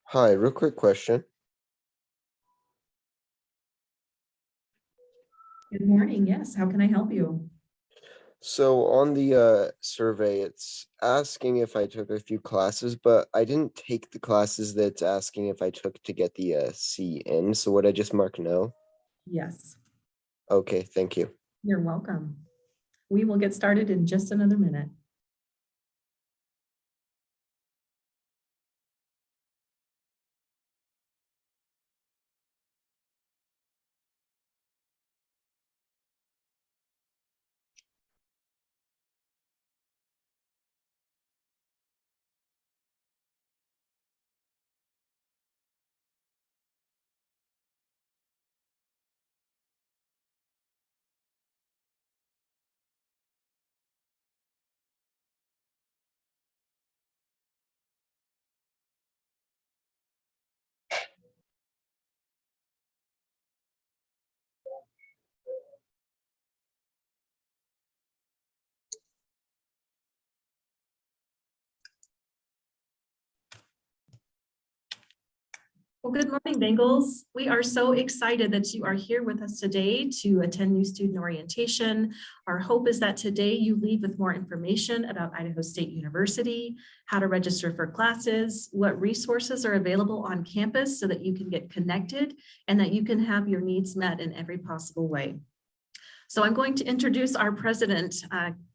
Hi, real quick question. Good morning. Yes, how can I help you? So on the survey, it's asking if I took a few classes, but I didn't take the classes that's asking if I took to get the C in. So would I just mark no? Yes, Okay, thank you. you're welcome. We will get started in just another minute. Well, good morning, Bengals. We are so excited that you are here with us today to attend new student orientation. Our hope is that today you leave with more information about Idaho State University, how to register for classes, what resources are available on campus so that you can get connected and that you can have your needs met in every possible way. So I'm going to introduce our president,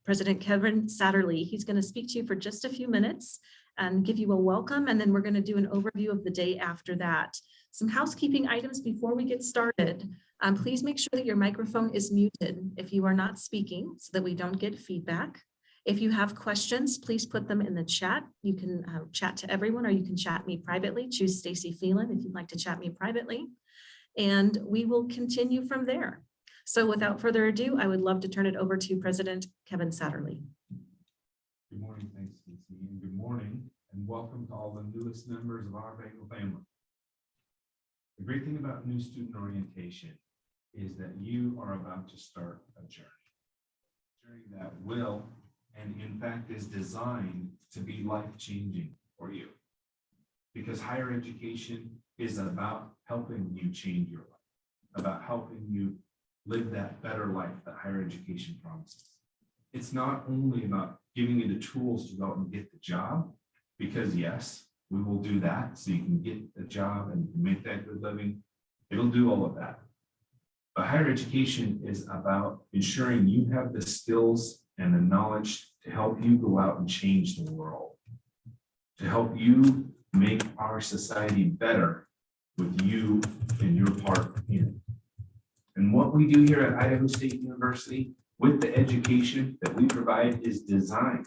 President Kevin Satterlee. He's going to speak to you for just a few minutes and give you a welcome, and then we're going to do an overview of the day after that. Some housekeeping items before we get started. Please make sure that your microphone is muted if you are not speaking so that we don't get feedback. If you have questions, please put them in the chat. You can chat to everyone or you can chat me privately. Choose Stacy Phelan if you'd like to chat me privately. And we will continue from there. So without further ado, I would love to turn it over to President Kevin Satterlee. Good morning, thanks, Stacey, and good morning, and welcome to all the newest members of our Bengal family. The great thing about new student orientation is that you are about to start a journey that will, and in fact is designed to be life-changing for you. Because higher education is about helping you change your life, about helping you live that better life that higher education promises. It's not only about giving you the tools to go out and get the job, because yes, we will do that so you can get the job and you can make that good living. It'll do all of that. But higher education is about ensuring you have the skills and the knowledge to help you go out and change the world, to help you make our society better with you and your part in it. And what we do here at Idaho State University with the education that we provide is designed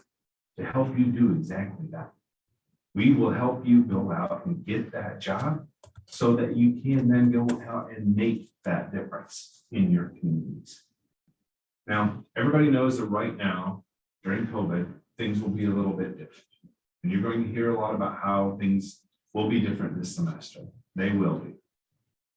to help you do exactly that. We will help you go out and get that job so that you can then go out and make that difference in your communities. Now, everybody knows that right now, during COVID, things will be a little bit different. And you're going to hear a lot about how things will be different this semester. They will be.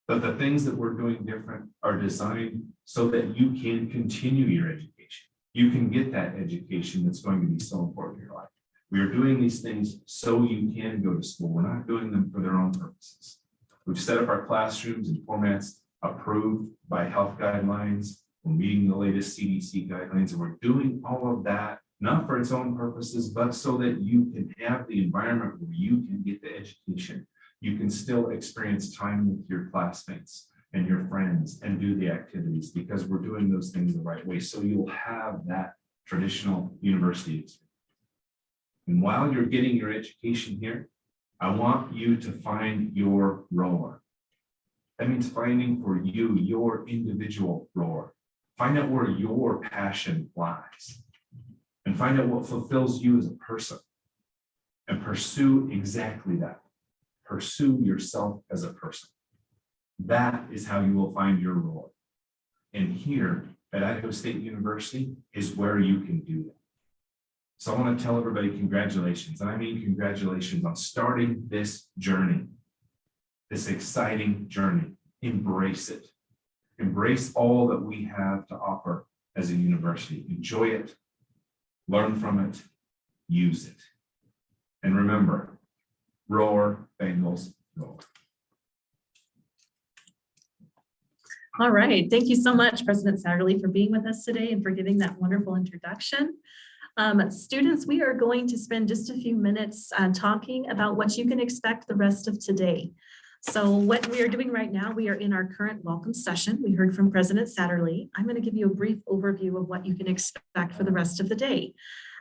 But the things that we're doing different are designed so that you can continue your education. You can get that education that's going to be so important in your life. We are doing these things so you can go to school. We're not doing them for their own purposes. We've set up our classrooms in formats approved by health guidelines. We're meeting the latest CDC guidelines, and we're doing all of that, not for its own purposes, but so that you can have the environment where you can get the education. You can still experience time with your classmates and your friends and do the activities, because we're doing those things the right way. So you'll have that traditional university experience. And while you're getting your education here, I want you to find your roar. That means finding for you, your individual roar. Find out where your passion lies and find out what fulfills you as a person and pursue exactly that. Pursue yourself as a person. That is how you will find your roar. And here at Idaho State University is where you can do that. So I want to tell everybody congratulations. And I mean congratulations on starting this journey, this exciting journey. Embrace it. Embrace all that we have to offer as a university. Enjoy it, learn from it, use it. And remember, roar, Bengals, roar. All right. Thank you so much, President Satterley, for being with us today and for giving that wonderful introduction. Students, we are going to spend just a few minutes talking about what you can expect the rest of today. So what we are doing right now, we are in our current welcome session. We heard from President Satterley. I'm going to give you a brief overview of what you can expect for the rest of the day.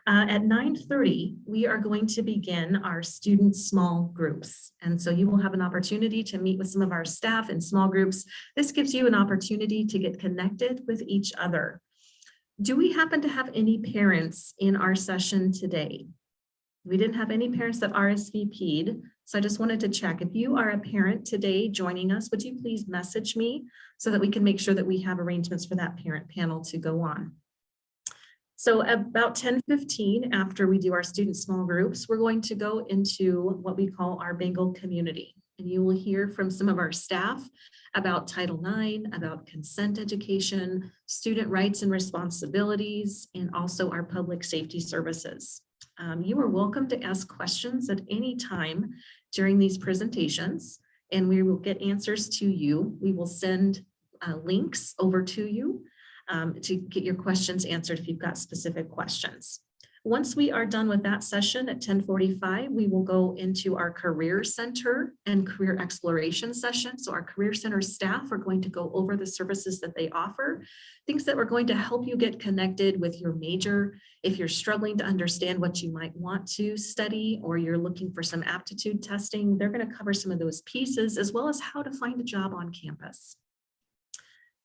At 9:30, we are going to begin our student small groups. And so you will have an opportunity to meet with some of our staff in small groups. This gives you an opportunity to get connected with each other. Do we happen to have any parents in our session today? We didn't have any parents that RSVP'd, so I just wanted to check. If you are a parent today joining us, would you please message me so that we can make sure that we have arrangements for that parent panel to go on? So about 10:15, after we do our student small groups, we're going to go into what we call our Bengal community. And you will hear from some of our staff about Title IX, about consent education, student rights and responsibilities, and also our public safety services. You are welcome to ask questions at any time during these presentations, and we will get answers to you. We will send links over to you to get your questions answered if you've got specific questions. Once we are done with that session at 10:45, we will go into our Career Center and Career Exploration session. So our Career Center staff are going to go over the services that they offer, things that are going to help you get connected with your major. If you're struggling to understand what you might want to study, or you're looking for some aptitude testing, they're going to cover some of those pieces, as well as how to find a job on campus.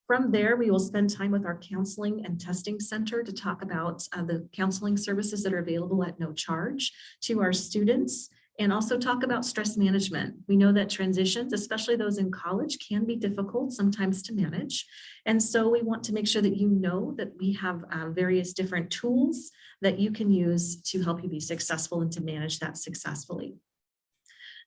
From there, we will spend time with our counseling and testing center to talk about the counseling services that are available at no charge to our students, and also talk about stress management. We know that transitions, especially those in college, can be difficult sometimes to manage. And so we want to make sure that you know that we have various different tools that you can use to help you be successful and to manage that successfully.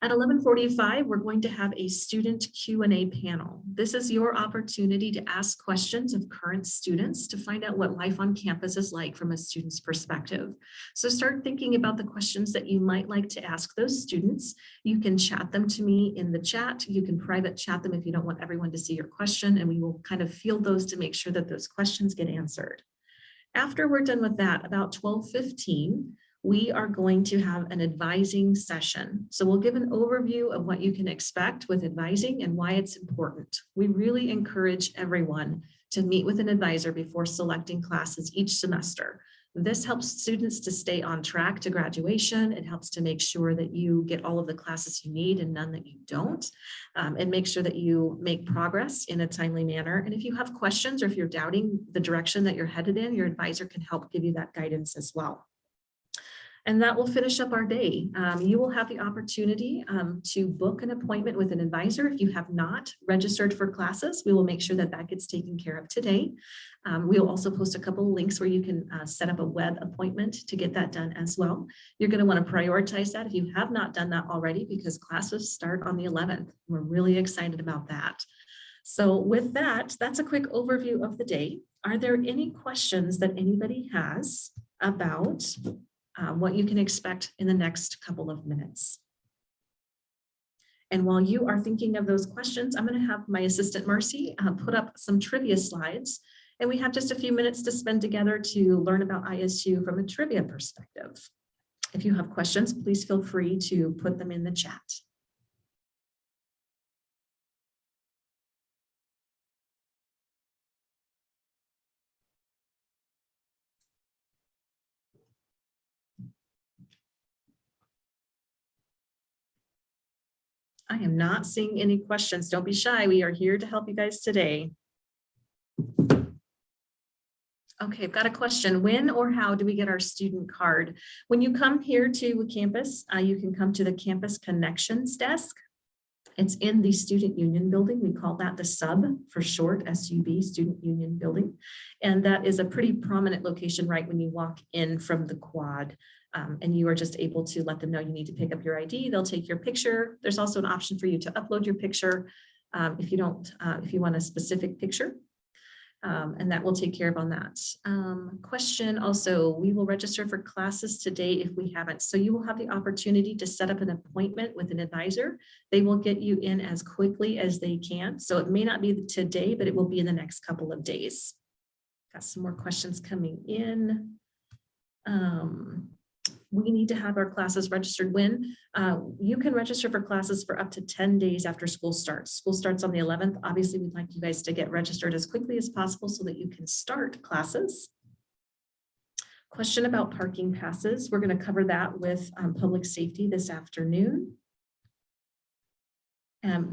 At 11:45, we're going to have a student Q&A panel. This is your opportunity to ask questions of current students to find out what life on campus is like from a student's perspective. So start thinking about the questions that you might like to ask those students. You can chat them to me in the chat. You can private chat them if you don't want everyone to see your question, and we will kind of field those to make sure that those questions get answered. After we're done with that, about 12:15, we are going to have an advising session. So we'll give an overview of what you can expect with advising and why it's important. We really encourage everyone to meet with an advisor before selecting classes each semester. This helps students to stay on track to graduation. It helps to make sure that you get all of the classes you need and none that you don't, and make sure that you make progress in a timely manner. And if you have questions or if you're doubting the direction that you're headed in, your advisor can help give you that guidance as well. And that will finish up our day. You will have the opportunity to book an appointment with an advisor. If you have not registered for classes, we will make sure that that gets taken care of today. We'll also post a couple of links where you can set up a web appointment to get that done as well. You're going to want to prioritize that if you have not done that already, because classes start on the 11th. We're really excited about that. So with that, that's a quick overview of the day. Are there any questions that anybody has about what you can expect in the next couple of minutes? And while you are thinking of those questions, I'm going to have my assistant Marcy put up some trivia slides. And we have just a few minutes to spend together to learn about ISU from a trivia perspective. If you have questions, please feel free to put them in the chat. I am not seeing any questions. Don't be shy. We are here to help you guys today. Okay, I've got a question. When or how do we get our student card? When you come here to campus, you can come to the Campus Connections desk. It's in the Student Union Building. We call that the SUB for short, SUB, Student Union Building. And that is a pretty prominent location right when you walk in from the quad. And you are just able to let them know you need to pick up your ID. They'll take your picture. There's also an option for you to upload your picture if you want a specific picture. And that will take care of on that. Question also, we will register for classes today if we haven't. So you will have the opportunity to set up an appointment with an advisor. They will get you in as quickly as they can. So it may not be today, but it will be in the next couple of days. Got some more questions coming in. We need to have our classes registered when? You can register for classes for up to 10 days after school starts. School starts on the 11th. Obviously, we'd like you guys to get registered as quickly as possible so that you can start classes. Question about parking passes. We're going to cover that with public safety this afternoon.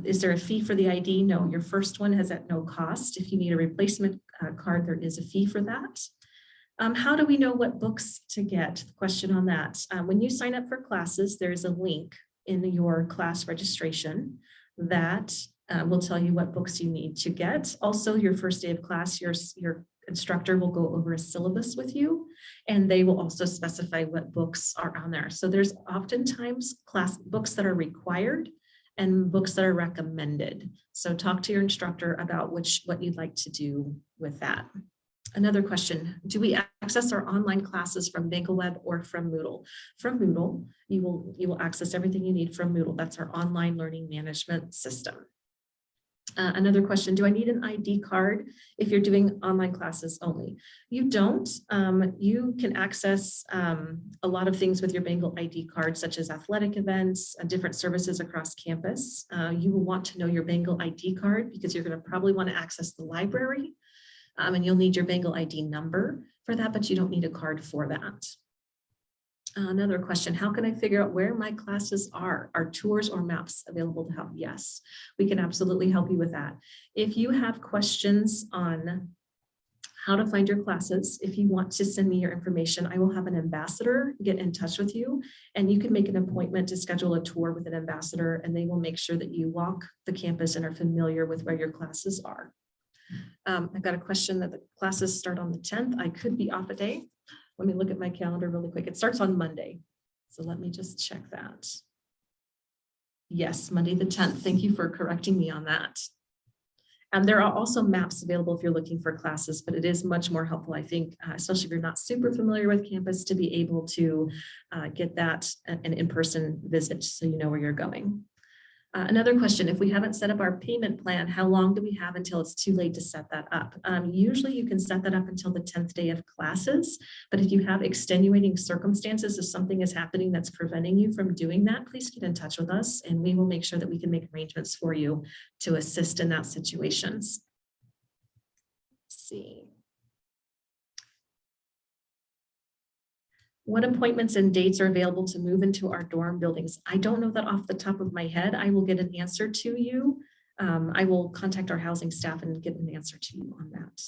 Is there a fee for the ID? No, your first one has at no cost. If you need a replacement card, there is a fee for that. How do we know what books to get? Question on that. When you sign up for classes, there's a link in your class registration that will tell you what books you need to get. Also, your first day of class, your instructor will go over a syllabus with you, and they will also specify what books are on there. So there's oftentimes class books that are required and books that are recommended. So talk to your instructor about what you'd like to do with that. Another question, do we access our online classes from BankleWeb or from Moodle? From Moodle, you will access everything you need from Moodle. That's our online learning management system. Another question, do I need an ID card if you're doing online classes only? You don't. You can access a lot of things with your Bengal ID card, such as athletic events, different services across campus. You will want to know your Bengal ID card because you're going to probably want to access the library. And you'll need your Bengal ID number for that, but you don't need a card for that. Another question, how can I figure out where my classes are? Are tours or maps available to help? Yes, we can absolutely help you with that. If you have questions on how to find your classes, if you want to send me your information, I will have an ambassador get in touch with you, and you can make an appointment to schedule a tour with an ambassador, and they will make sure that you walk the campus and are familiar with where your classes are. I've got a question that the classes start on the 10th. I could be off a day. Let me look at my calendar really quick. It starts on Monday. So let me just check that. Yes, Monday the 10th. Thank you for correcting me on that. And there are also maps available if you're looking for classes, but it is much more helpful, I think, especially if you're not super familiar with campus, to be able to get that an in-person visit so you know where you're going. Another question, if we haven't set up our payment plan, how long do we have until it's too late to set that up? Usually you can set that up until the 10th day of classes, but if you have extenuating circumstances, if something is happening that's preventing you from doing that, please get in touch with us and we will make sure that we can make arrangements for you to assist in that situations. Let's see. What appointments and dates are available to move into our dorm buildings? I don't know that off the top of my head. I will get an answer to you. I will contact our housing staff and get an answer to you on that.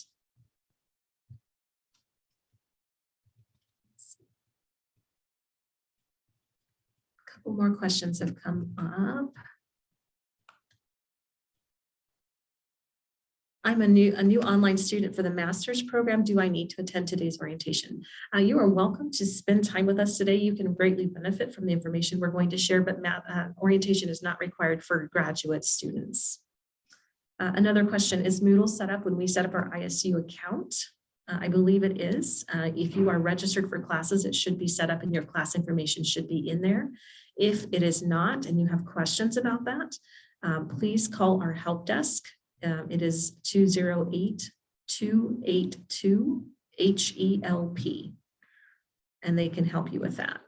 couple more questions have come up. I'm a new online student for the master's program. Do I need to attend today's orientation? You are welcome to spend time with us today. You can greatly benefit from the information we're going to share, but orientation is not required for graduate students. Another question, is Moodle set up when we set up our ISU account? I believe it is. If you are registered for classes, it should be set up and your class information should be in there. If it is not and you have questions about that, please call our help desk. It is 208-282-HELP, and they can help you with that.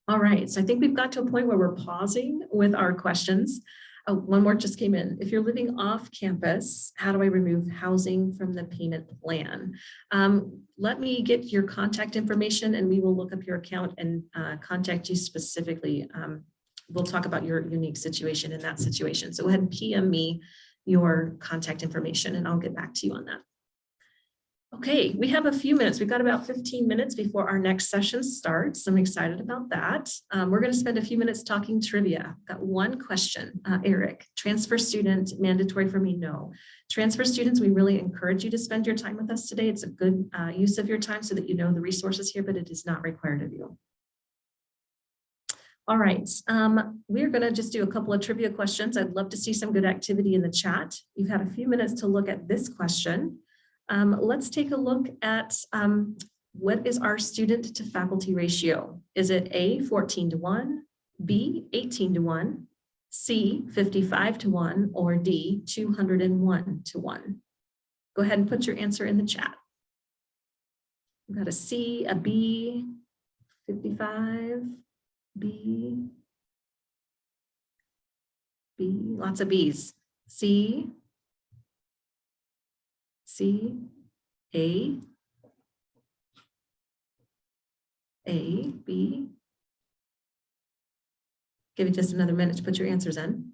All right, so I think we've got to a point where we're pausing with our questions. Oh, one more just came in. If you're living off campus, how do I remove housing from the payment plan? Let me get your contact information and we will look up your account and contact you specifically. We'll talk about your unique situation in that situation. So go ahead and PM me your contact information and I'll get back to you on that. Okay, we have a few minutes. We've got about 15 minutes before our next session starts. I'm excited about that. We're going to spend a few minutes talking trivia. Got one question, Eric, transfer student, mandatory for me? No. Transfer students, we really encourage you to spend your time with us today. It's a good use of your time so that you know the resources here, but it is not required of you. All right, we're going to just do a couple of trivia questions. I'd love to see some good activity in the chat. You've had a few minutes to look at this question. Let's take a look at what is our student to faculty ratio? Is it A, 14:1, B, 18:1, C, 55:1, or D, 201:1? Go ahead and put your answer in the chat. We've got a C, a B, 55, B, lots of B's. C, A, B. Give you just another minute to put your answers in.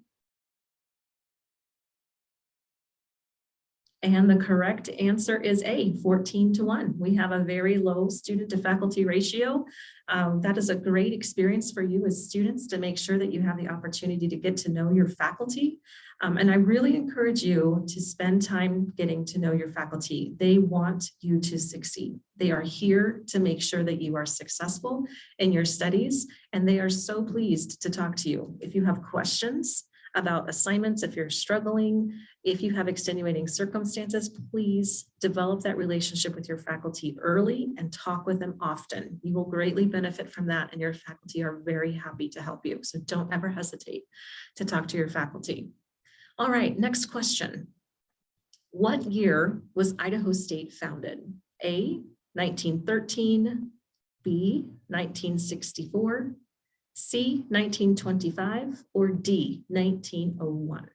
And the correct answer is A, 14:1. We have a very low student to faculty ratio. That is a great experience for you as students to make sure that you have the opportunity to get to know your faculty. And I really encourage you to spend time getting to know your faculty. They want you to succeed. They are here to make sure that you are successful in your studies, and they are so pleased to talk to you. If you have questions about assignments, if you're struggling, if you have extenuating circumstances, please develop that relationship with your faculty early and talk with them often. You will greatly benefit from that, and your faculty are very happy to help you. So don't ever hesitate to talk to your faculty. All right, next question. What year was Idaho State founded? A, 1913, B, 1964, C, 1925, or D, 1901?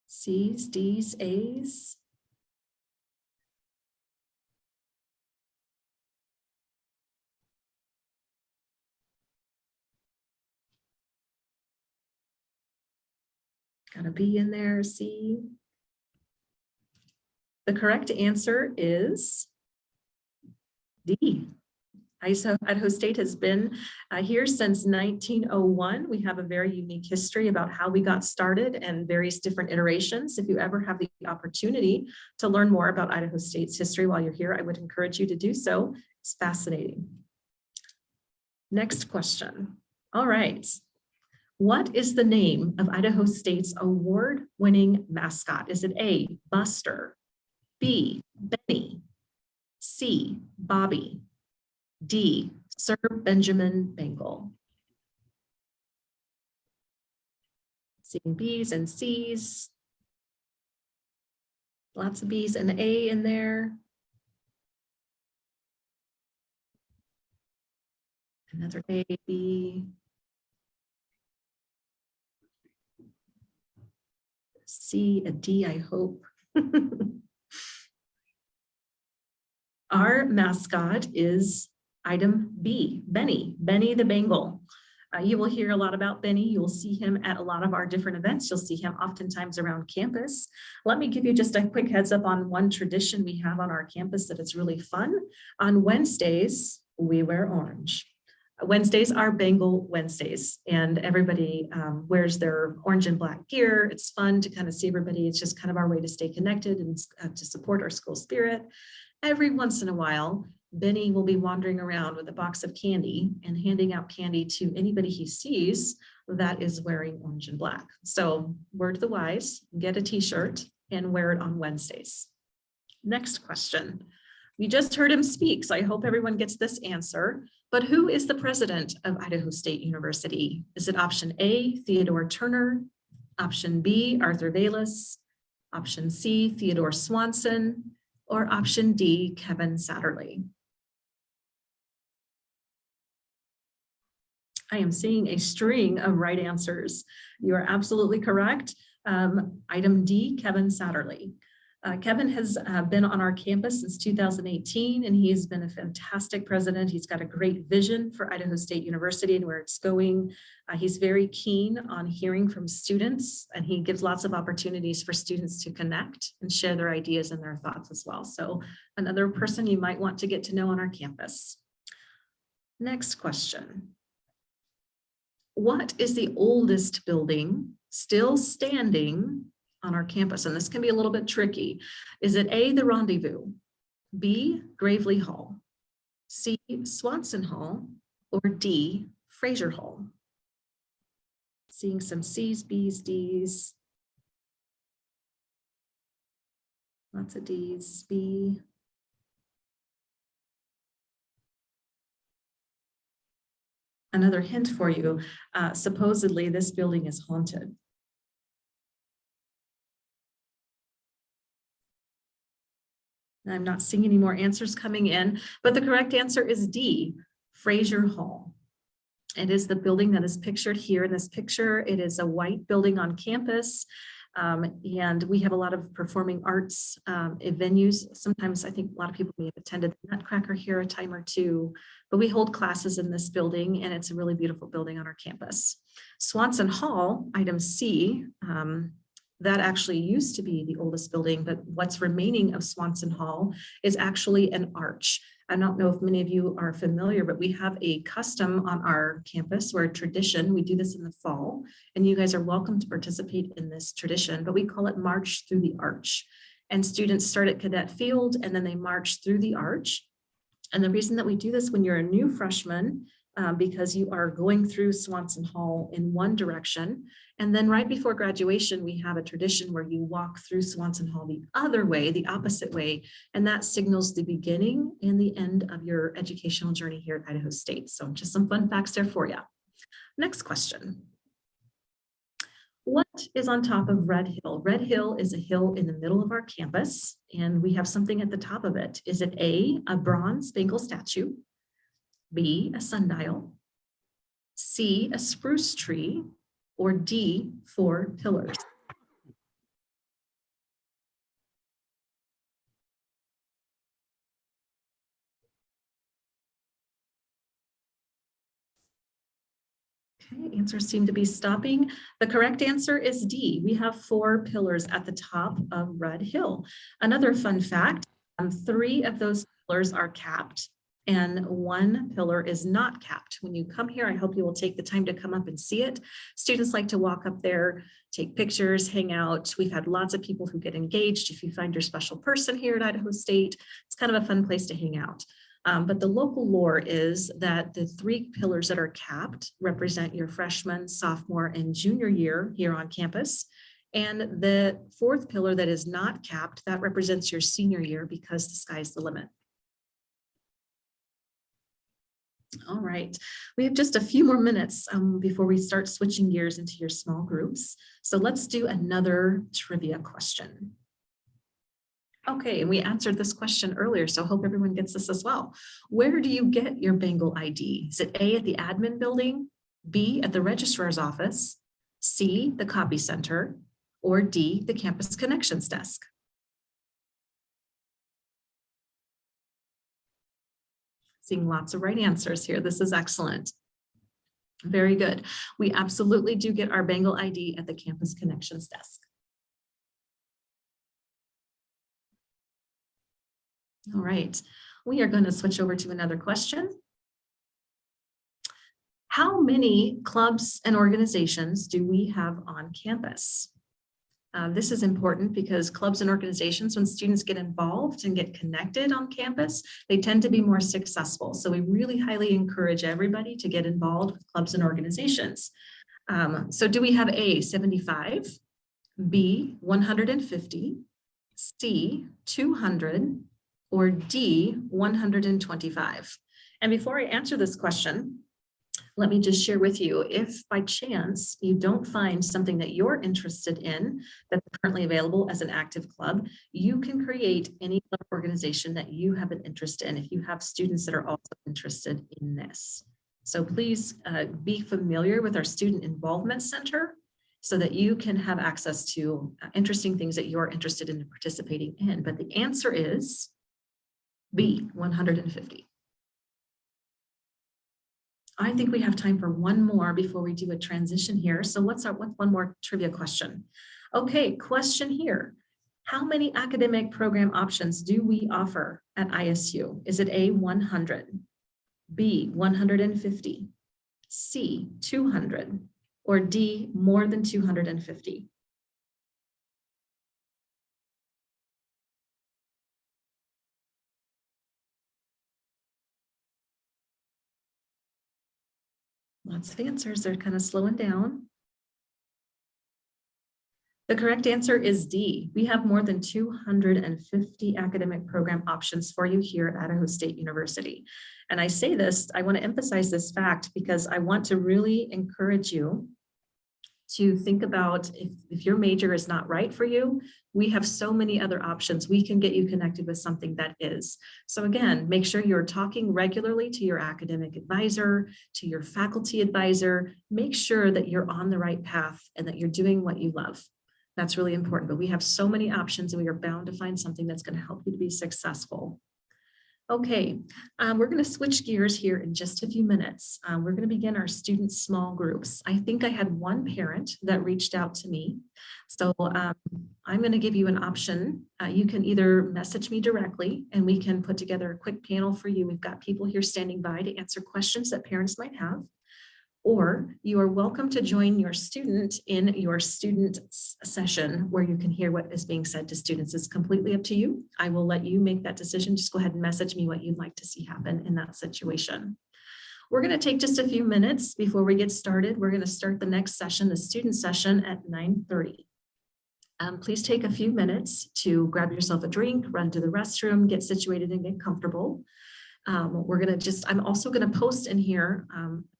C's, D's, A's. Got a B in there, C. The correct answer is D. Idaho State has been here since 1901. We have a very unique history about how we got started and various different iterations. If you ever have the opportunity to learn more about Idaho State's history while you're here, I would encourage you to do so. It's fascinating. Next question. All right. What is the name of Idaho State's award-winning mascot? Is it A, Buster, B, Benny, C, Bobby, D, Sir Benjamin Bengal? Seeing B's and C's. Lots of B's and A in there. Another A, B. C, a D, I hope. Our mascot is item B, Benny the Bengal. You will hear a lot about Benny. You will see him at a lot of our different events. You'll see him oftentimes around campus. Let me give you just a quick heads up on one tradition we have on our campus that is really fun. On Wednesdays, we wear orange. Wednesdays are Bengal Wednesdays, and everybody wears their orange and black gear. It's fun to kind of see everybody. It's just kind of our way to stay connected and to support our school spirit. Every once in a while, Benny will be wandering around with a box of candy and handing out candy to anybody he sees that is wearing orange and black. So word to the wise, get a t-shirt and wear it on Wednesdays. Next question. We just heard him speak, so I hope everyone gets this answer. But who is the president of Idaho State University? Is it option A, Theodore Turner, option B, Arthur Vallis, option C, Theodore Swanson, or option D, Kevin Satterlee? I am seeing a string of right answers. You are absolutely correct. Item D, Kevin Satterlee. Kevin has been on our campus since 2018, and he has been a fantastic president. He's got a great vision for Idaho State University and where it's going. He's very keen on hearing from students, and he gives lots of opportunities for students to connect and share their ideas and their thoughts as well. So another person you might want to get to know on our campus. Next question. What is the oldest building still standing on our campus? And this can be a little bit tricky. Is it A, the Rendezvous, B, Gravely Hall, C, Swanson Hall, or D, Fraser Hall? Seeing some C's, B's, D's. Lots of D's, B. Another hint for you, supposedly this building is haunted. I'm not seeing any more answers coming in, but the correct answer is D, Fraser Hall. It is the building that is pictured here in this picture. It is a white building on campus, and we have a lot of performing arts venues. Sometimes I think a lot of people may have attended the Nutcracker here a time or two, but we hold classes in this building, and it's a really beautiful building on our campus. Swanson Hall, item C, that actually used to be the oldest building, but what's remaining of Swanson Hall is actually an arch. I don't know if many of you are familiar, but we have a custom on our campus or a tradition. We do this in the fall, and you guys are welcome to participate in this tradition, but we call it March Through the Arch. And students start at Cadet Field, and then they march through the arch. And the reason that we do this when you're a new freshman, because you are going through Swanson Hall in one direction. And then right before graduation, we have a tradition where you walk through Swanson Hall the other way, the opposite way, and that signals the beginning and the end of your educational journey here at Idaho State. So just some fun facts there for you. Next question. What is on top of Red Hill? Red Hill is a hill in the middle of our campus, and we have something at the top of it. Is it A, a bronze Bengal statue, B, a sundial, C, a spruce tree, or D, 4 pillars? Okay, answers seem to be stopping. The correct answer is D. We have 4 pillars at the top of Red Hill. Another fun fact, 3 of those pillars are capped and 1 pillar is not capped. When you come here, I hope you will take the time to come up and see it. Students like to walk up there, take pictures, hang out. We've had lots of people who get engaged. If you find your special person here at Idaho State, it's kind of a fun place to hang out. But the local lore is that the 3 pillars that are capped represent your freshman, sophomore, and junior year here on campus. And the 4th pillar that is not capped, that represents your senior year because the sky's the limit. All right, we have just a few more minutes before we start switching gears into your small groups. So let's do another trivia question. Okay, and we answered this question earlier, so I hope everyone gets this as well. Where do you get your Bengal ID? Is it A, at the admin building, B, at the registrar's office, C, the copy center, or D, the campus connections desk? Seeing lots of right answers here. This is excellent. Very good. We absolutely do get our Bengal ID at the campus connections desk. All right, we are going to switch over to another question. How many clubs and organizations do we have on campus? This is important because clubs and organizations, when students get involved and get connected on campus, they tend to be more successful. So we really highly encourage everybody to get involved with clubs and organizations. So do we have A, 75, B, 150, C, 200, or D, 125? And before I answer this question, let me just share with you, if by chance you don't find something that you're interested in that's currently available as an active club, you can create any club organization that you have an interest in if you have students that are also interested in this. So please be familiar with our Student Involvement Center so that you can have access to interesting things that you're interested in participating in. But the answer is B, 150. I think we have time for one more before we do a transition here. So what's one more trivia question? Okay, question here. How many academic program options do we offer at ISU? Is it A, 100, B, 150, C, 200, or D, more than 250? Lots of answers. They're kind of slowing down. The correct answer is D. We have more than 250 academic program options for you here at Idaho State University. And I say this, I want to emphasize this fact because I want to really encourage you to think about if your major is not right for you, we have so many other options. We can get you connected with something that is. So again, make sure you're talking regularly to your academic advisor, to your faculty advisor. Make sure that you're on the right path and that you're doing what you love. That's really important, but we have so many options and we are bound to find something that's going to help you to be successful. Okay, we're going to switch gears here in just a few minutes. We're going to begin our student small groups. I think I had one parent that reached out to me. So I'm going to give you an option. You can either message me directly and we can put together a quick panel for you. We've got people here standing by to answer questions that parents might have. Or you are welcome to join your student in your student session where you can hear what is being said to students. It's completely up to you. I will let you make that decision. Just go ahead and message me what you'd like to see happen in that situation. We're going to take just a few minutes before we get started. We're going to start the next session, the student session, at 9:30. Please take a few minutes to grab yourself a drink, run to the restroom, get situated and get comfortable. I'm also going to post in here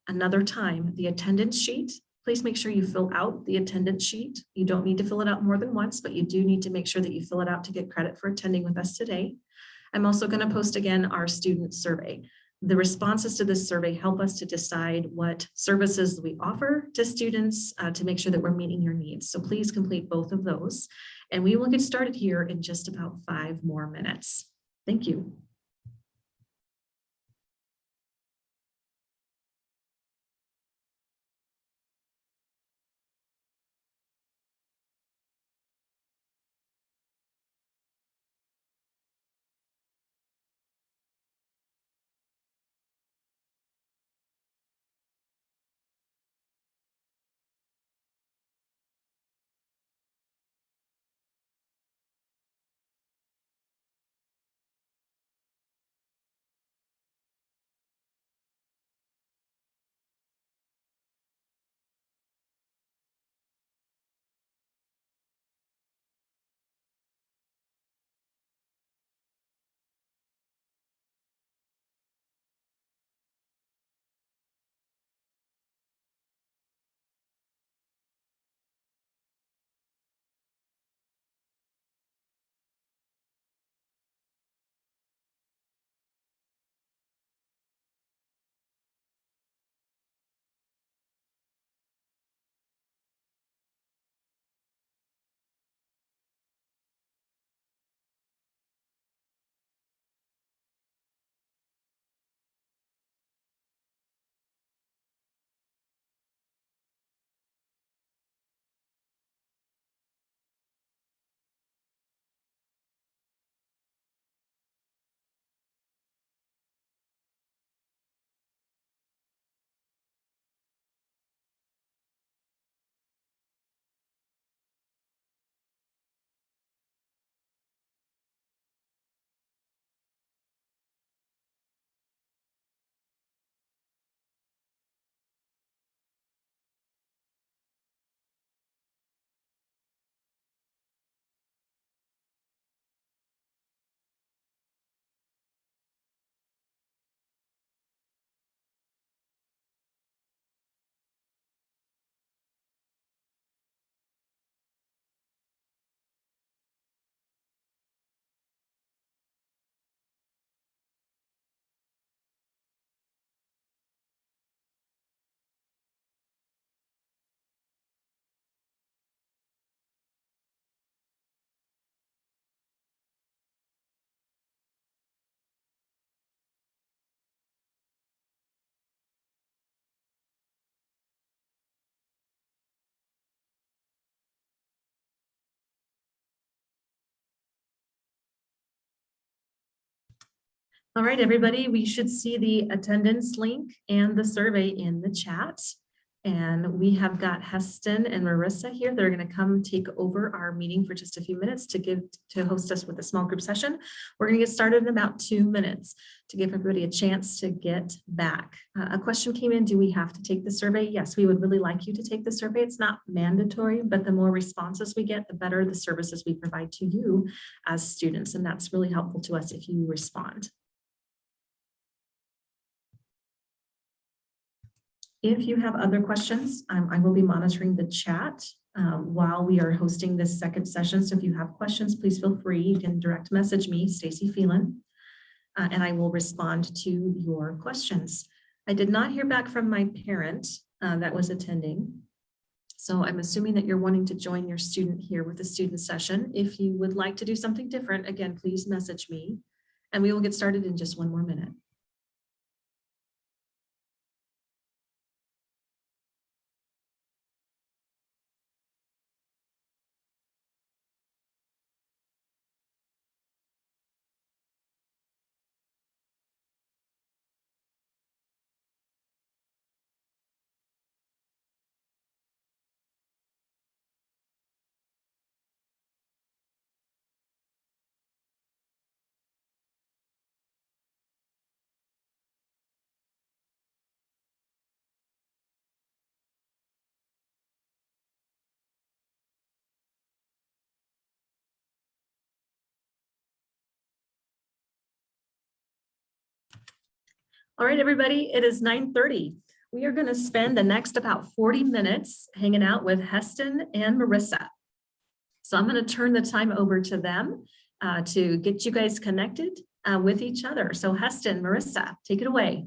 another time the attendance sheet. Please make sure you fill out the attendance sheet. You don't need to fill it out more than once, but you do need to make sure that you fill it out to get credit for attending with us today. I'm also going to post again our student survey. The responses to this survey help us to decide what services we offer to students to make sure that we're meeting your needs. So please complete both of those. And we will get started here in just about 5 more minutes. Thank you. All right, everybody, we should see the attendance link and the survey in the chat. And we have got Heston and Marissa here. They're going to come take over our meeting for just a few minutes to host us with a small group session. We're going to get started in about 2 minutes to give everybody a chance to get back. A question came in, do we have to take the survey? Yes, we would really like you to take the survey. It's not mandatory, but the more responses we get, the better the services we provide to you as students. And that's really helpful to us if you respond. If you have other questions, I will be monitoring the chat while we are hosting this second session. So if you have questions, please feel free. You can direct message me, Stacy Phelan, and I will respond to your questions. I did not hear back from my parent that was attending. So I'm assuming that you're wanting to join your student here with the student session. If you would like to do something different, again, please message me and we will get started in just 1 more minute. All right, everybody, it is 9:30. We are going to spend the next about 40 minutes hanging out with Heston and Marissa. So I'm going to turn the time over to them to get you guys connected with each other. So Heston, Marissa, take it away.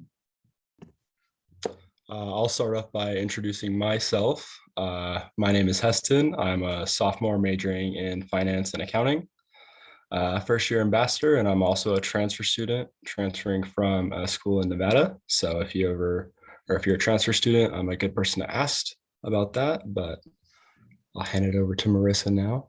I'll start off by introducing myself. My name is Heston. I'm a sophomore majoring in finance and accounting. First year ambassador, and I'm also a transfer student transferring from a school in Nevada. So if you're a transfer student, I'm a good person to ask about that, but I'll hand it over to Marissa now.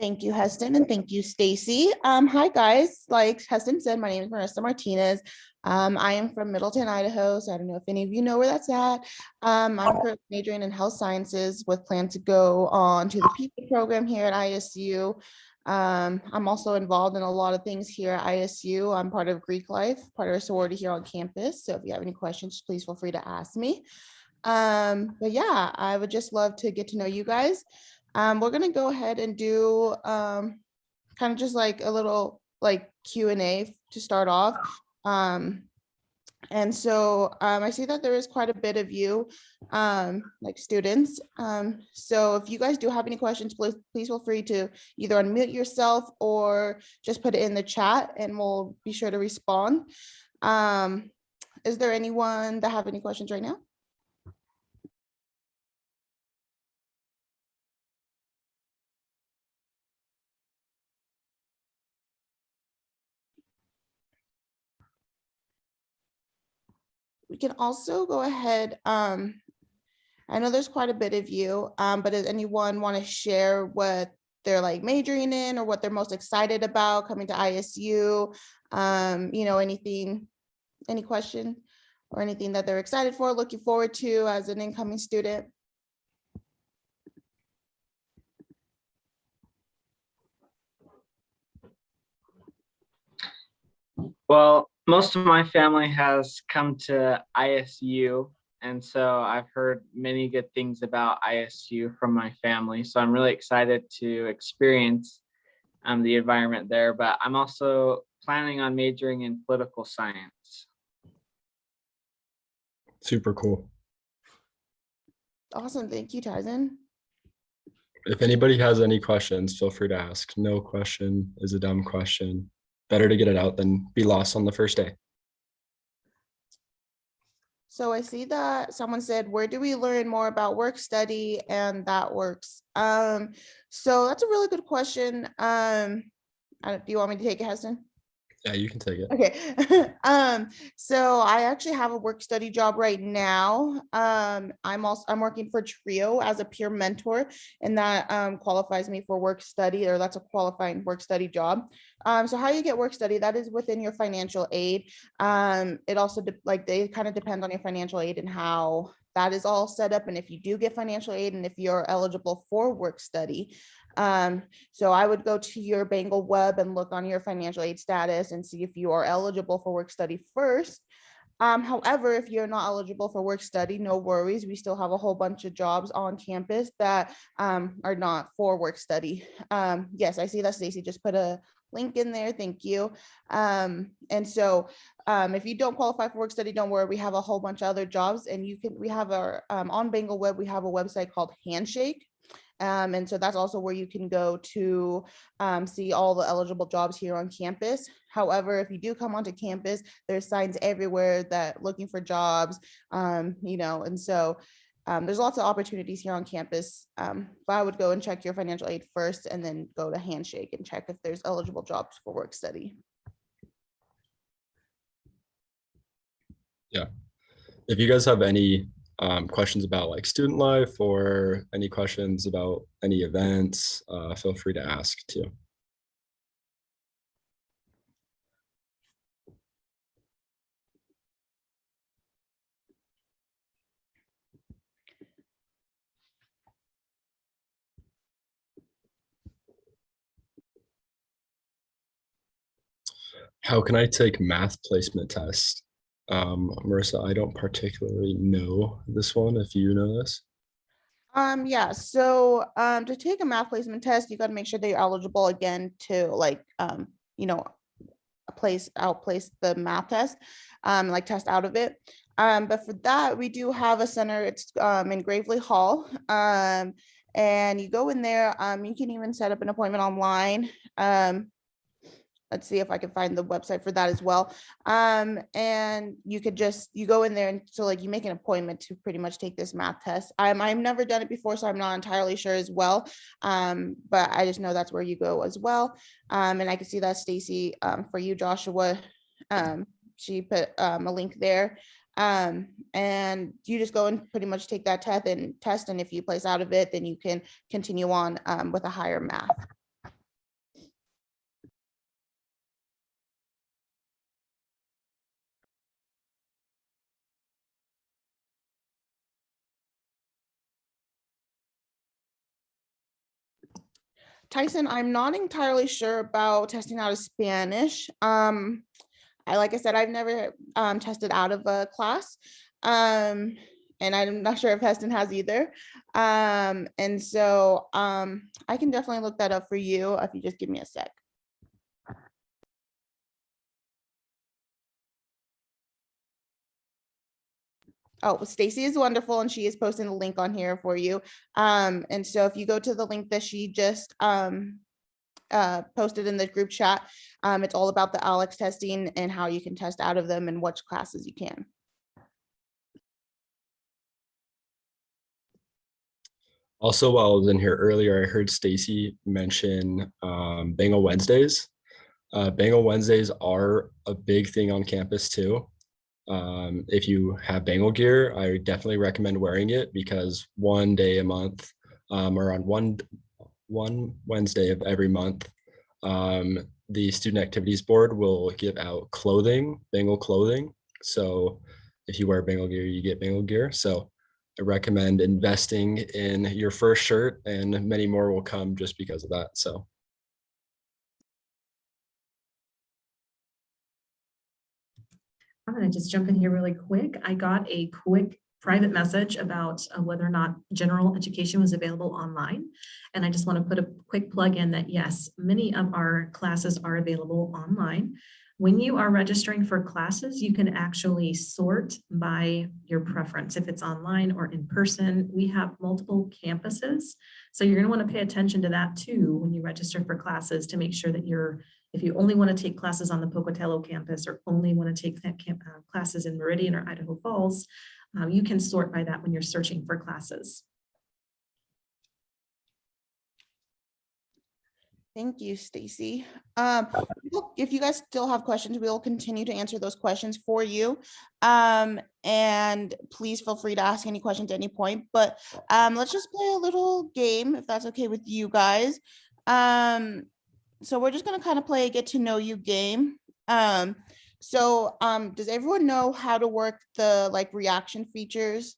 Thank you, Heston, and thank you, Stacy. Hi, guys. Like Heston said, my name is Marissa Martinez. I am from Middleton, Idaho, so I don't know if any of you know where that's at. I'm currently majoring in health sciences with plan to go on to the PE program here at ISU. I'm also involved in a lot of things here at ISU. I'm part of Greek Life, part of a sorority here on campus. So if you have any questions, please feel free to ask me. But yeah, I would just love to get to know you guys. We're gonna go ahead and do kind of just like a little like Q&A to start off. And so I see that there is quite a bit of you like students. So if you guys do have any questions, please feel free to either unmute yourself or just put it in the chat and we'll be sure to respond. Is there anyone that have any questions right now? We can also go ahead. I know there's quite a bit of you, but does anyone want to share what they're like majoring in or what they're most excited about coming to ISU? You know, anything, any question or anything that they're excited for, looking forward to as an incoming student? Well, most of my family has come to ISU, and so I've heard many good things about ISU from my family. So I'm really excited to experience the environment there, but I'm also planning on majoring in political science. Super cool. Awesome, thank you, Tyson. If anybody has any questions, feel free to ask. No question is a dumb question. Better to get it out than be lost on the first day. So I see that someone said, where do we learn more about work study? And that works. So that's a really good question. Do you want me to take it, Heston? Yeah, you can take it. Okay. So I actually have a work study job right now. I'm working for Trio as a peer mentor, and that qualifies me for work study, or that's a qualifying work study job. So how you get work study, that is within your financial aid. It also they kind of depend on your financial aid and how that is all set up, and if you do get financial aid and if you're eligible for work study. So I would go to your Bengal web and look on your financial aid status and see if you are eligible for work study first. However, if you're not eligible for work study, no worries. We still have a whole bunch of jobs on campus that are not for work study. Yes, I see that Stacy just put a link in there. Thank you. And so if you don't qualify for work study, don't worry. We have a whole bunch of other jobs, and we have our on Bengal web, we have a website called Handshake. And so that's also where you can go to see all the eligible jobs here on campus. However, if you do come onto campus, there's signs everywhere that looking for jobs, and so there's lots of opportunities here on campus. But I would go and check your financial aid first, and then go to Handshake and check if there's eligible jobs for work study. Yeah. If you guys have any questions about like student life or any questions about any events, feel free to ask too. How can I take math placement test? Marissa, I don't particularly know this one, if you know this. Yeah, so to take a math placement test, you got to make sure that you're eligible again to outplace the math test, like test out of it. But for that, we do have a center. It's in Gravely Hall. And you go in there, you can even set up an appointment online. Let's see if I can find the website for that as well. And you go in there, and so like you make an appointment to pretty much take this math test. I've never done it before, so I'm not entirely sure as well. But I just know that's where you go as well. And I can see that Stacy, for you, Joshua, she put a link there. And you just go and pretty much take that test, and if you place out of it, then you can continue on with a higher math. Tyson, I'm not entirely sure about testing out of Spanish. Like I said, I've never tested out of a class. And I'm not sure if Heston has either. And so I can definitely look that up for you if you just give me a sec. Oh, Stacy is wonderful, and she is posting the link on here for you. And so if you go to the link that she just posted in the group chat, it's all about the ALEKS testing and how you can test out of them and which classes you can. Also, while I was in here earlier, I heard Stacy mention Bengal Wednesdays. Bengal Wednesdays are a big thing on campus too. If you have Bengal gear, I definitely recommend wearing it, because one day a month, or on one Wednesday of every month, the Student Activities Board will give out clothing, Bengal clothing. So if you wear Bengal gear, you get Bengal gear. So I recommend investing in your first shirt, and many more will come just because of that. So I'm going to just jump in here really quick. I got a quick private message about whether or not general education was available online. And I just want to put a quick plug in that yes, many of our classes are available online. When you are registering for classes, you can actually sort by your preference. If it's online or in person, we have multiple campuses. So you're going to want to pay attention to that too when you register for classes, to make sure that if you only want to take classes on the Pocatello campus, or only want to take classes in Meridian or Idaho Falls, you can sort by that when you're searching for classes. Thank you, Stacy. If you guys still have questions, we will continue to answer those questions for you. And please feel free to ask any questions at any point, but let's just play a little game if that's okay with you guys. So we're just gonna kind of play a get to know you game. Does everyone know how to work the like reaction features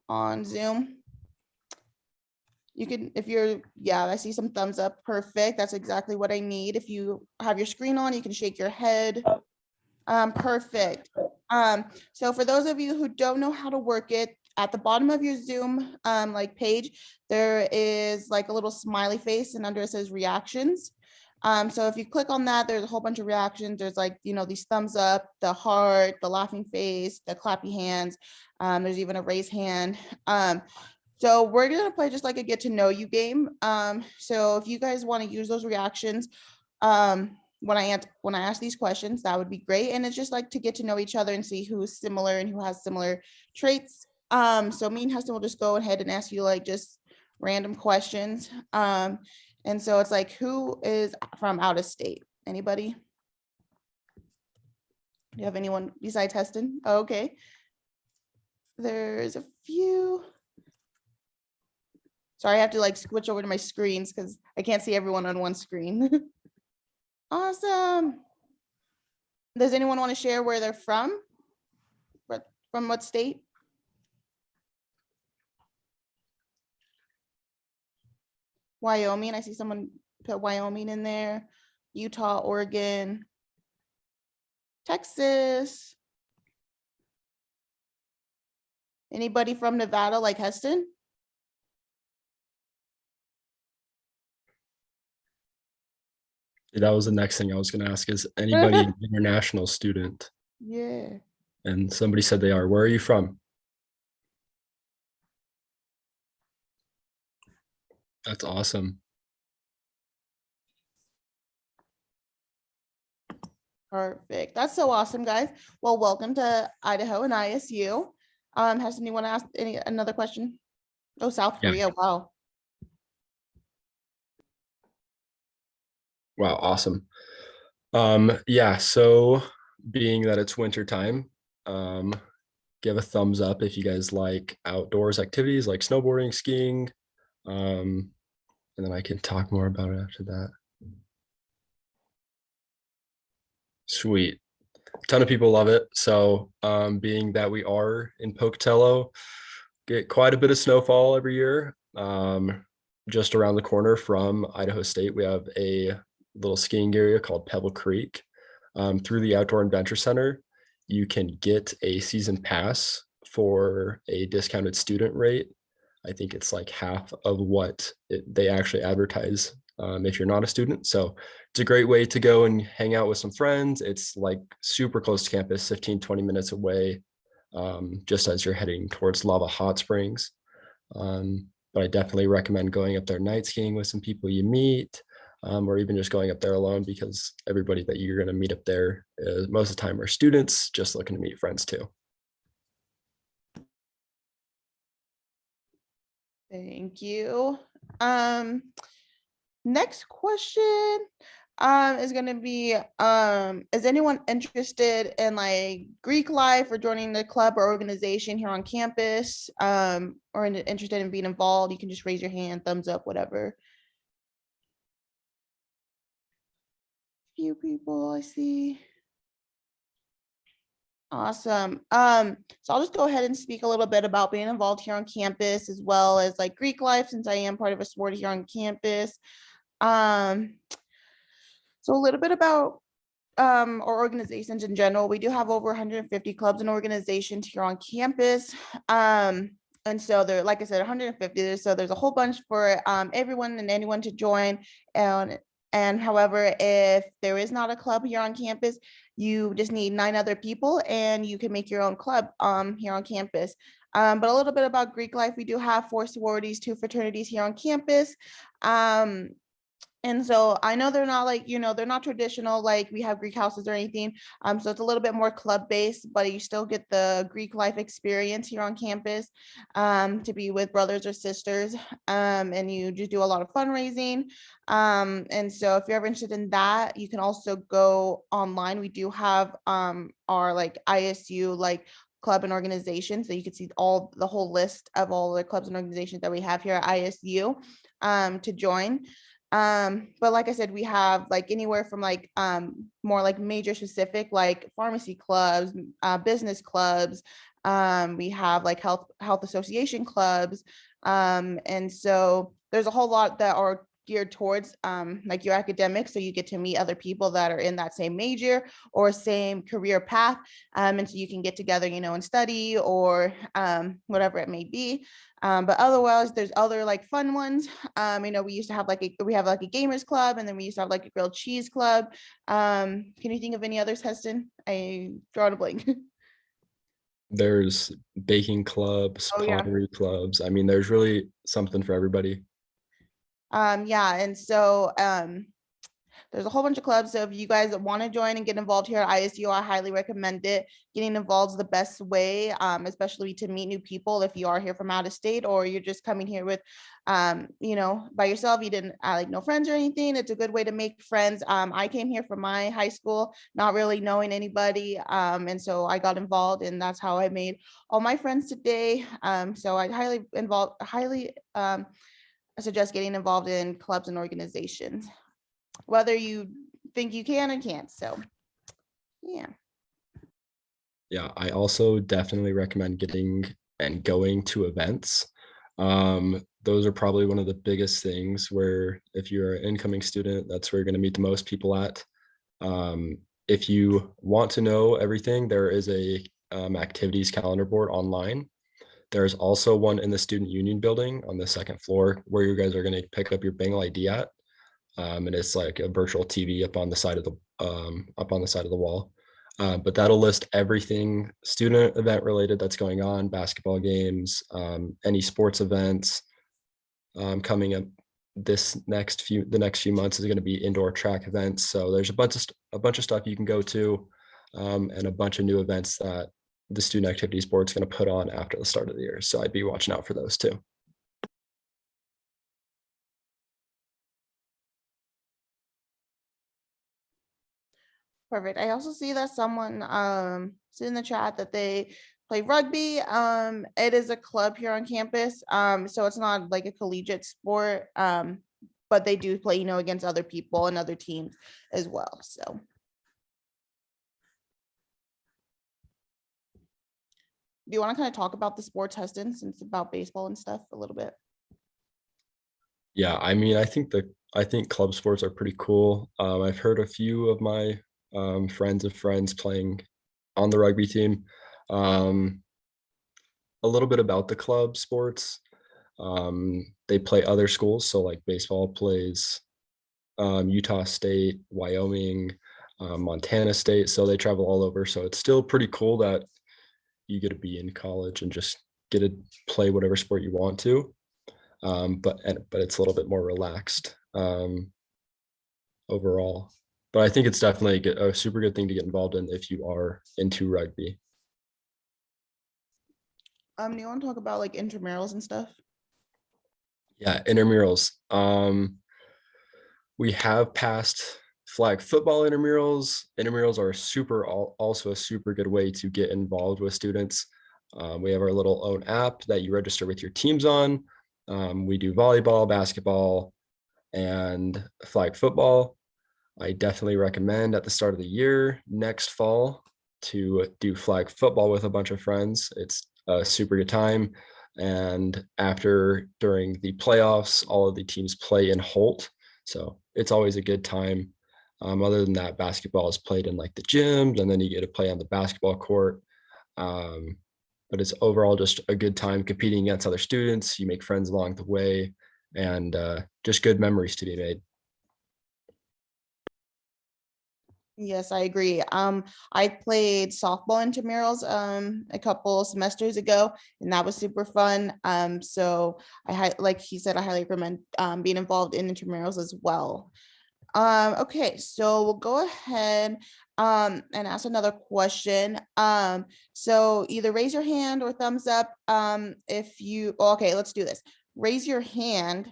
on Zoom? You can, if you're, yeah, I see some thumbs up. Perfect. That's exactly what I need. If you have your screen on, you can shake your head. Perfect. So for those of you who don't know how to work it, at the bottom of your Zoom like page, there is like a little smiley face and under it says reactions. So if you click on that, there's a whole bunch of reactions. There's like, you know, these thumbs up, the heart, the laughing face, the clappy hands. There's even a raised hand. So we're gonna play just like a get to know you game. So if you guys want to use those reactions, when I ask these questions, that would be great. And it's just like to get to know each other and see who's similar and who has similar traits. So me and Heston will just go ahead and ask you like just random questions. And so it's like, who is from out of state? Anybody? Do you have anyone besides Heston? Oh, okay. There's a few. Sorry, I have to like switch over to my screens because I can't see everyone on one screen. Awesome. Does anyone want to share where they're from? From what state? Wyoming. I see someone put Wyoming in there. Utah, Oregon, Texas. Anybody from Nevada like Heston? That was the next thing I was going to ask, is anybody an international student? Yeah. And somebody said they are. Where are you from? That's awesome. Perfect. That's so awesome, guys. Well, welcome to Idaho and ISU. Has anyone asked another question? Oh, South Yeah. Korea. Wow. Wow, awesome. Yeah, so being that it's winter time, give a thumbs up if you guys like outdoors activities like snowboarding, skiing, and then I can talk more about it after that. Sweet. A ton of people love it. So being that we are in Pocatello, get quite a bit of snowfall every year. Just around the corner from Idaho State, we have a little skiing area called Pebble Creek. Through the Outdoor Adventure Center, you can get a season pass for a discounted student rate. I think it's like half of what they actually advertise if you're not a student. So it's a great way to go and hang out with some friends. It's like super close to campus, 15, 20 minutes away, just as you're heading towards Lava Hot Springs. But I definitely recommend going up there night skiing with some people you meet, or even just going up there alone, because everybody that you're going to meet up there most of the time are students just looking to meet friends too. Thank you. Next question is going to be, is anyone interested in like Greek life or joining the club or organization here on campus, or interested in being involved? You can just raise your hand, thumbs up, whatever. Few people I see. Awesome. So I'll just go ahead and speak a little bit about being involved here on campus, as well as like Greek life, since I am part of a sorority here on campus. So a little bit about our organizations in general. We do have over 150 clubs and organizations here on campus. And so there, like I said, 150. So there's a whole bunch for everyone and anyone to join. And however, if there is not a club here on campus, you just need 9 other people and you can make your own club here on campus. But a little bit about Greek life. We do have 4 sororities, 2 fraternities here on campus. And so I know they're not like, they're not traditional, like we have Greek houses or anything. So it's a little bit more club based, but you still get the Greek life experience here on campus, to be with brothers or sisters. And you just do a lot of fundraising. And so if you're ever interested in that, you can also go online. We do have our like ISU like club and organization. So you can see the whole list of all the clubs and organizations that we have here at ISU to join. But like I said, we have like anywhere from like more like major specific like pharmacy clubs, business clubs. We have like health association clubs. And so there's a whole lot that are geared towards like your academics, so you get to meet other people that are in that same major or same career path, and so you can get together, and study or whatever it may be. But otherwise, there's other like fun ones. We used to have we have like a gamers club, and then we used to have like a grilled cheese club. Can you think of any others, Heston? I drawn a blank. There's baking clubs, Oh yeah. pottery clubs. I mean, there's really something for everybody. Yeah, and so there's a whole bunch of clubs. So if you guys want to join and get involved here at ISU, I highly recommend it. Getting involved is the best way, especially to meet new people. If you are here from out of state or you're just coming here with, by yourself, you didn't like no friends or anything. It's a good way to make friends. I came here from my high school, not really knowing anybody. And so I got involved and that's how I made all my friends today. So I highly suggest getting involved in clubs and organizations, whether you think you can or can't. So yeah. Yeah, I also definitely recommend getting and going to events. Those are probably one of the biggest things where if you're an incoming student, that's where you're going to meet the most people at. If you want to know everything, there is a activities calendar board online. There's also one in the student union building on the second floor where you guys are going to pick up your Bengal ID at. And it's like a virtual TV up on the side of the wall. But that'll list everything student event related that's going on, basketball games, any sports events coming up. The next few months is going to be indoor track events. So there's a bunch of stuff you can go to, and a bunch of new events that the student activities board is going to put on after the start of the year. So I'd be watching out for those too. Perfect. I also see that someone said in the chat that they play rugby. It is a club here on campus. So it's not like a collegiate sport. But they do play, against other people and other teams as well. So do you want to kind of talk about the sports, Heston, since it's about baseball and stuff a little bit? Yeah, I mean, I think club sports are pretty cool. I've heard a few of my friends of friends playing on the rugby team. A little bit about the club sports. They play other schools, so like baseball plays Utah State, Wyoming, Montana State. So they travel all over. So it's still pretty cool that you get to be in college and just get to play whatever sport you want to. But it's a little bit more relaxed overall. But I think it's definitely a super good thing to get involved in if you are into rugby. Do you want to talk about like intramurals and stuff? Yeah, intramurals. We have passed flag football intramurals. Intramurals are also a super good way to get involved with students. We have our little own app that you register with your teams on. We do volleyball, basketball, and flag football. I definitely recommend at the start of the year, next fall, to do flag football with a bunch of friends. It's a super good time. And during the playoffs, all of the teams play in Holt. So it's always a good time. Other than that, basketball is played in like the gyms, and then you get to play on the basketball court. But it's overall just a good time competing against other students. You make friends along the way, and just good memories to be made. Yes, I agree. I played softball intramurals a couple semesters ago, and that was super fun. So like he said, I highly recommend being involved in intramurals as well. Okay, so we'll go ahead and ask another question. So either raise your hand or thumbs up if you, okay, let's do this. Raise your hand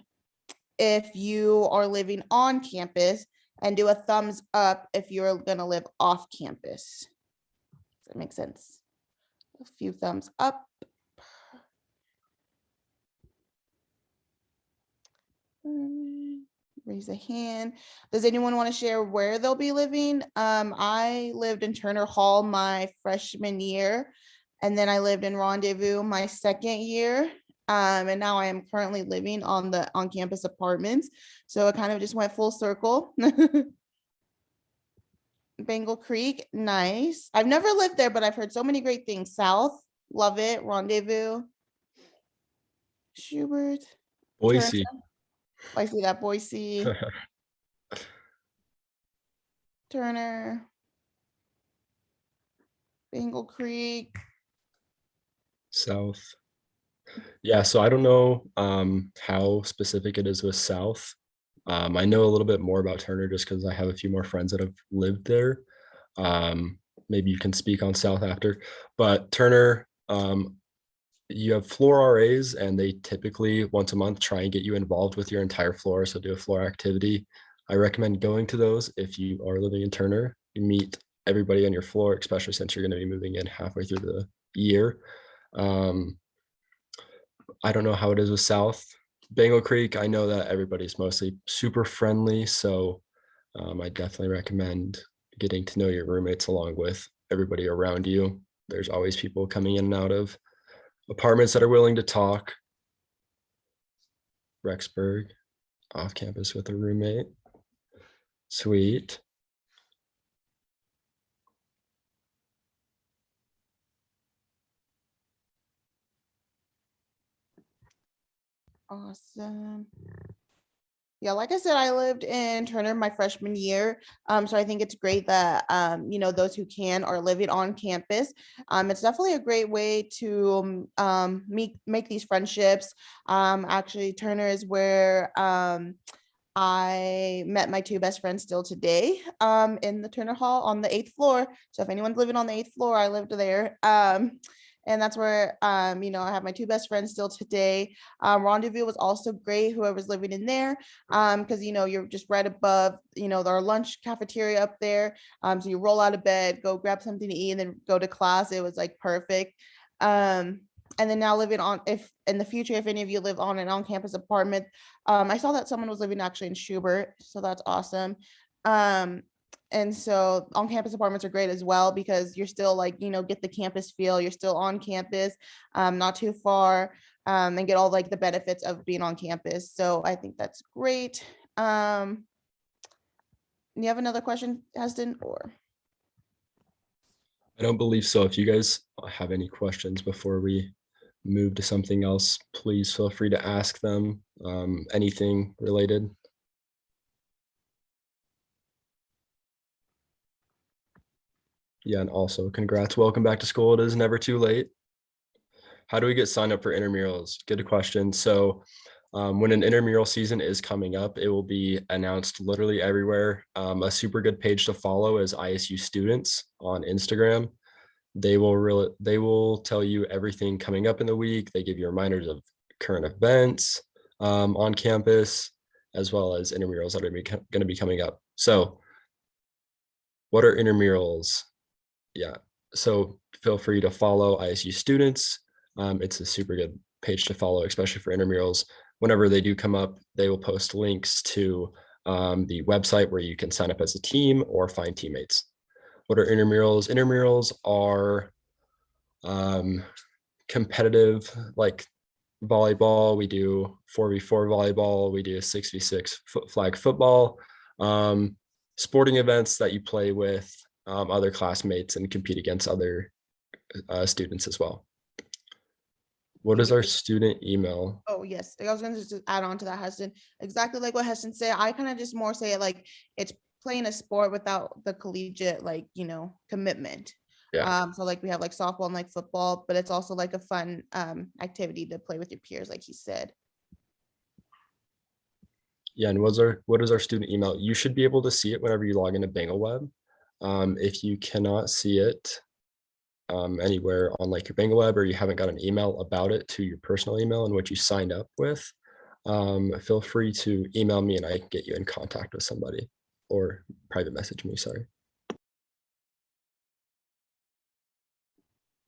if you are living on campus, and do a thumbs up if you're gonna live off campus. Does that make sense? A few thumbs up. Raise a hand. Does anyone want to share where they'll be living? I lived in Turner Hall my freshman year, and then I lived in Rendezvous my second year. And now I am currently living on on-campus apartments. So it kind of just went full circle. Bengal Creek, nice. I've never lived there, but I've heard so many great things. South, love it. Rendezvous. Schubert. Boise. I see that. Boise. Turner. Bengal Creek. South. Yeah, so I don't know how specific it is with South. I know a little bit more about Turner just because I have a few more friends that have lived there. Maybe you can speak on South after, but Turner, you have floor RAs, and they typically once a month try and get you involved with your entire floor. So do a floor activity. I recommend going to those if you are living in Turner. You meet everybody on your floor, especially since you're going to be moving in halfway through the year. I don't know how it is with South. Bengal Creek, I know that everybody's mostly super friendly, so I definitely recommend getting to know your roommates along with everybody around you. There's always people coming in and out of apartments that are willing to talk. Rexburg, off campus with a roommate. Sweet. Awesome. Yeah, like I said, I lived in Turner my freshman year. So I think it's great that those who can are living on campus. It's definitely a great way to make these friendships. Actually, Turner is where I met my two best friends still today in the Turner Hall on the 8th floor. So if anyone's living on the 8th floor, I lived there. And that's where, I have my two best friends still today. Rendezvous was also great, whoever's living in there, because, you're just right above, our lunch cafeteria up there. So you roll out of bed, go grab something to eat, and then go to class. It was like perfect. And then now living on, if in the future, if any of you live on an on-campus apartment, I saw that someone was living actually in Schubert, so that's awesome. And so on-campus apartments are great as well because you're still like, get the campus feel, you're still on campus, not too far, and get all like the benefits of being on campus. So I think that's great. You have another question, Heston, or? I don't believe so. If you guys have any questions before we move to something else, please feel free to ask them, anything related. Yeah, and also congrats. Welcome back to school. It is never too late. How do we get signed up for intramurals? Good question. So when an intramural season is coming up, it will be announced literally everywhere. A super good page to follow is ISU Students on Instagram. They will tell you everything coming up in the week. They give you reminders of current events on campus, as well as intramurals that are going to be coming up. So what are intramurals? Yeah, so feel free to follow ISU Students. It's a super good page to follow, especially for intramurals. Whenever they do come up, they will post links to the website where you can sign up as a team or find teammates. What are intramurals? Intramurals are competitive, like volleyball. We do 4v4 volleyball. We do 6v6 flag football. Sporting events that you play with other classmates and compete against other students as well. What is our student email? Oh, yes. I was going to just add on to that, Heston. Exactly like what Heston said. I kind of just more say it like it's playing a sport without the collegiate, like, commitment. Yeah. So like we have like softball and like football, but it's also like a fun activity to play with your peers, like he said. Yeah, and what is our student email? You should be able to see it whenever you log into BangleWeb. If you cannot see it anywhere on like your BangleWeb, or you haven't got an email about it to your personal email and what you signed up with, feel free to email me and I can get you in contact with somebody, or private message me, sorry.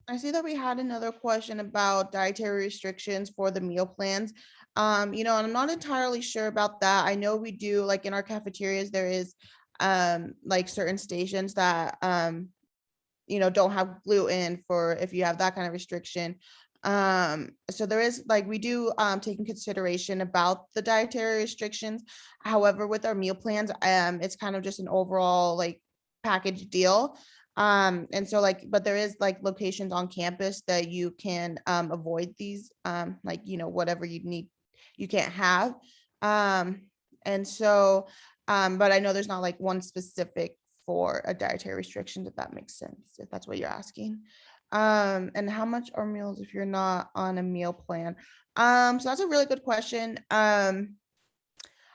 I see that we had another question about dietary restrictions for the meal plans. And I'm not entirely sure about that. I know we do, like in our cafeterias, there is like certain stations that don't have gluten for if you have that kind of restriction. So there is, like, we do take in consideration about the dietary restrictions. However, with our meal plans, it's kind of just an overall like package deal. And so like, but there is like locations on campus that you can avoid these, like, whatever you need, you can't have. And so, but I know there's not like one specific for a dietary restriction, if that makes sense, if that's what you're asking. And how much are meals if you're not on a meal plan? So that's a really good question.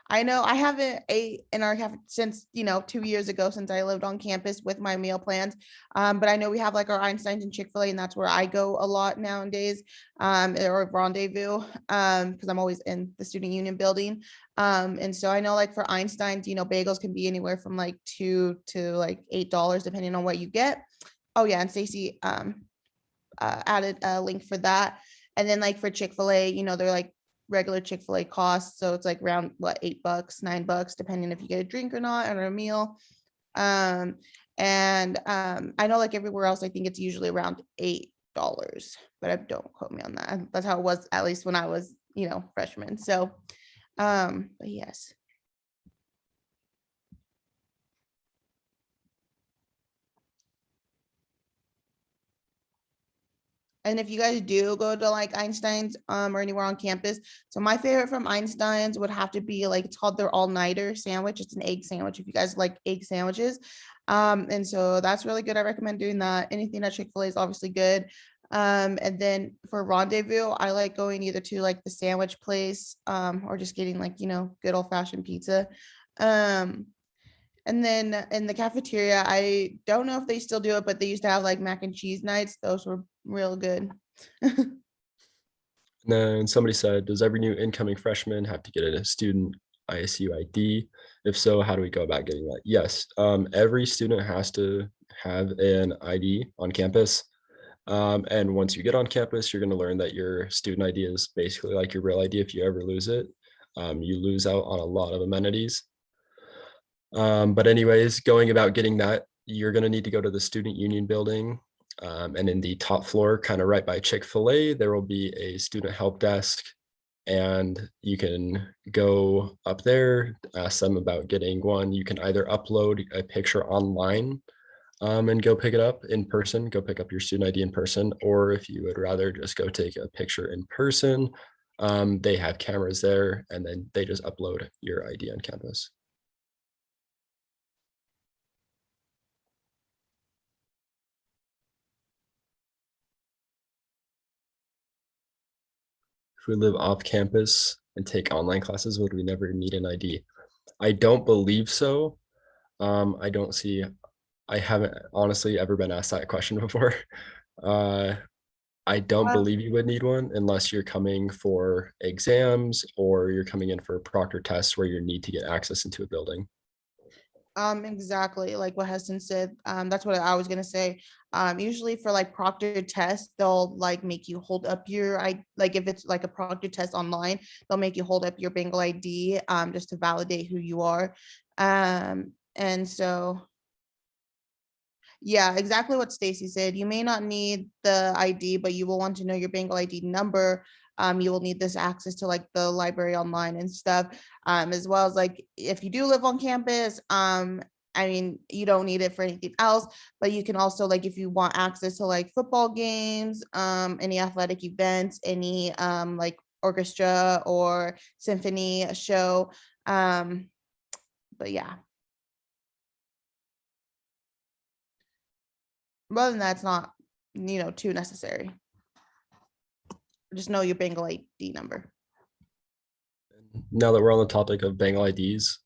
I know I haven't ate in our cafe since, 2 years ago, since I lived on campus with my meal plans. But I know we have like our Einstein's and Chick-fil-A, and that's where I go a lot nowadays, or Rendezvous, because I'm always in the student union building. And so I know like for Einstein's, bagels can be anywhere from like $2 to like $8, depending on what you get. Oh yeah, and Stacy added a link for that. And then like for Chick-fil-A, they're like regular Chick-fil-A costs. So it's like around what, $8, $9, depending if you get a drink or not, or a meal. And I know like everywhere else, I think it's usually around $8, but I don't quote me on that. That's how it was, at least when I was, freshman. So, but yes. And if you guys do go to like Einstein's or anywhere on campus, so my favorite from Einstein's would have to be like, it's called their all-nighter sandwich. It's an egg sandwich if you guys like egg sandwiches. And so that's really good. I recommend doing that. Anything at Chick-fil-A is obviously good. And then for Rendezvous, I like going either to like the sandwich place or just getting like, good old-fashioned pizza. And then in the cafeteria, I don't know if they still do it, but they used to have like mac and cheese nights. Those were real good. And then somebody said, does every new incoming freshman have to get a student ISU ID? If so, how do we go about getting that? Yes, every student has to have an ID on campus. And once you get on campus, you're going to learn that your student ID is basically like your real ID. If you ever lose it, you lose out on a lot of amenities. But anyways, going about getting that, you're going to need to go to the student union building. And in the top floor, kind of right by Chick-fil-A, there will be a student help desk. And you can go up there, ask them about getting one. You can either upload a picture online and go pick it up in person, go pick up your student ID in person, or if you would rather just go take a picture in person, they have cameras there and then they just upload your ID on campus. If we live off campus and take online classes, would we never need an ID? I don't believe so. I don't see, I haven't honestly ever been asked that question before. I don't believe you would need one unless you're coming for exams or you're coming in for a proctor test where you need to get access into a building. Exactly like what Heston said. That's what I was gonna say. Usually for like proctored tests, they'll like make you hold up your like if it's like a proctored test online, they'll make you hold up your Bengal ID just to validate who you are. And so yeah, exactly what Stacy said. You may not need the ID, but you will want to know your Bengal ID number. You will need this access to like the library online and stuff, as well as like if you do live on campus. I mean, you don't need it for anything else, but you can also like if you want access to like football games, any athletic events, any like orchestra or symphony show. But yeah. other than that, it's not, too necessary. Just know your Bengal ID number. Now that we're on the topic of Bengal IDs,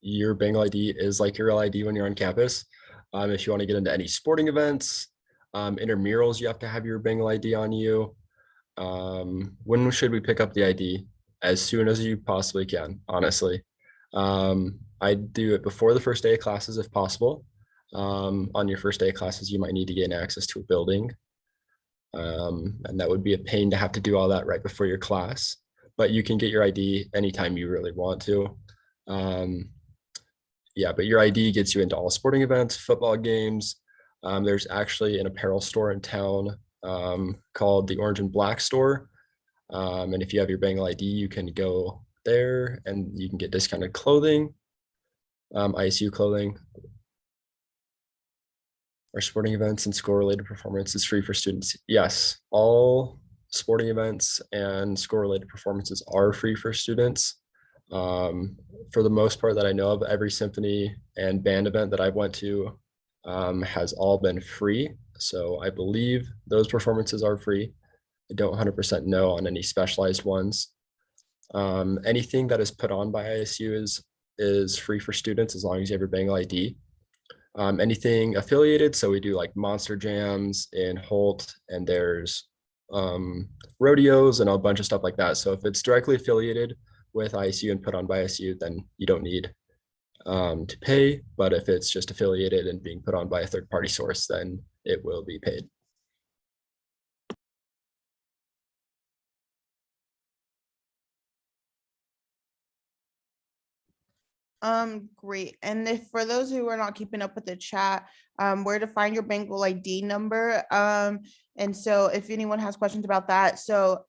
your Bengal ID is like your real ID when you're on campus. If you want to get into any sporting events, intramurals, you have to have your Bengal ID on you. When should we pick up the ID? As soon as you possibly can, honestly. I do it before the first day of classes if possible. On your first day of classes, you might need to gain access to a building. And that would be a pain to have to do all that right before your class, but you can get your ID anytime you really want to. Yeah, but your ID gets you into all sporting events, football games. There's actually an apparel store in town called the Orange and Black Store. And if you have your Bengal ID, you can go there and you can get discounted clothing, ISU clothing. Our sporting events and school-related performance is free for students. Yes, all sporting events and school-related performances are free for students. For the most part that I know of, every symphony and band event that I've went to has all been free. So I believe those performances are free. I don't 100% know on any specialized ones. Anything that is put on by ISU is free for students as long as you have your Bengal ID. Anything affiliated, so we do like monster jams in Holt, and there's rodeos and a bunch of stuff like that. So if it's directly affiliated with ISU and put on by ISU, then you don't need to pay. But if it's just affiliated and being put on by a third-party source, then it will be paid. Great. And if for those who are not keeping up with the chat, where to find your Bengal ID number. And so if anyone has questions about that, so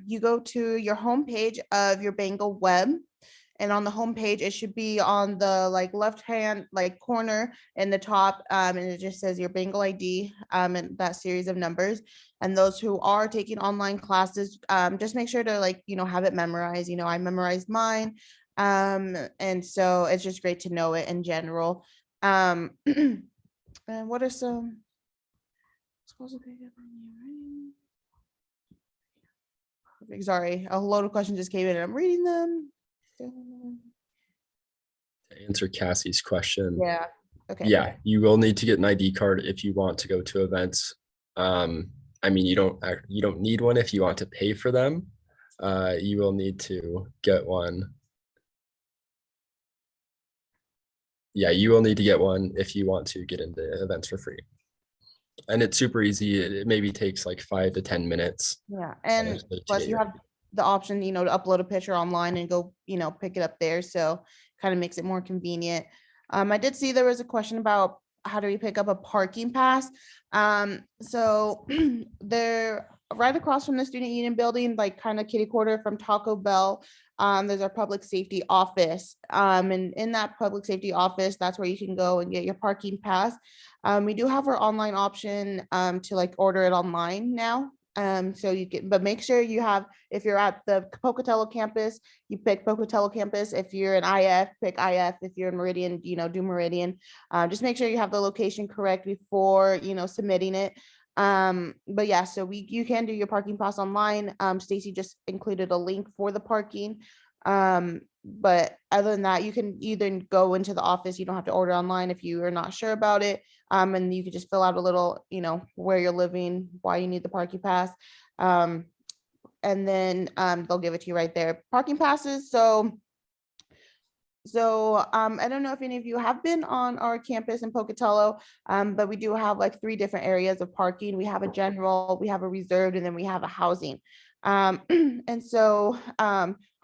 you go to your homepage of your Bengal web. And on the homepage, it should be on the left hand corner in the top, and it just says your Bengal ID and that series of numbers. And those who are taking online classes, just make sure to have it memorized. I memorized mine. And so it's just great to know it in general. And what are some sorry, a load of questions just came in and I'm reading them. To answer Cassie's question, Yeah. Okay. yeah, you will need to get an ID card if you want to go to events. I mean, you don't need one if you want to pay for them. You will need to get one. Yeah, you will need to get one if you want to get into events for free. And it's super easy. It maybe takes like 5 to 10 minutes. Yeah, and honestly, to plus get you your have the option, to upload a picture online and go, pick it up there. So kind of makes it more convenient. I did see there was a question about how do we pick up a parking pass? So they're right across from the Student Union building, like kind of kitty corner from Taco Bell. There's our public safety office. And in that public safety office, that's where you can go and get your parking pass. We do have our online option to order it online now. So you get, but make sure you have, if you're at the Pocatello campus, you pick Pocatello campus. If you're in IF, pick IF. If you're in Meridian, do Meridian. Just make sure you have the location correct before, submitting it. But yeah, so you can do your parking pass online. Stacy just included a link for the parking. But other than that, you can either go into the office, you don't have to order online if you are not sure about it. And you could just fill out a little, where you're living, why you need the parking pass. And then they'll give it to you right there. Parking passes. So I don't know if any of you have been on our campus in Pocatello, but we do have 3 different areas of parking. We have a general, we have a reserved, and then we have a housing. And so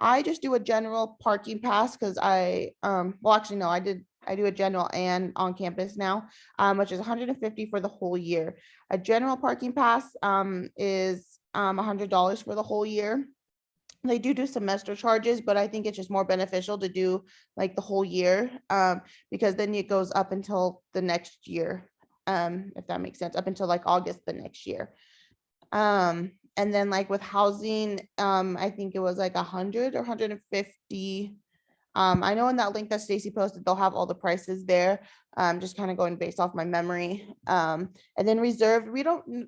I just do a general parking pass because well, actually, no, I do a general and on campus now, which is $150 for the whole year. A general parking pass is $100 for the whole year. They do semester charges, but I think it's just more beneficial to do the whole year, because then it goes up until the next year, if that makes sense, up until August the next year. And then with housing, I think it was 100 or 150 I know in that link that Stacy posted, they'll have all the prices there. Just kind of going based off my memory. And then reserved,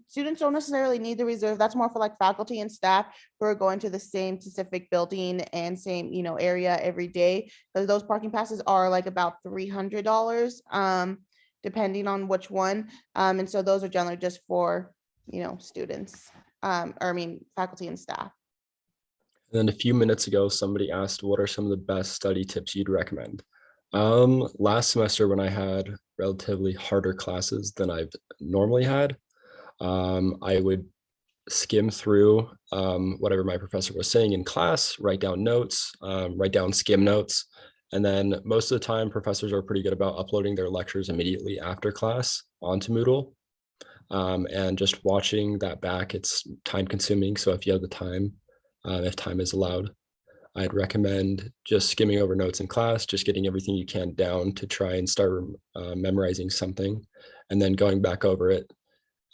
students don't necessarily need the reserve. That's more for like faculty and staff who are going to the same specific building and same, area every day. Because those parking passes are like about $300, depending on which one. And so those are generally just for, students, faculty and staff. And then a few minutes ago, somebody asked, what are some of the best study tips you'd recommend? Last semester when I had relatively harder classes than I've normally had, I would skim through whatever my professor was saying in class, write down notes, write down skim notes. And then most of the time, professors are pretty good about uploading their lectures immediately after class onto Moodle. And just watching that back, it's time consuming. So if you have the time, if time is allowed, I'd recommend just skimming over notes in class, just getting everything you can down to try and start memorizing something, and then going back over it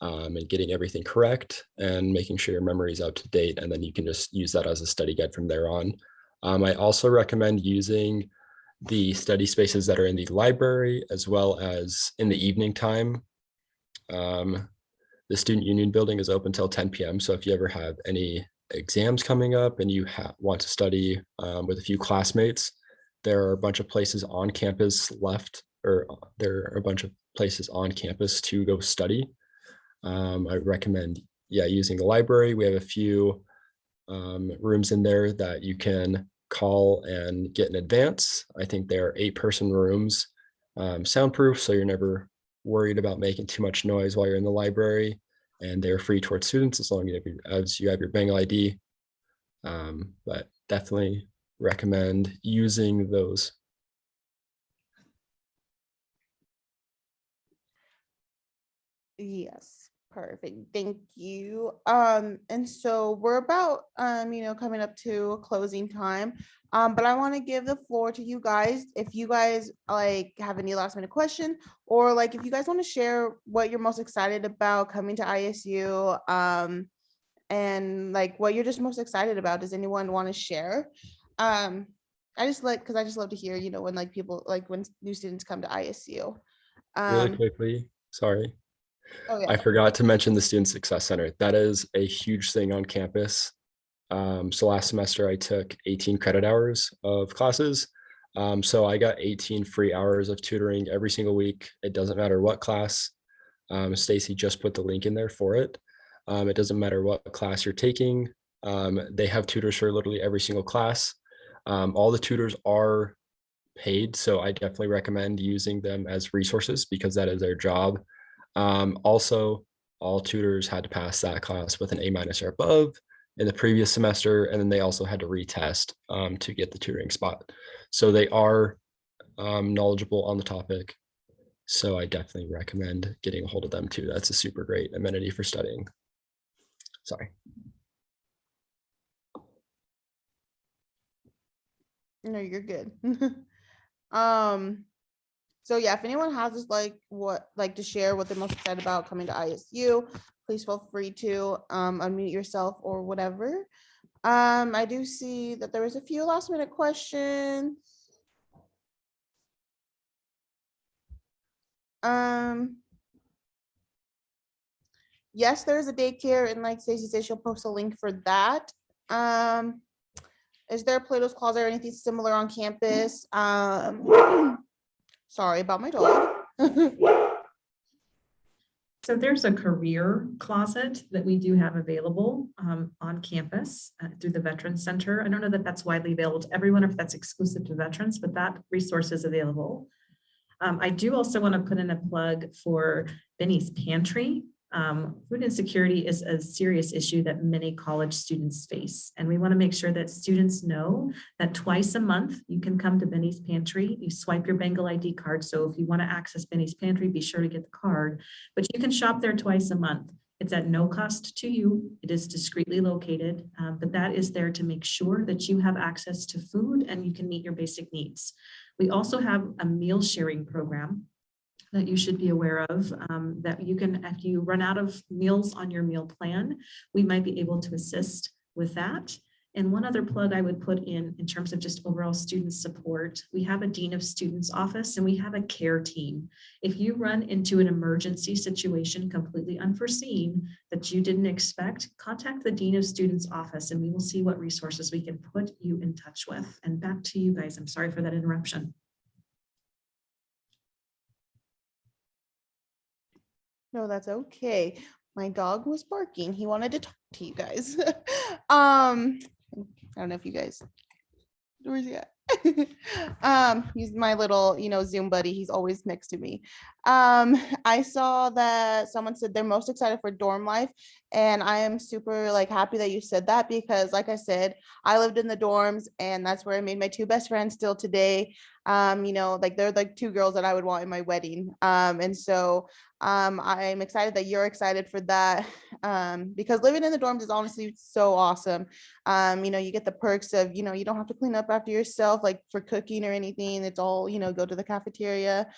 and getting everything correct and making sure your memory is up to date. And then you can just use that as a study guide from there on. I also recommend using the study spaces that are in the library as well as in the evening time. The Student Union building is open till 10 p.m. So if you ever have any exams coming up and you want to study with a few classmates, there are a bunch of places on campus to go study. I recommend, using the library. We have a few rooms in there that you can call and get in advance. I think they are 8-person rooms, soundproof, so you're never worried about making too much noise while you're in the library, and they're free towards students as long as you have your Bengal ID. But definitely recommend using those. Yes, perfect. Thank you. And so we're about coming up to closing time. But I want to give the floor to you guys. If you guys like have any last minute question, or like if you guys want to share what you're most excited about coming to ISU, and like what you're just most excited about. Does anyone want to share? I just love to hear, when like people like when new students come to ISU. Really quickly, sorry. Oh yeah. I forgot to mention the Student Success Center. That is a huge thing on campus. So last semester I took 18 credit hours of classes. So I got 18 free hours of tutoring every single week. It doesn't matter what class. Stacy just put the link in there for it. It doesn't matter what class you're taking. They have tutors for literally every single class. All the tutors are paid, so I definitely recommend using them as resources because that is their job. Also, all tutors had to pass that class with an A- or above in the previous semester, and then they also had to retest to get the tutoring spot. So they are knowledgeable on the topic. So I definitely recommend getting a hold of them too. That's a super great amenity for studying. Sorry. No, you're good. So yeah, if anyone has just to share what they're most excited about coming to ISU, please feel free to unmute yourself or whatever. I do see that there was a few last minute questions. Yes, there is a daycare, and like Stacey said, she'll post a link for that. Is there a Plato's Closet or anything similar on campus? Sorry about my dog. So there's a career closet that we do have available on campus through the Veterans Center. I don't know that that's widely available to everyone or if that's exclusive to veterans, but that resource is available. I do also want to put in a plug for Benny's Pantry. Food insecurity is a serious issue that many college students face. And we want to make sure that students know that twice a month you can come to Benny's Pantry. You swipe your Bengal ID card. So if you want to access Benny's Pantry, be sure to get the card. But you can shop there twice a month. It's at no cost to you. It is discreetly located, but that is there to make sure that you have access to food and you can meet your basic needs. We also have a meal sharing program that you should be aware of, that you can, if you run out of meals on your meal plan, we might be able to assist with that. And one other plug I would put in terms of just overall student support, we have a Dean of Students office and we have a care team. If you run into an emergency situation completely unforeseen that you didn't expect, contact the Dean of Students office and we will see what resources we can put you in touch with. And back to you guys. I'm sorry for that interruption. No, that's okay. My dog was barking. He wanted to talk to you guys. I don't know if you guys, where's he at? He's my little, Zoom buddy. He's always next to me. I saw that someone said they're most excited for dorm life, and I am super happy that you said that, because like I said, I lived in the dorms and that's where I made my two best friends still today. They're like two girls that I would want in my wedding. And so I'm excited that you're excited for that, because living in the dorms is honestly so awesome. You get the perks of, you don't have to clean up after yourself, like for cooking or anything. It's all, go to the cafeteria.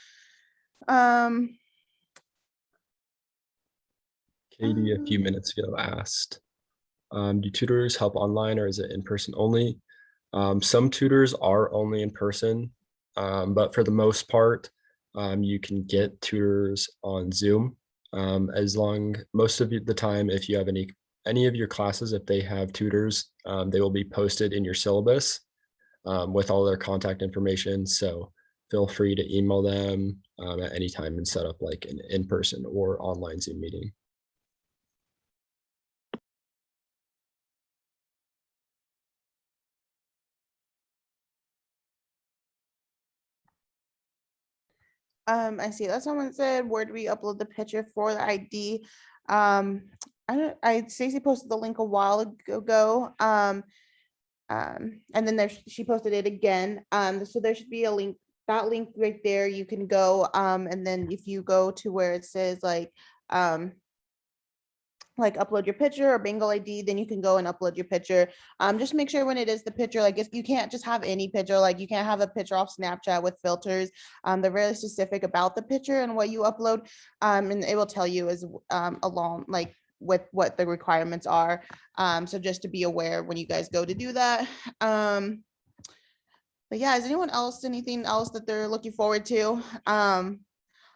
Katie, a few minutes ago, asked, do tutors help online or is it in person only? Some tutors are only in person, but for the most part, you can get tutors on Zoom. Most of the time, if you have any of your classes, if they have tutors, they will be posted in your syllabus with all their contact information. So feel free to email them at any time and set up like an in-person or online Zoom meeting. I see that someone said, where do we upload the picture for the ID? Stacey posted the link a while ago. And then she posted it again. So there should be a link, that link right there. You can go, and then if you go to where it says upload your picture or Bengal ID, then you can go and upload your picture. Just make sure when it is the picture, if you can't just have any picture, you can't have a picture off Snapchat with filters. They're very specific about the picture and what you upload. And it will tell you as along with what the requirements are. So just to be aware when you guys go to do that. But yeah, is anyone else, anything else that they're looking forward to?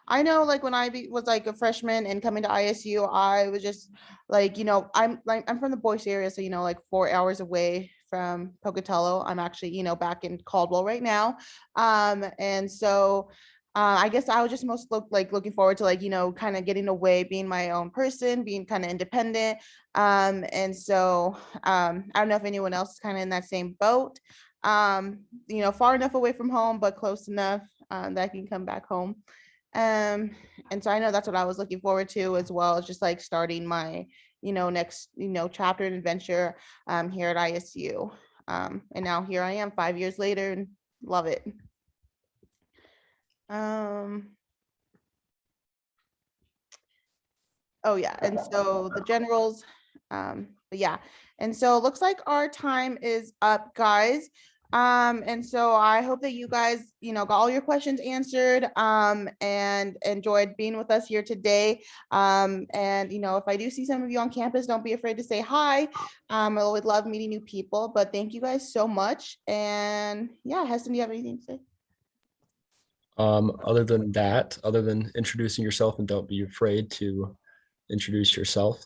I know when I was a freshman and coming to ISU, I was just I'm from the Boise area, so 4 hours away from Pocatello. I'm actually back in Caldwell right now. And so I guess I was just most looking forward to kind of getting away, being my own person, being kind of independent. And so I don't know if anyone else is kind of in that same boat. Far enough away from home, but close enough that I can come back home. And so I know that's what I was looking forward to, as well as just starting my next chapter and adventure here at ISU. And now here I am 5 years later and love it. Oh yeah, and so the generals, but yeah, and so it looks like our time is up, guys. And so I hope that you guys, got all your questions answered, and enjoyed being with us here today. And if I do see some of you on campus, don't be afraid to say hi. I would love meeting new people, but thank you guys so much. And yeah, Heston, do you have anything to say? Other than introducing yourself, and don't be afraid to introduce yourself.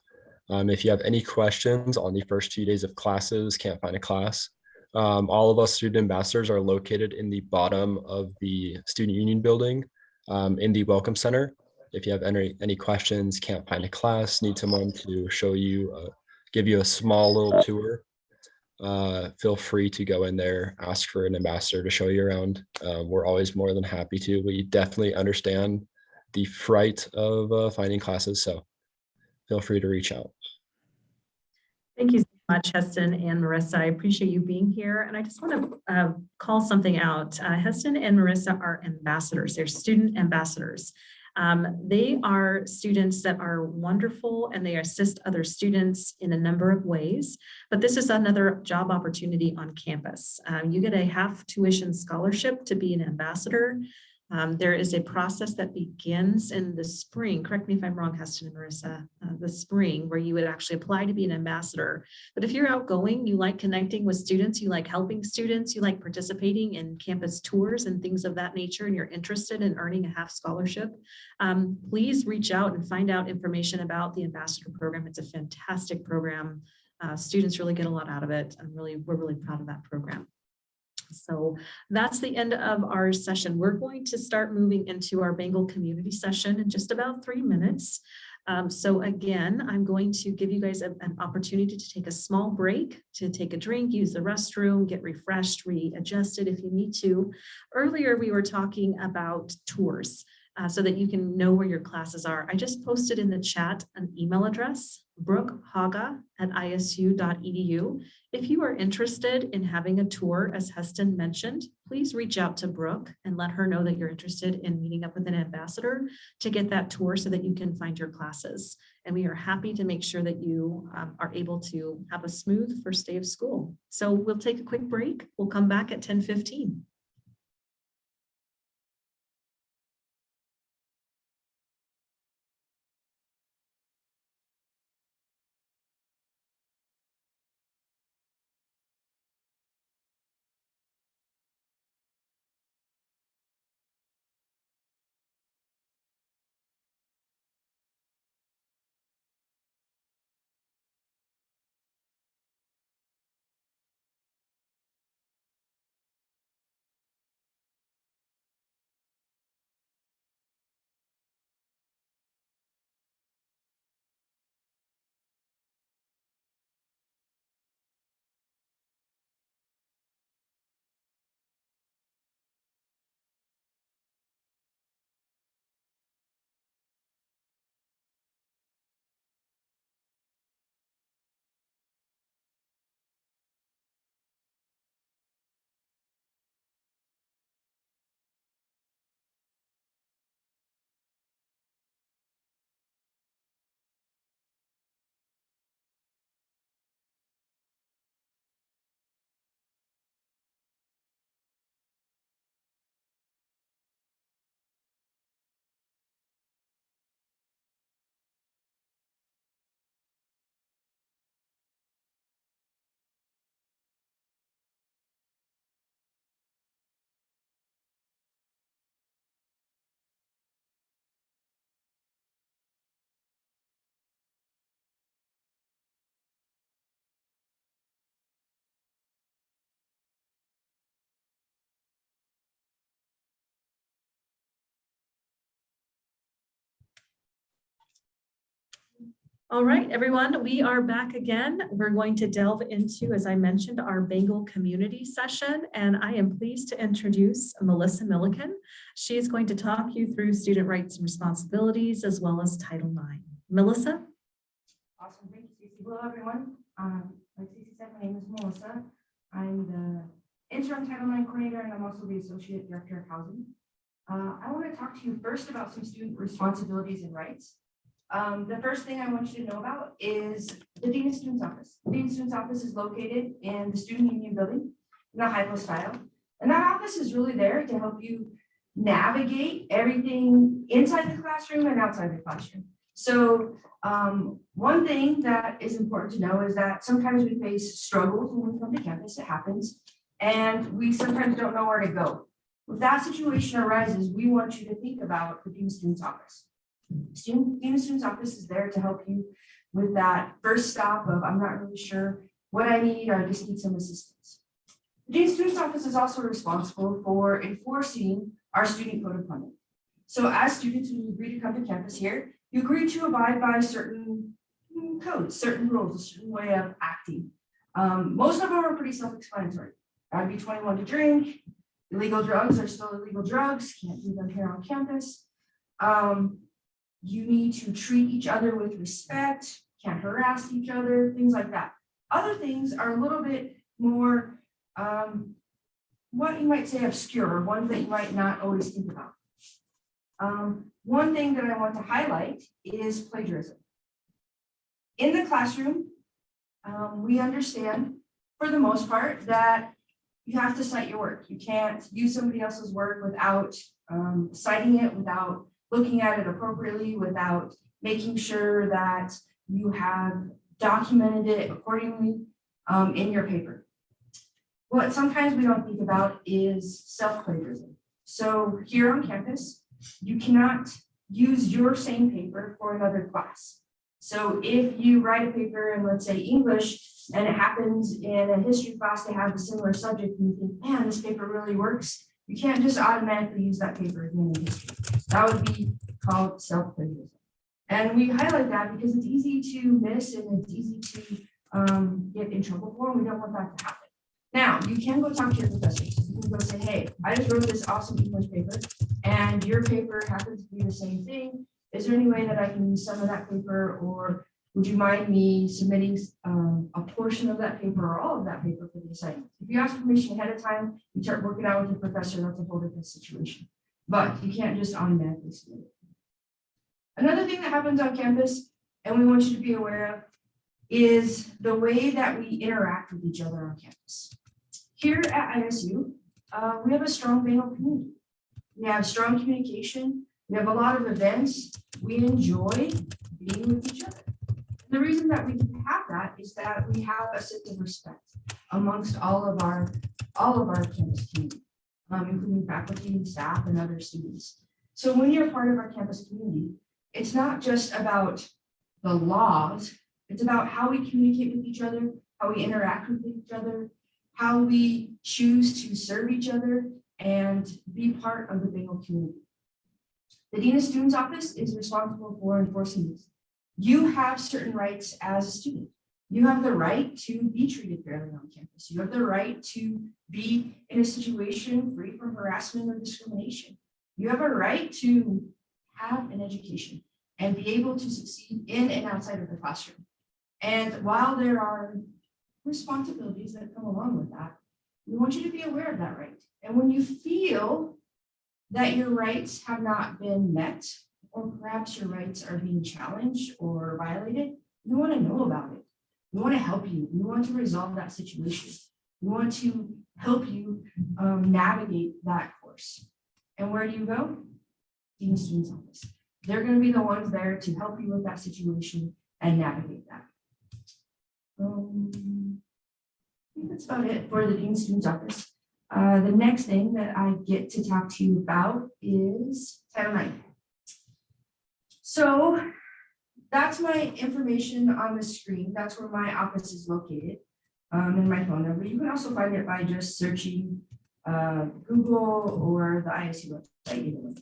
If you have any questions on the first 2 days of classes, can't find a class, all of us student ambassadors are located in the bottom of the student union building in the welcome center. If you have any questions, can't find a class, need someone to show you, give you a small little tour, feel free to go in there, ask for an ambassador to show you around. We're always more than happy to. We definitely understand the fright of finding classes, so feel free to reach out. Thank you so much, Heston and Marissa. I appreciate you being here. And I just want to call something out. Heston and Marissa are ambassadors. They're student ambassadors. They are students that are wonderful and they assist other students in a number of ways. But this is another job opportunity on campus. You get a half tuition scholarship to be an ambassador. There is a process that begins in the spring. Correct me if I'm wrong, Heston and Marissa, the spring, where you would actually apply to be an ambassador. But if you're outgoing, you like connecting with students, you like helping students, you like participating in campus tours and things of that nature, and you're interested in earning a half scholarship, please reach out and find out information about the ambassador program. It's a fantastic program. Students really get a lot out of it. We're really proud of that program. So that's the end of our session. We're going to start moving into our Bengal community session in just about 3 minutes. So again, I'm going to give you guys an opportunity to take a small break, to take a drink, use the restroom, get refreshed, readjusted if you need to. Earlier, we were talking about tours so that you can know where your classes are. I just posted in the chat an email address, brookhaga@isu.edu. If you are interested in having a tour, as Heston mentioned, please reach out to Brooke and let her know that you're interested in meeting up with an ambassador to get that tour so that you can find your classes. And we are happy to make sure that you are able to have a smooth first day of school. So we'll take a quick break. We'll come back at 10:15. All right, everyone, we are back again. We're going to delve into, as I mentioned, our Bengal community session, and I am pleased to introduce Melissa Milliken. She is going to talk you through student rights and responsibilities as well as Title IX. Melissa? Awesome, thank you, Stacey. Hello, everyone. Like Stacey said, my name is Melissa. I'm the interim Title IX coordinator, and I'm also the associate director of housing. I want to talk to you first about some student responsibilities and rights. The first thing I want you to know about is the Dean of Students Office. The Dean of Students Office is located in the Student Union Building in the high-low style. And that office is really there to help you navigate everything inside the classroom and outside the classroom. So one thing that is important to know is that sometimes we face struggles when we come to campus. It happens. And we sometimes don't know where to go. If that situation arises, we want you to think about the Dean of Students Office. Dean of Students Office is there to help you with that first stop of, I'm not really sure what I need, or I just need some assistance. The Dean of Students Office is also responsible for enforcing our student code of conduct. So as students, when you agree to come to campus here, you agree to abide by certain codes, certain rules, a certain way of acting. Most of them are pretty self-explanatory. Gotta be 21 to drink. Illegal drugs are still illegal drugs. Can't do them here on campus. You need to treat each other with respect. Can't harass each other. Things like that. Other things are a little bit more, what you might say obscure, or ones that you might not always think about. One thing that I want to highlight is plagiarism. In the classroom, we understand for the most part that you have to cite your work. You can't use somebody else's work without citing it, without looking at it appropriately, without making sure that you have documented it accordingly in your paper. What sometimes we don't think about is self-plagiarism. So here on campus, you cannot use your same paper for another class. So if you write a paper in, let's say, English, and it happens in a history class to have a similar subject, and you think, man, this paper really works, you can't just automatically use that paper again in history. That would be called self-plagiarism. And we highlight that because it's easy to miss and it's easy to get in trouble for, and we don't want that to happen. Now, you can go talk to your professors. You can go say, hey, I just wrote this awesome English paper, and your paper happens to be the same thing. Is there any way that I can use some of that paper, or would you mind me submitting a portion of that paper or all of that paper for the assignment? If you ask permission ahead of time, you start working out with your professor, that's a whole different situation. But you can't just automatically submit it. Another thing that happens on campus, and we want you to be aware of, is the way that we interact with each other on campus. Here at ISU, we have a strong Bengal community. We have strong communication. We have a lot of events. We enjoy being with each other. And the reason that we have that is that we have a sense of respect amongst all of our campus community, including faculty and staff and other students. So when you're part of our campus community, it's not just about the laws, it's about how we communicate with each other, how we interact with each other, how we choose to serve each other and be part of the Bengal community. The Dean of Students Office is responsible for enforcing this. You have certain rights as a student. You have the right to be treated fairly on campus. You have the right to be in a situation free from harassment or discrimination. You have a right to have an education and be able to succeed in and outside of the classroom. And while there are responsibilities that come along with that, we want you to be aware of that right. And when you feel that your rights have not been met, or perhaps your rights are being challenged or violated, we want to know about it. We want to help you. We want to resolve that situation. We want to help you navigate that course. And where do you go? Dean of Students Office. They're going to be the ones there to help you with that situation and navigate that. I think that's about it for the Dean of Students Office. The next thing that I get to talk to you about is Title IX. So that's my information on the screen. That's where my office is located, and my phone number. You can also find it by just searching Google or the ISU website. Either way.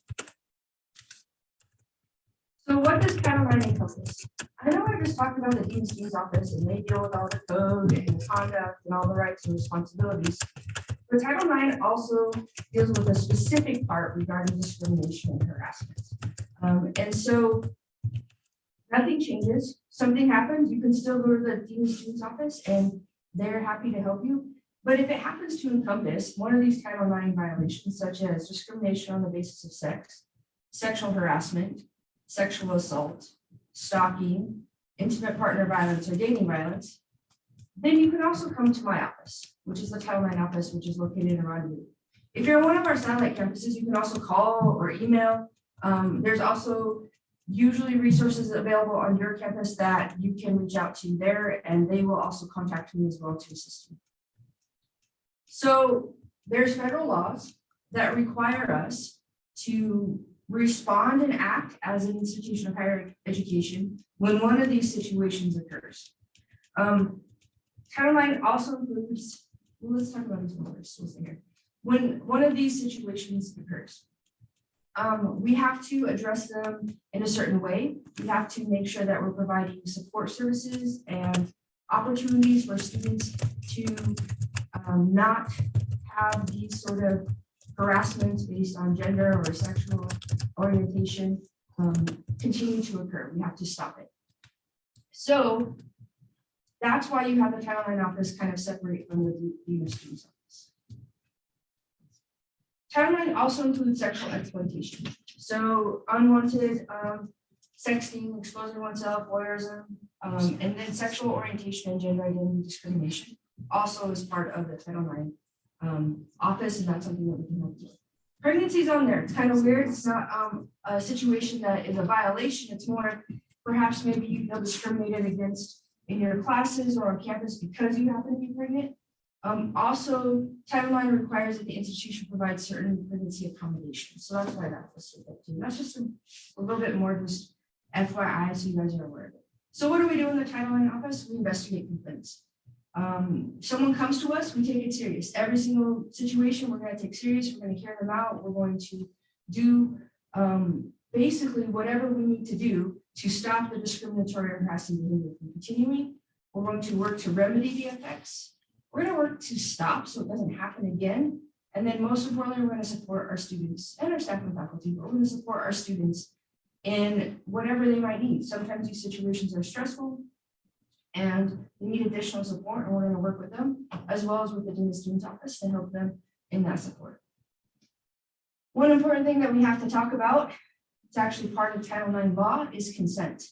So what does Title IX encompass? I know I just talked about the Dean of Students Office and they deal with all the code and the conduct and all the rights and responsibilities. But Title IX also deals with a specific part regarding discrimination and harassment. And so nothing changes. Something happens, you can still go to the Dean of Students Office and they're happy to help you. But if it happens to encompass one of these Title IX violations, such as discrimination on the basis of sex, sexual harassment, sexual assault, stalking, intimate partner violence, or dating violence, then you can also come to my office, which is the Title IX office, which is located in Rendezvous. If you're on one of our satellite campuses, you can also call or email. There's also usually resources available on your campus that you can reach out to there, and they will also contact me as well to assist you. So there's federal laws that require us to respond and act as an institution of higher education when one of these situations occurs. Title IX also includes, well, let's talk about these first. When one of these situations occurs, we have to address them in a certain way. We have to make sure that we're providing support services and opportunities for students to not have these sort of harassments based on gender or sexual orientation continue to occur. We have to stop it. So that's why you have the Title IX office kind of separate from the Dean of Students Office. Title IX also includes sexual exploitation. So unwanted sexting, exposing oneself, voyeurism, and then sexual orientation and gender identity discrimination also is part of the Title IX office, and that's something that we can help with. Pregnancy's on there. It's kind of weird. It's not a situation that is a violation. It's more perhaps maybe you feel discriminated against in your classes or on campus because you happen to be pregnant. Also, Title IX requires that the institution provide certain pregnancy accommodations. So that's why that's listed there too. That's just a little bit more just FYI, so you guys are aware of it. So what do we do in the Title IX office? We investigate complaints. Someone comes to us, we take it serious. Every single situation we're going to take serious. We're going to hear them out. We're going to do basically whatever we need to do to stop the discriminatory or harassing behavior from continuing. We're going to work to remedy the effects. We're going to work to stop so it doesn't happen again. And then most importantly, we're going to support our students and our staff and faculty, but we're going to support our students in whatever they might need. Sometimes these situations are stressful and they need additional support, and we're going to work with them as well as with the Dean of Students Office to help them in that support. One important thing that we have to talk about, it's actually part of Title IX law, is consent.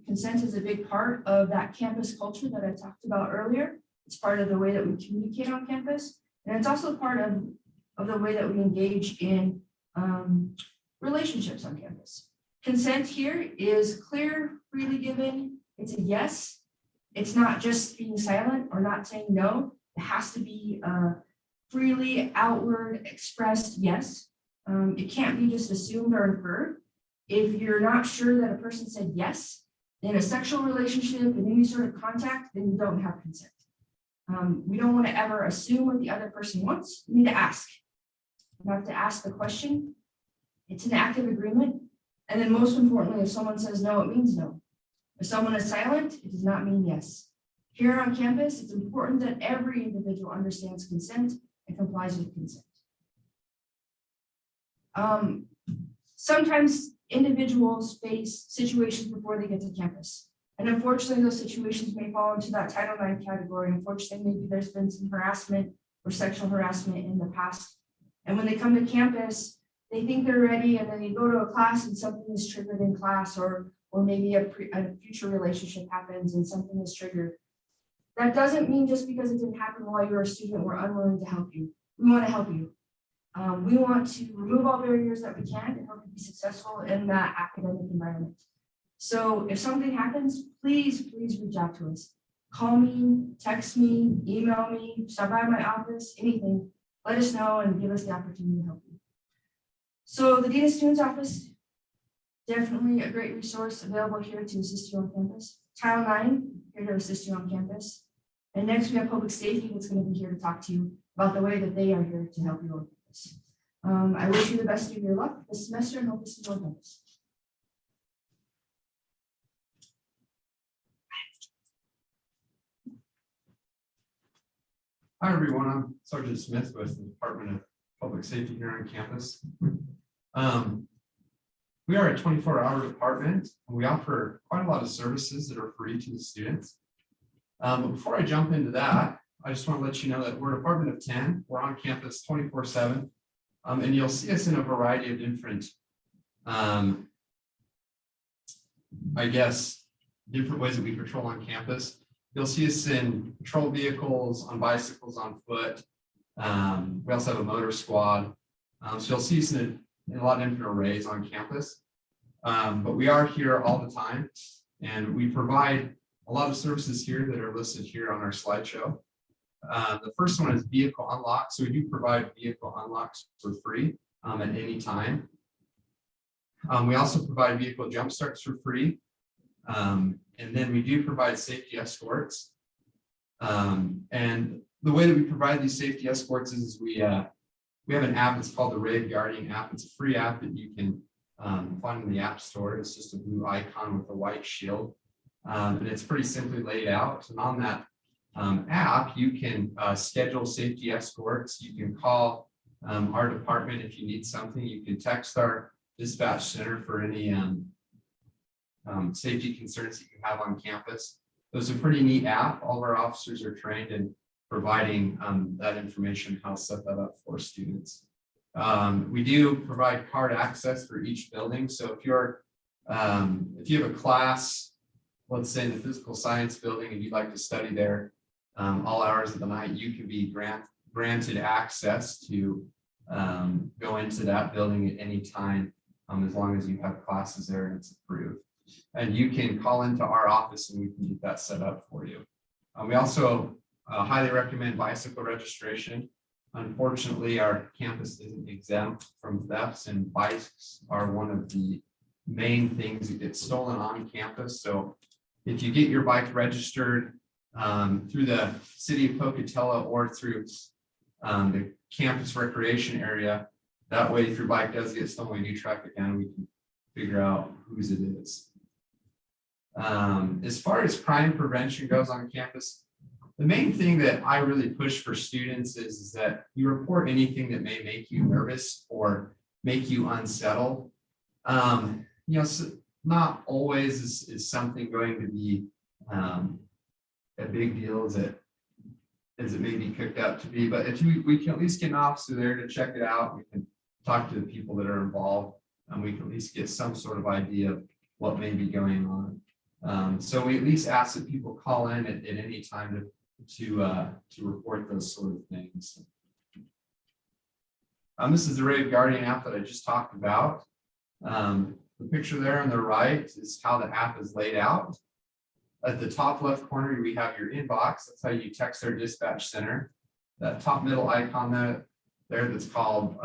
Consent is a big part of that campus culture that I talked about earlier. It's part of the way that we communicate on campus, and it's also part of the way that we engage in relationships on campus. Consent here is clear, freely given. It's a yes. It's not just being silent or not saying no. It has to be freely outward expressed yes. It can't be just assumed or inferred. If you're not sure that a person said yes in a sexual relationship, in any sort of contact, then you don't have consent. We don't want to ever assume what the other person wants. We need to ask. You have to ask the question. It's an active agreement. And then most importantly, if someone says no, it means no. If someone is silent, it does not mean yes. Here on campus, it's important that every individual understands consent and complies with consent. Sometimes individuals face situations before they get to campus. And unfortunately, those situations may fall into that Title IX category. Unfortunately, maybe there's been some harassment or sexual harassment in the past. And when they come to campus, they think they're ready, and then they go to a class and something is triggered in class, or maybe a future relationship happens and something is triggered. That doesn't mean just because it didn't happen while you were a student, we're unwilling to help you. We want to help you. We want to remove all barriers that we can and help you be successful in that academic environment. So if something happens, please reach out to us. Call me, text me, email me, stop by my office, anything. Let us know and give us the opportunity to help you. So the Dean of Students Office, definitely a great resource available here to assist you on campus. Title IX, here to assist you on campus. And next we have Public Safety, that's going to be here to talk to you about the way that they are here to help you on campus. I wish you the best of your luck this semester and hope to see you on campus. Hi, everyone. I'm Sergeant Smith with the Department of Public Safety here on campus. We are a 24-hour department, and we offer quite a lot of services that are free to the students. But before I jump into that, I just want to let you know that we're a department of 10. We're on campus 24/7, and you'll see us in a variety of different, different ways that we patrol on campus. You'll see us in patrol vehicles, on bicycles, on foot. We also have a motor squad. So you'll see us in a lot of different arrays on campus. But we are here all the time, and we provide a lot of services here that are listed here on our slideshow. The first one is vehicle unlock. So we do provide vehicle unlocks for free at any time. We also provide vehicle jump starts for free. And then we do provide safety escorts. And the way that we provide these safety escorts is we have an app. It's called the Rave Guardian app. It's a free app that you can find in the App Store. It's just a blue icon with a white shield. And it's pretty simply laid out. And on that app, you can schedule safety escorts. You can call our department if you need something. You can text our dispatch center for any safety concerns that you have on campus. So it's a pretty neat app. All of our officers are trained in providing that information, how to set that up for students. We do provide card access for each building. So if you have a class, let's say in the physical science building, and you'd like to study there all hours of the night, you can be granted access to go into that building at any time, as long as you have classes there and it's approved. And you can call into our office and we can get that set up for you. We also highly recommend bicycle registration. Unfortunately, our campus isn't exempt from thefts, and bikes are one of the main things that get stolen on campus. So if you get your bike registered through the city of Pocatello or through the campus recreation area, that way if your bike does get stolen, we do track it down, we can figure out whose it is. As far as crime prevention goes on campus, the main thing that I really push for students is that you report anything that may make you nervous or make you unsettled. So not always is something going to be a big deal as it may be cooked up to be, but if we can at least get an officer there to check it out, we can talk to the people that are involved, and we can at least get some sort of idea of what may be going on. So we at least ask that people call in at any time to report those sort of things. This is the Rave Guardian app that I just talked about. The picture there on the right is how the app is laid out. At the top left corner, we have your inbox. That's how you text our dispatch center. That top middle icon there that's called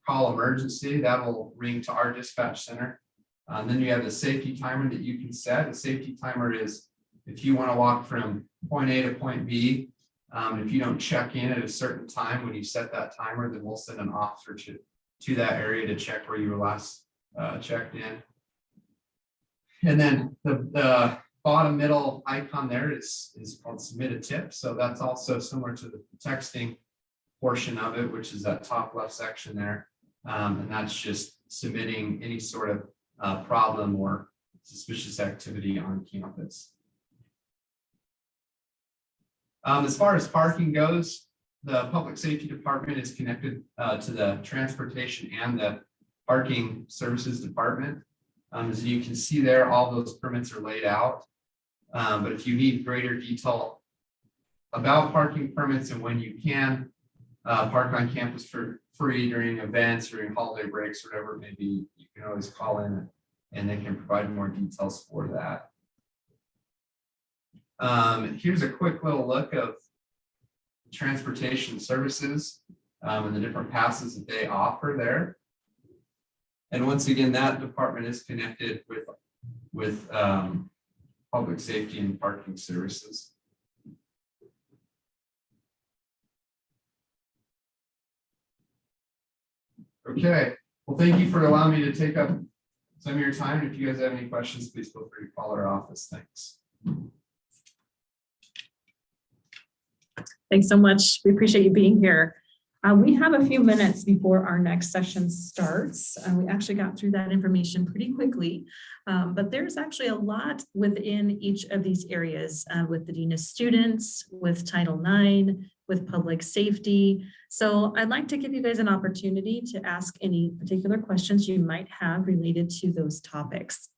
call emergency, that will ring to our dispatch center. Then you have the safety timer that you can set. The safety timer is if you want to walk from point A to point B, if you don't check in at a certain time when you set that timer, then we'll send an officer to that area to check where you were last checked in. And then the bottom middle icon there is called submit a tip. So that's also similar to the texting portion of it, which is that top left section there. And that's just submitting any sort of problem or suspicious activity on campus. As far as parking goes, the public safety department is connected to the transportation and the parking services department. As you can see there, all those permits are laid out. But if you need greater detail about parking permits and when you can park on campus for free during events, during holiday breaks, whatever it may be, you can always call in and they can provide more details for that. Here's a quick little look of transportation services and the different passes that they offer there. And once again, that department is connected with public safety and parking services. Okay, well, thank you for allowing me to take up some of your time. If you guys have any questions, please feel free to call our office. Thanks. Thanks so much. We appreciate you being here. We have a few minutes before our next session starts. We actually got through that information pretty quickly, but there's actually a lot within each of these areas with the Dean of Students, with Title IX, with public safety. So I'd like to give you guys an opportunity to ask any particular questions you might have related to those topics.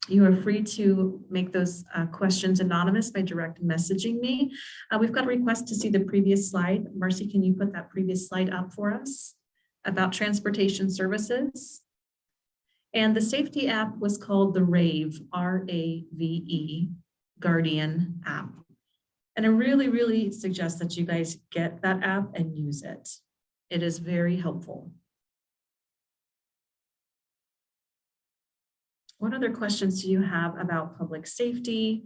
You are free to make those questions anonymous by direct messaging me. We've got a request to see the previous slide. Marcy, can you put that previous slide up for us about transportation services? And the safety app was called the RAVE, R-A-V-E, Guardian app. And I really, really suggest that you guys get that app and use it. It is very helpful. What other questions do you have about public safety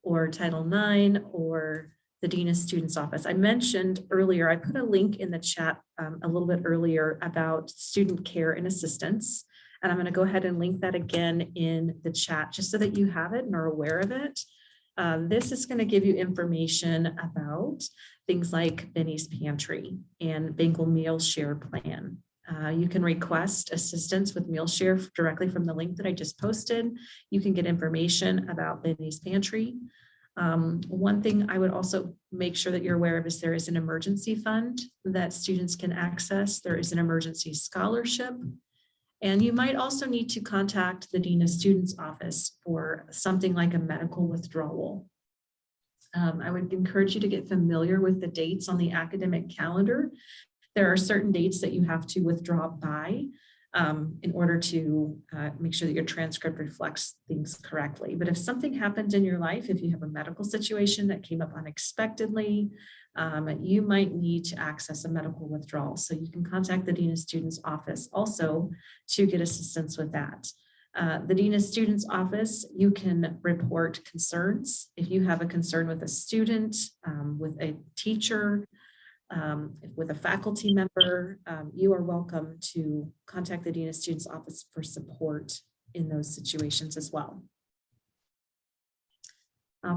or Title IX or the Dean of Students Office? I mentioned earlier, I put a link in the chat a little bit earlier about student care and assistance. And I'm going to go ahead and link that again in the chat just so that you have it and are aware of it. This is going to give you information about things like Benny's Pantry and Bengal Meal Share Plan. You can request assistance with meal share directly from the link that I just posted. You can get information about Benny's Pantry. One thing I would also make sure that you're aware of is there is an emergency fund that students can access. There is an emergency scholarship. And you might also need to contact the Dean of Students Office for something like a medical withdrawal. I would encourage you to get familiar with the dates on the academic calendar. There are certain dates that you have to withdraw by in order to make sure that your transcript reflects things correctly. But if something happens in your life, if you have a medical situation that came up unexpectedly, you might need to access a medical withdrawal. So you can contact the Dean of Students office also to get assistance with that. The Dean of Students office, you can report concerns. If you have a concern with a student, with a teacher, with a faculty member, you are welcome to contact the Dean of Students office for support in those situations as well.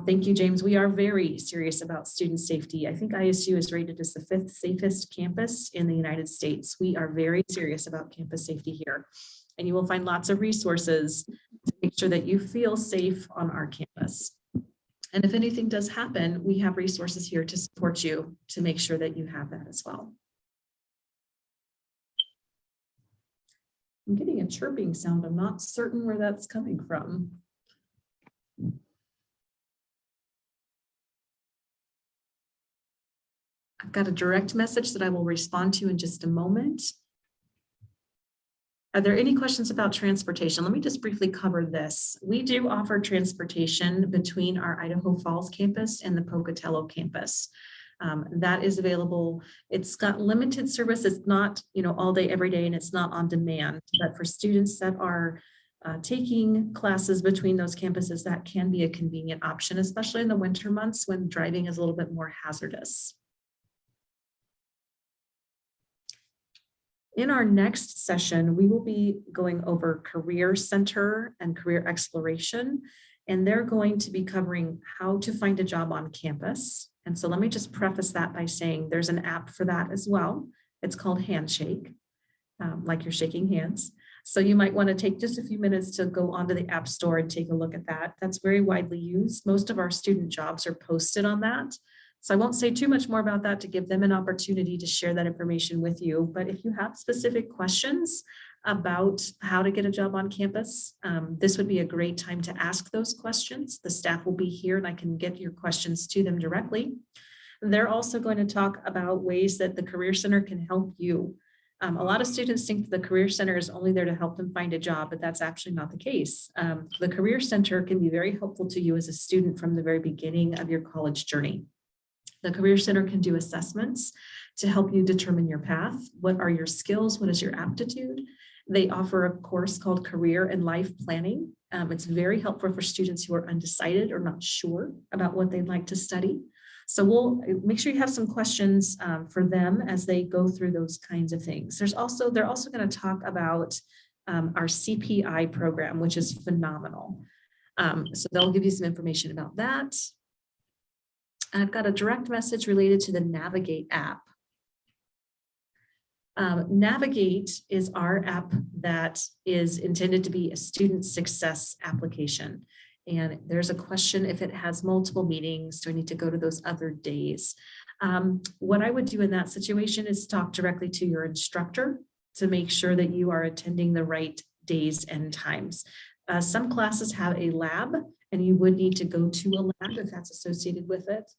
Thank you, James. We are very serious about student safety. I think ISU is rated as the 5th safest campus in the United States. We are very serious about campus safety here. And you will find lots of resources to make sure that you feel safe on our campus. And if anything does happen, we have resources here to support you to make sure that you have that as well. I'm getting a chirping sound. I'm not certain where that's coming from. I've got a direct message that I will respond to in just a moment. Are there any questions about transportation? Let me just briefly cover this. We do offer transportation between our Idaho Falls campus and the Pocatello campus. That is available. It's got limited service. It's not, all day, every day, and it's not on demand. But for students that are taking classes between those campuses, that can be a convenient option, especially in the winter months when driving is a little bit more hazardous. In our next session, we will be going over Career Center and Career Exploration, and they're going to be covering how to find a job on campus. And so let me just preface that by saying there's an app for that as well. It's called Handshake, like you're shaking hands. So you might want to take just a few minutes to go onto the App Store and take a look at that. That's very widely used. Most of our student jobs are posted on that. So I won't say too much more about that to give them an opportunity to share that information with you. But if you have specific questions about how to get a job on campus, this would be a great time to ask those questions. The staff will be here and I can get your questions to them directly. They're also going to talk about ways that the Career Center can help you. A lot of students think the Career Center is only there to help them find a job, but that's actually not the case. The Career Center can be very helpful to you as a student from the very beginning of your college journey. The Career Center can do assessments to help you determine your path. What are your skills? What is your aptitude? They offer a course called Career and Life Planning. It's very helpful for students who are undecided or not sure about what they'd like to study. So we'll make sure you have some questions for them as they go through those kinds of things. They're also going to talk about our CPI program, which is phenomenal. So they'll give you some information about that. I've got a direct message related to the Navigate app. Navigate is our app that is intended to be a student success application. And there's a question if it has multiple meetings, do I need to go to those other days? What I would do in that situation is talk directly to your instructor to make sure that you are attending the right days and times. Some classes have a lab and you would need to go to a lab if that's associated with it.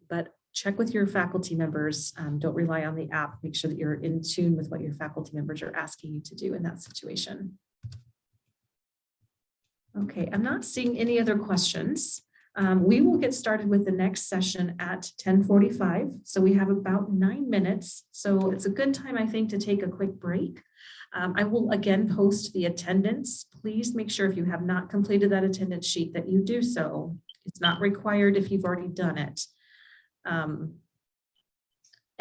But check with your faculty members. Don't rely on the app. Make sure that you're in tune with what your faculty members are asking you to do in that situation. Okay, I'm not seeing any other questions. We will get started with the next session at 10:45. So we have about 9 minutes. So it's a good time, I think, to take a quick break. I will again post the attendance. Please make sure if you have not completed that attendance sheet that you do so. It's not required if you've already done it.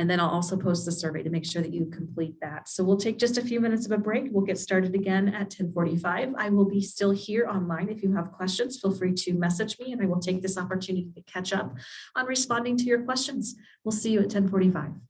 And then I'll also post the survey to make sure that you complete that. So we'll take just a few minutes of a break. We'll get started again at 10:45. I will be still here online. If you have questions, feel free to message me and I will take this opportunity to catch up on responding to your questions. We'll see you at 10:45.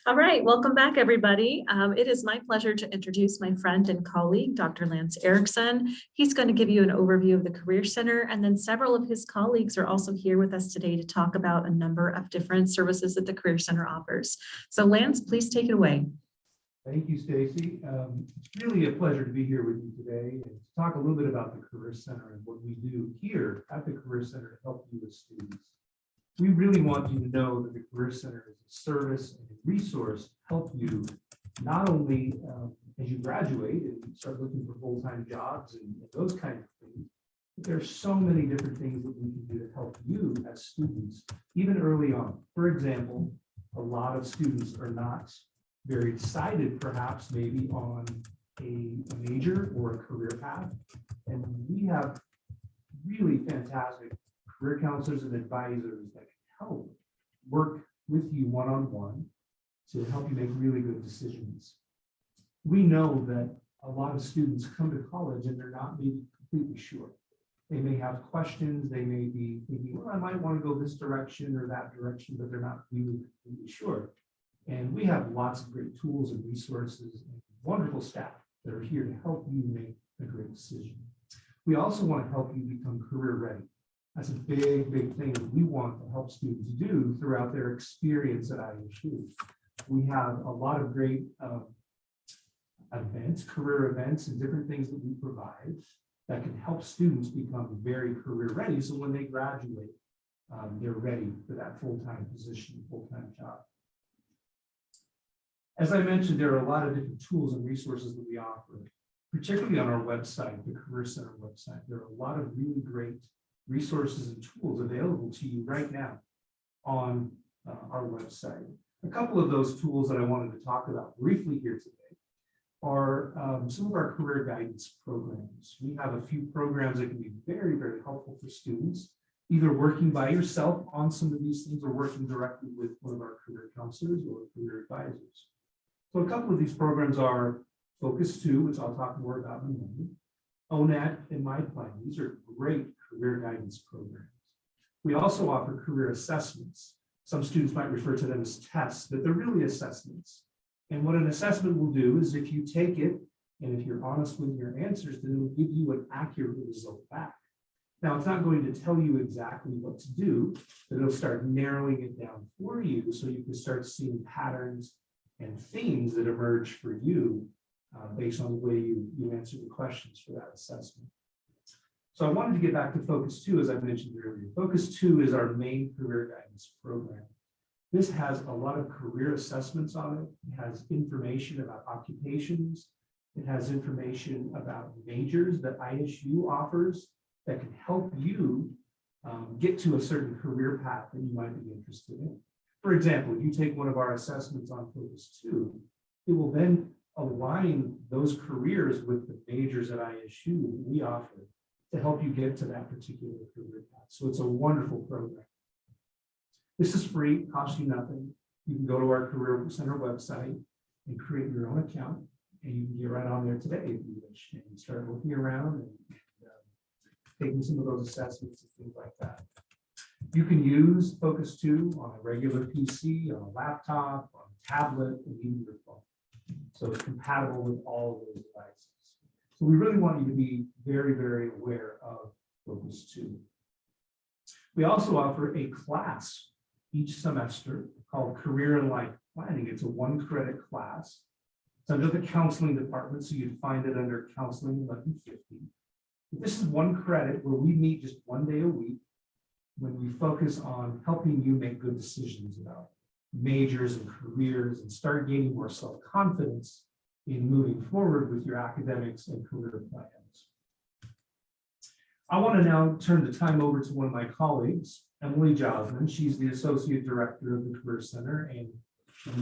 All right, welcome back, everybody. It is my pleasure to introduce my friend and colleague, Dr. Lance Erickson. He's going to give you an overview of the Career Center, and then several of his colleagues are also here with us today to talk about a number of different services that the Career Center offers. So Lance, please take it away. Thank you, Stacy. It's really a pleasure to be here with you today and to talk a little bit about the Career Center and what we do here at the Career Center to help you with students. We really want you to know that the Career Center is a service and a resource to help you not only as you graduate and start looking for full-time jobs and those kinds of things, but there are so many different things that we can do to help you as students, even early on. For example, a lot of students are not very excited, perhaps maybe on a major or a career path. And we have really fantastic career counselors and advisors that can help work with you one-on-one to help you make really good decisions. We know that a lot of students come to college and they're not maybe completely sure. They may have questions, they may be thinking, well, I might want to go this direction or that direction, but they're not really completely sure. And we have lots of great tools and resources and wonderful staff that are here to help you make a great decision. We also want to help you become career ready. That's a big, big thing that we want to help students do throughout their experience at ISU. We have a lot of great events, career events, and different things that we provide that can help students become very career ready. So when they graduate, they're ready for that full-time position, full-time job. As I mentioned, there are a lot of different tools and resources that we offer, particularly on our website, the Career Center website. There are a lot of really great resources and tools available to you right now on our website. A couple of those tools that I wanted to talk about briefly here today are some of our career guidance programs. We have a few programs that can be very, very helpful for students, either working by yourself on some of these things or working directly with one of our career counselors or career advisors. So a couple of these programs are Focus 2, which I'll talk more about in a moment, ONAT and My Plan. These are great career guidance programs. We also offer career assessments. Some students might refer to them as tests, but they're really assessments. And what an assessment will do is if you take it, and if you're honest with your answers, then it will give you an accurate result back. Now, it's not going to tell you exactly what to do, but it'll start narrowing it down for you so you can start seeing patterns and themes that emerge for you based on the way you answer the questions for that assessment. So I wanted to get back to Focus 2, as I mentioned earlier. Focus 2 is our main career guidance program. This has a lot of career assessments on it. It has information about occupations. It has information about majors that ISU offers that can help you get to a certain career path that you might be interested in. For example, if you take one of our assessments on Focus 2, it will then align those careers with the majors at ISU that we offer to help you get to that particular career path. So it's a wonderful program. This is free, costs you nothing. You can go to our Career Center website and create your own account, and you can get right on there today if you wish, and start looking around and taking some of those assessments and things like that. You can use Focus 2 on a regular PC, on a laptop, on a tablet, and even your phone. So it's compatible with all of those devices. So we really want you to be very, very aware of Focus 2. We also offer a class each semester called Career and Life Planning. It's a 1-credit class. It's under the counseling department, so you'd find it under Counseling 1150. This is 1 credit where we meet just 1 day a week when we focus on helping you make good decisions about majors and careers and start gaining more self-confidence in moving forward with your academics and career plans. I want to now turn the time over to one of my colleagues, Emily Josman. She's the Associate Director of the Career Center and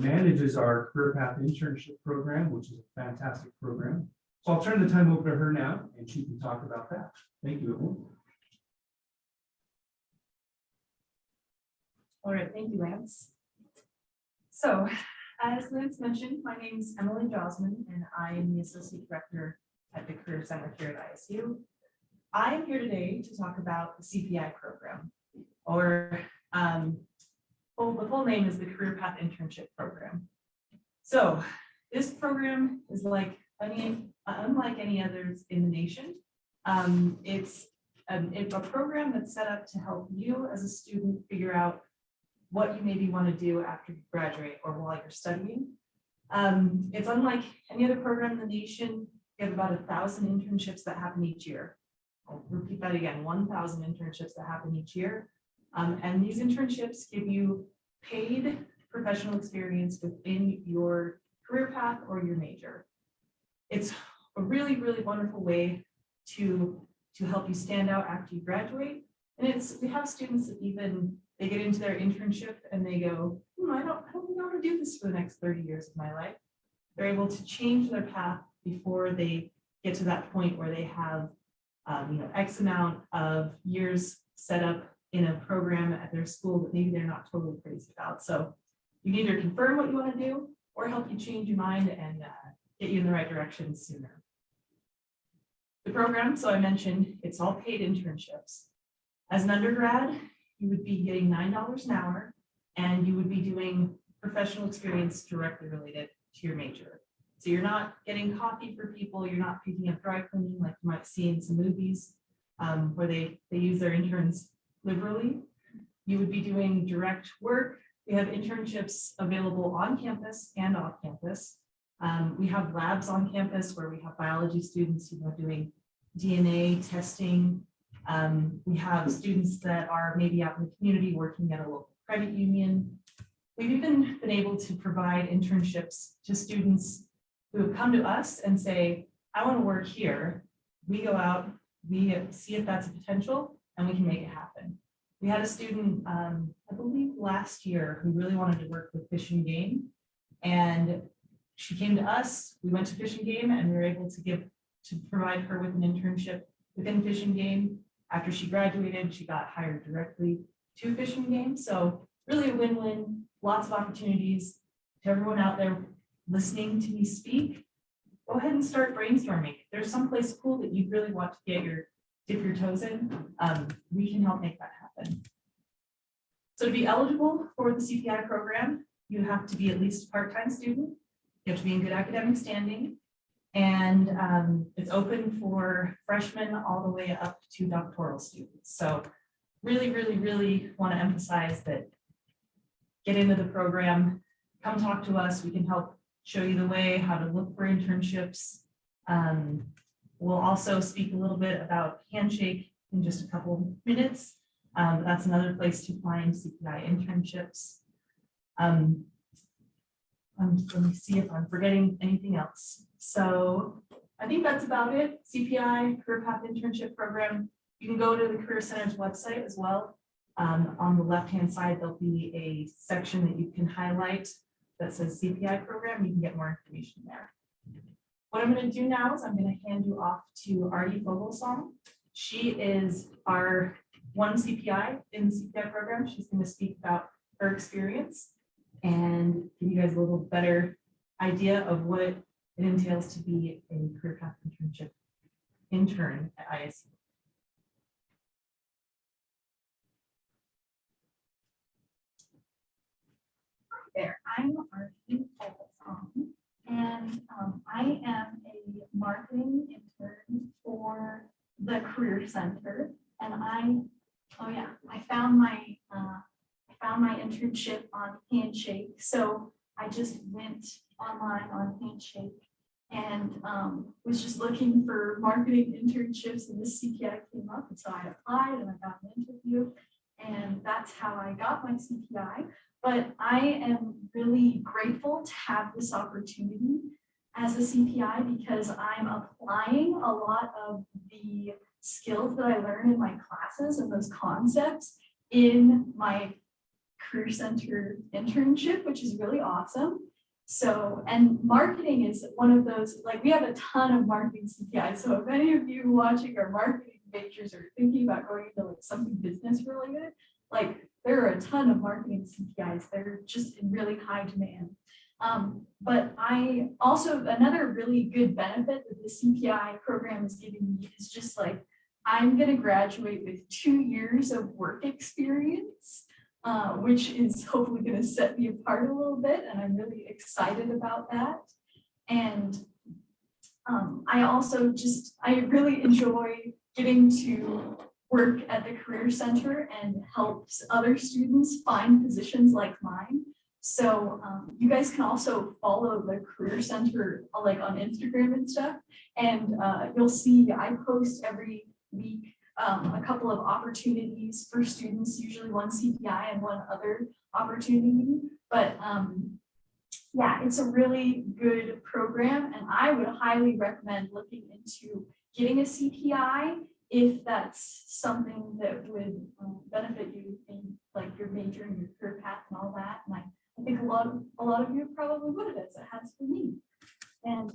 manages our Career Path Internship Program, which is a fantastic program. So I'll turn the time over to her now, and she can talk about that. Thank you, Emily. All right, thank you, Lance. So, as Lance mentioned, my name is Emily Josman, and I am the Associate Director at the Career Center here at ISU. I am here today to talk about the CPI program, or the full name is the Career Path Internship Program. So, this program is unlike any others in the nation. It's a program that's set up to help you as a student figure out what you maybe want to do after you graduate or while you're studying. It's unlike any other program in the nation. We have about 1,000 internships that happen each year. I'll repeat that again, 1,000 internships that happen each year. And these internships give you paid professional experience within your career path or your major. It's a really, really wonderful way to help you stand out after you graduate. And we have students that they get into their internship and they go, I don't think I want to do this for the next 30 years of my life. They're able to change their path before they get to that point where they have X amount of years set up in a program at their school that maybe they're not totally crazy about. So you can either confirm what you want to do or help you change your mind and get you in the right direction sooner. The program, so I mentioned, it's all paid internships. As an undergrad, you would be getting $9 an hour, and you would be doing professional experience directly related to your major. So you're not getting coffee for people, you're not picking up dry cleaning like you might see in some movies where they use their interns liberally. You would be doing direct work. We have internships available on campus and off campus. We have labs on campus where we have biology students doing DNA testing. We have students that are maybe out in the community working at a local credit union. We've even been able to provide internships to students who have come to us and say, I want to work here. We go out, we see if that's a potential, and we can make it happen. We had a student, I believe last year, who really wanted to work with Fish and Game, and she came to us. We went to Fish and Game, and we were able to provide her with an internship within Fish and Game. After she graduated, she got hired directly to Fish and Game. So really a win-win, lots of opportunities. To everyone out there listening to me speak, go ahead and start brainstorming. If there's someplace cool that you really want to dip your toes in, we can help make that happen. So to be eligible for the CPI program, you have to be at least a part-time student. You have to be in good academic standing. And it's open for freshmen all the way up to doctoral students. So really, really, really want to emphasize that get into the program, come talk to us. We can help show you the way, how to look for internships. We'll also speak a little bit about Handshake in just a couple minutes. That's another place to find CPI internships. Let me see if I'm forgetting anything else. So I think that's about it. CPI Career Path Internship Program. You can go to the Career Center's website as well. On the left-hand side, there'll be a section that you can highlight that says CPI program. You can get more information there. What I'm going to do now is I'm going to hand you off to Artie Fogelsong. She is our one CPI in the CPI program. She's going to speak about her experience and give you guys a little better idea of what it entails to be a career path internship intern at ISU. There, I'm Artie Fogelsong, and I am a marketing intern for the Career Center. And I found my internship on Handshake. So I just went online on Handshake and was just looking for marketing internships, and this CPI came up, and so I applied and I got an interview, and that's how I got my CPI. But I am really grateful to have this opportunity as a CPI because I'm applying a lot of the skills that I learned in my classes and those concepts in my Career Center internship, which is really awesome. So, and marketing is one of those, like we have a ton of marketing CPIs. So if any of you watching are marketing majors or thinking about going into like something business related, like there are a ton of marketing CPIs. They're just in really high demand. But I also, another really good benefit that the CPI program is giving me is just like, I'm going to graduate with 2 years of work experience, which is hopefully going to set me apart a little bit. And I'm really excited about that. And I really enjoy getting to work at the Career Center and help other students find positions like mine. So you guys can also follow the Career Center like on Instagram and stuff. And you'll see I post every week a couple of opportunities for students, usually one CPI and one other opportunity. But yeah, it's a really good program, and I would highly recommend looking into getting a CPI if that's something that would benefit you in like your major and your career path and all that. And I think a lot of you probably would, as it has for me. And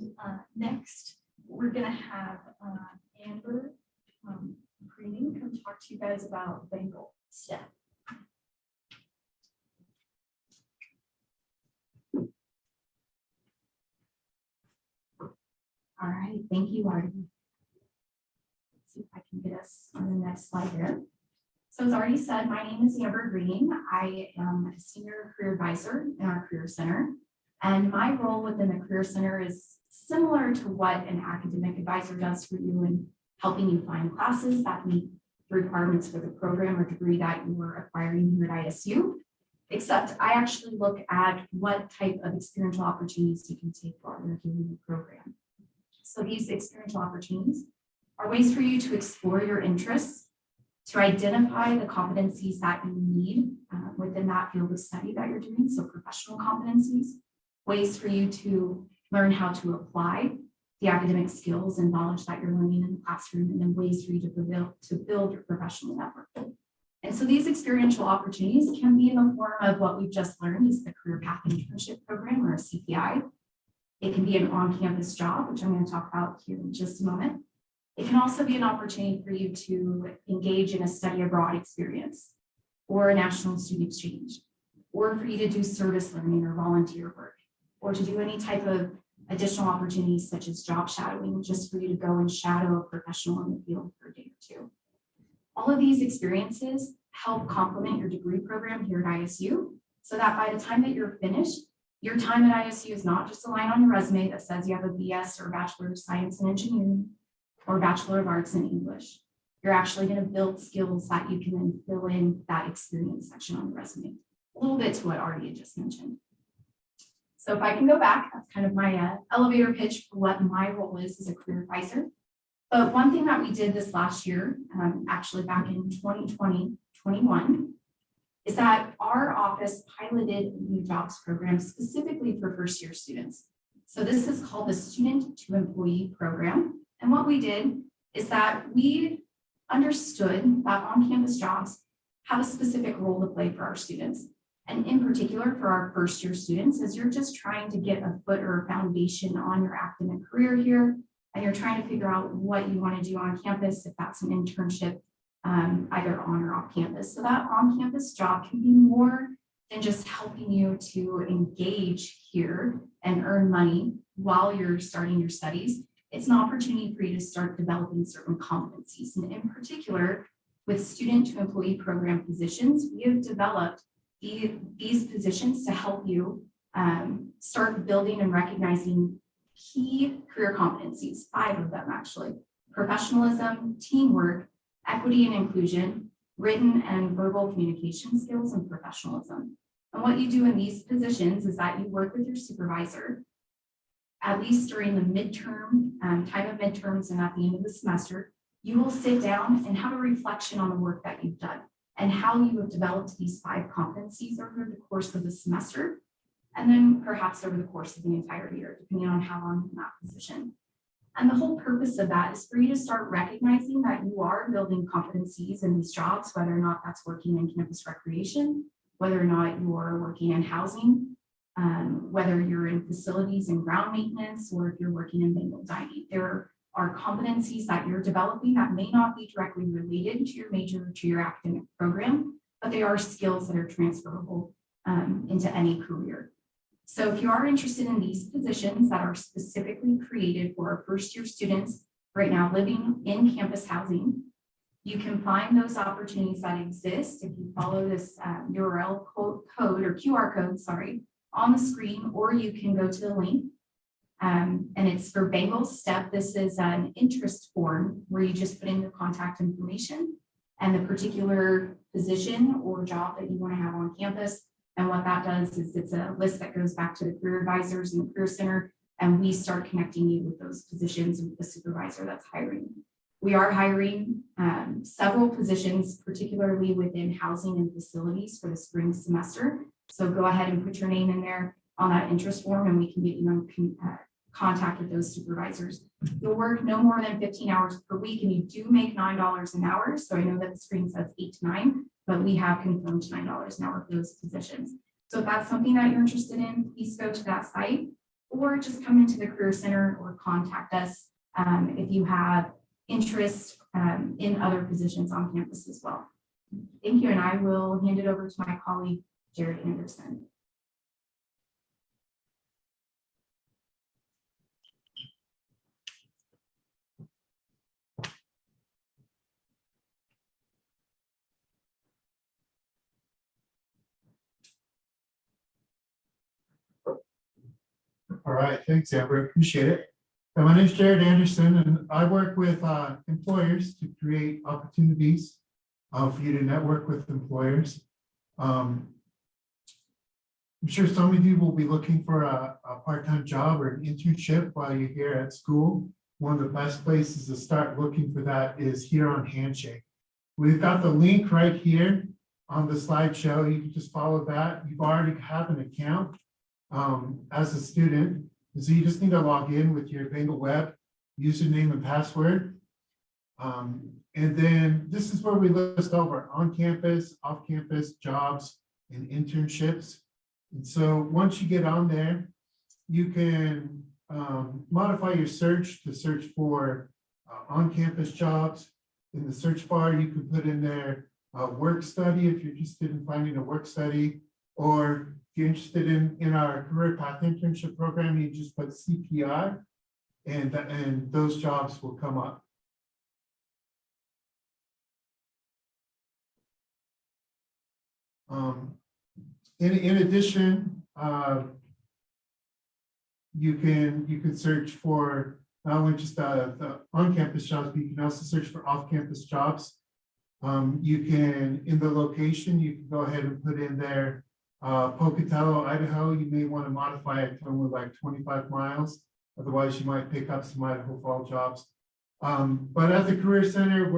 next, we're gonna have Amber Greening come talk to you guys about Bengal STEP. All right, thank you, Artie. Let's see if I can get us on the next slide here. So as already said, my name is Amber Green. I am a senior career advisor in our Career Center. And my role within the Career Center is similar to what an academic advisor does for you in helping you find classes that meet the requirements for the program or degree that you are acquiring here at ISU. Except I actually look at what type of experiential opportunities you can take while you're doing the program. So these experiential opportunities are ways for you to explore your interests, to identify the competencies that you need within that field of study that you're doing, so professional competencies, ways for you to learn how to apply the academic skills and knowledge that you're learning in the classroom, and then ways for you to build your professional network. And so these experiential opportunities can be in the form of what we've just learned is the Career Path Internship Program, or a CPI. It can be an on-campus job, which I'm going to talk about here in just a moment. It can also be an opportunity for you to engage in a study abroad experience or a national student exchange, or for you to do service learning or volunteer work, or to do any type of additional opportunities such as job shadowing, just for you to go and shadow a professional in the field for a day or two. All of these experiences help complement your degree program here at ISU, so that by the time that you're finished, Your time at ISU is not just a line on your resume that says you have a BS or Bachelor of Science in Engineering or Bachelor of Arts in English. You're actually going to build skills that you can then fill in that experience section on the resume. A little bit to what Artie had just mentioned. So if I can go back, that's kind of my elevator pitch for what my role is as a career advisor. But one thing that we did this last year, actually back in 2020-21, is that our office piloted a new jobs program specifically for first-year students. So this is called the Student to Employee Program. And what we did is that we understood that on-campus jobs have a specific role to play for our students. And in particular for our first-year students, as you're just trying to get a foot or a foundation on your academic career here, and you're trying to figure out what you want to do on campus, if that's an internship, either on or off campus. So that on-campus job can be more than just helping you to engage here and earn money while you're starting your studies. It's an opportunity for you to start developing certain competencies. And in particular, with student to employee program positions, we have developed these positions to help you start building and recognizing key career competencies, 5 of them actually: professionalism, teamwork, equity and inclusion, written and verbal communication skills, and professionalism. And what you do in these positions is that you work with your supervisor, at least during the midterm, time of midterms and at the end of the semester. You will sit down and have a reflection on the work that you've done and how you have developed these 5 competencies over the course of the semester, and then perhaps over the course of the entire year, depending on how long you're in that position. And the whole purpose of that is for you to start recognizing that you are building competencies in these jobs, whether or not that's working in campus recreation, whether or not you are working in housing, whether you're in facilities and ground maintenance, or if you're working in Bengal dining. There are competencies that you're developing that may not be directly related to your major or to your academic program, but they are skills that are transferable into any career. So if you are interested in these positions that are specifically created for our first-year students right now living in campus housing, you can find those opportunities that exist if you follow this URL code or QR code, sorry, on the screen, or you can go to the link. And it's for Bengal STEP. This is an interest form where you just put in your contact information and the particular position or job that you want to have on campus. And what that does is it's a list that goes back to the career advisors in the Career Center, and we start connecting you with those positions with the supervisor that's hiring. We are hiring several positions, particularly within housing and facilities for the spring semester. So go ahead and put your name in there on that interest form, and we can get you in contact with those supervisors. You'll work no more than 15 hours per week, and you do make $9 an hour. So I know that the screen says 8 to 9, but we have confirmed $9 an hour for those positions. So if that's something that you're interested in, please go to that site or just come into the Career Center or contact us if you have interest in other positions on campus as well. Thank you, and I will hand it over to my colleague, Jared Anderson. All right, thanks, Amber. Appreciate it. And my name is Jared Anderson, and I work with employers to create opportunities for you to network with employers. I'm sure some of you will be looking for a part-time job or an internship while you're here at school. One of the best places to start looking for that is here on Handshake. We've got the link right here on the slideshow. You can just follow that. You've already have an account as a student. So you just need to log in with your Bengal Web username and password. And then this is where we list over on-campus, off-campus jobs and internships. And so once you get on there, you can modify your search to search for on-campus jobs. In the search bar, you can put in there work study if you're interested in finding a work study, or if you're interested in our career path internship program, you just put CPI and those jobs will come up. In addition, you can search for not only just the on-campus jobs, but you can also search for off-campus jobs. You can, in the location, you can go ahead and put in there Pocatello, Idaho. You may want to modify it to only like 25 miles. Otherwise, you might pick up some Idaho Fall jobs. But at the Career Center,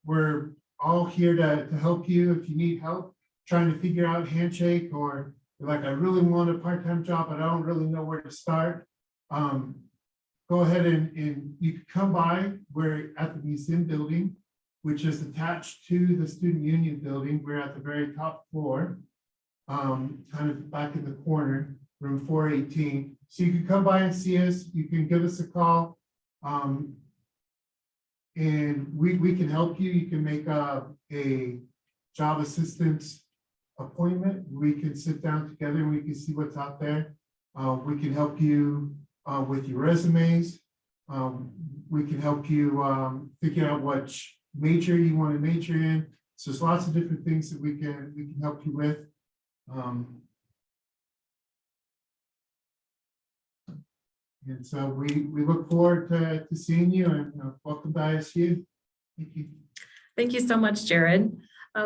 we're all here to help you if you need help trying to figure out Handshake, or you're like, I really want a part-time job, but I don't really know where to start. Go ahead and you can come by. We're at the museum building, which is attached to the student union building. We're at the very top floor, kind of back in the corner, room 418. So you can come by and see us. You can give us a call. And we can help you. You can make a job assistance appointment. We can sit down together and we can see what's out there. We can help you with your resumes. We can help you figure out what major you want to major in. So there's lots of different things that we can help you with. And so we look forward to seeing you, and welcome to ISU. Thank you. Thank you so much, Jared.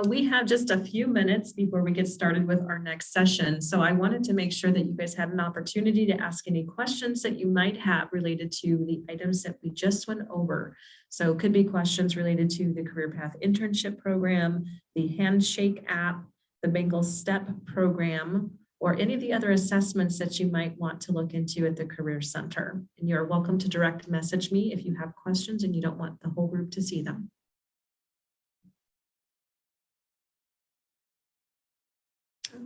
We have just a few minutes before we get started with our next session. So I wanted to make sure that you guys had an opportunity to ask any questions that you might have related to the items that we just went over. So it could be questions related to the Career Path Internship Program, the Handshake app, the Bengal STEP program, or any of the other assessments that you might want to look into at the Career Center. And you're welcome to direct message me if you have questions and you don't want the whole group to see them.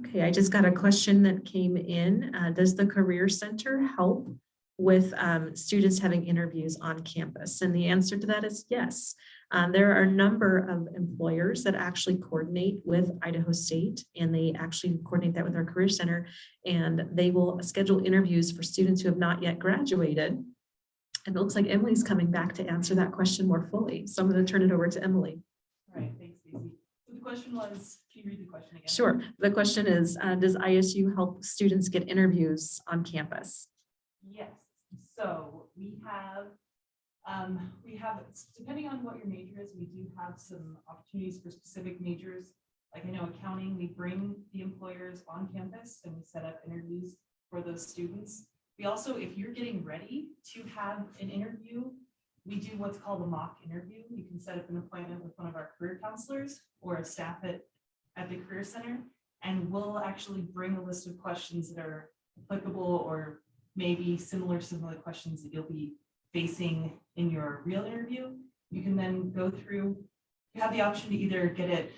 Okay, I just got a question that came in. Does the Career Center help with students having interviews on campus? And the answer to that is yes. There are a number of employers that actually coordinate with Idaho State, and they actually coordinate that with our Career Center, and they will schedule interviews for students who have not yet graduated. And it looks like Emily's coming back to answer that question more fully. So I'm going to turn it over to Emily. All right, thanks, Stacey. So the question was, can you read the question again? Sure. The question is, does ISU help students get interviews on campus? Yes. So we have, depending on what your major is, we do have some opportunities for specific majors. Like I know accounting, we bring the employers on campus and we set up interviews for those students. We also, if you're getting ready to have an interview, we do what's called a mock interview. You can set up an appointment with one of our career counselors or a staff at the Career Center, and we'll actually bring a list of questions that are applicable or maybe similar questions that you'll be facing in your real interview. You can then go through, you have the option to either get it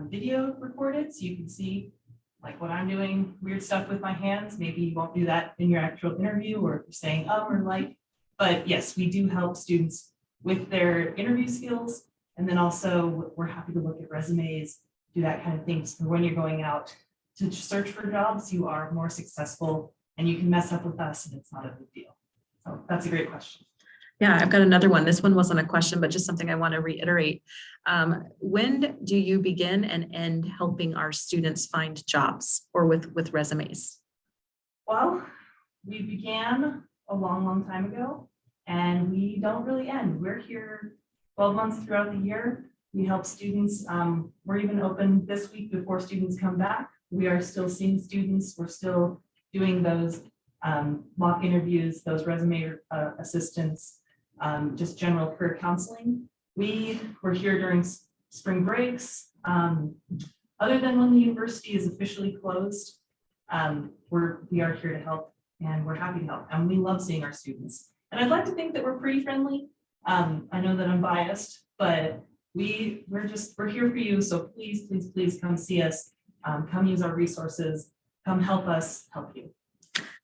video recorded so you can see like what I'm doing, weird stuff with my hands. Maybe you won't do that in your actual interview, or if you're saying or like, but yes, we do help students with their interview skills. And then also we're happy to look at resumes, do that kind of thing. So when you're going out to search for jobs, you are more successful, and you can mess up with us and it's not a big deal. So that's a great question. Yeah, I've got another one. This one wasn't a question, but just something I want to reiterate. When do you begin and end helping our students find jobs or with resumes? Well, we began a long time ago, and we don't really end. We're here 12 months throughout the year. We help students. We're even open this week before students come back. We are still seeing students. We're still doing those mock interviews, those resume assistants, just general career counseling. We were here during spring breaks. Other than when the university is officially closed, we are here to help, and we're happy to help, and we love seeing our students. And I'd like to think that we're pretty friendly. I know that I'm biased, but we're here for you. So please come see us. Come use our resources. Come help us help you.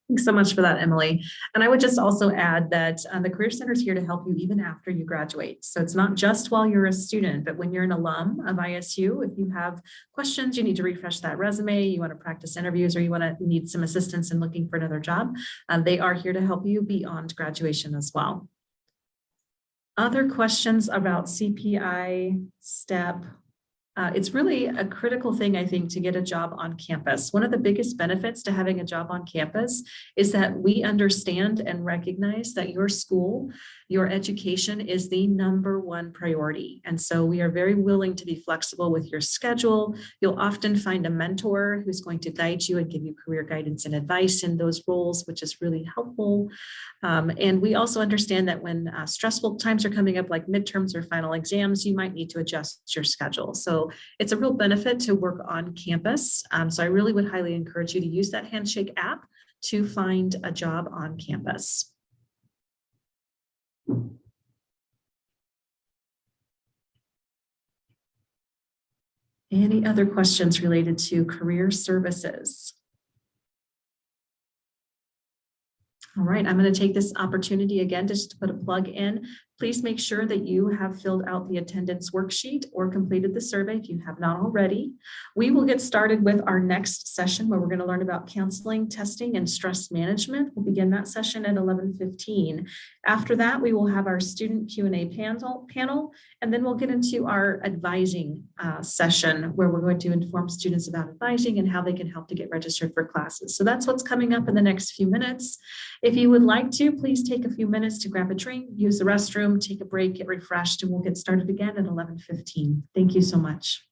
Thanks so much for that, Emily. And I would just also add that the Career Center is here to help you even after you graduate. So it's not just while you're a student, but when you're an alum of ISU, if you have questions, you need to refresh that resume, you want to practice interviews, or you need some assistance in looking for another job, they are here to help you beyond graduation as well. Other questions about CPI, STEP, It's really a critical thing, I think, to get a job on campus. One of the biggest benefits to having a job on campus is that we understand and recognize that your school, your education is the #1 priority. And so we are very willing to be flexible with your schedule. You'll often find a mentor who's going to guide you and give you career guidance and advice in those roles, which is really helpful. And we also understand that when stressful times are coming up, like midterms or final exams, you might need to adjust your schedule. So it's a real benefit to work on campus. So I really would highly encourage you to use that Handshake app to find a job on campus. Any other questions related to career services? All right, I'm going to take this opportunity again just to put a plug in. Please make sure that you have filled out the attendance worksheet or completed the survey if you have not already. We will get started with our next session where we're going to learn about counseling, testing, and stress management. We'll begin that session at 11:15. After that, we will have our student Q&A panel, and then we'll get into our advising session where we're going to inform students about advising and how they can help to get registered for classes. So that's what's coming up in the next few minutes. If you would like to, please take a few minutes to grab a drink, use the restroom, take a break, get refreshed, and we'll get started again at 11:15. Thank you so much.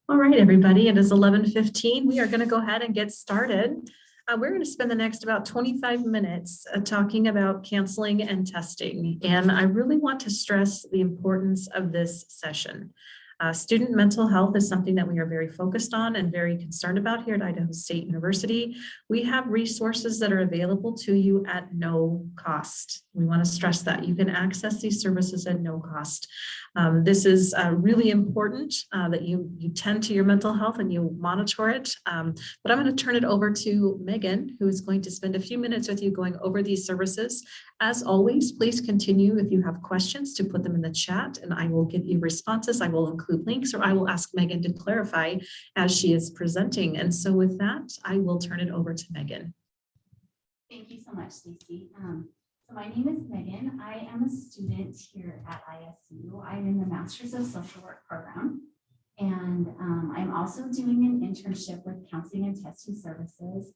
All right, everybody, it is 11:15. We are going to go ahead and get started. We're going to spend the next about 25 minutes talking about counseling and testing. And I really want to stress the importance of this session. Student mental health is something that we are very focused on and very concerned about here at Idaho State University. We have resources that are available to you at no cost. We want to stress that you can access these services at no cost. This is really important that you tend to your mental health and you monitor it. But I'm going to turn it over to Megan, who is going to spend a few minutes with you going over these services. As always, please continue if you have questions to put them in the chat and I will give you responses. I will include links or I will ask Megan to clarify as she is presenting. And so with that, I will turn it over to Megan. Thank you so much, Stacy. So my name is Megan. I am a student here at ISU. I'm in the Masters of Social Work program. And I'm also doing an internship with Counseling and Testing Services,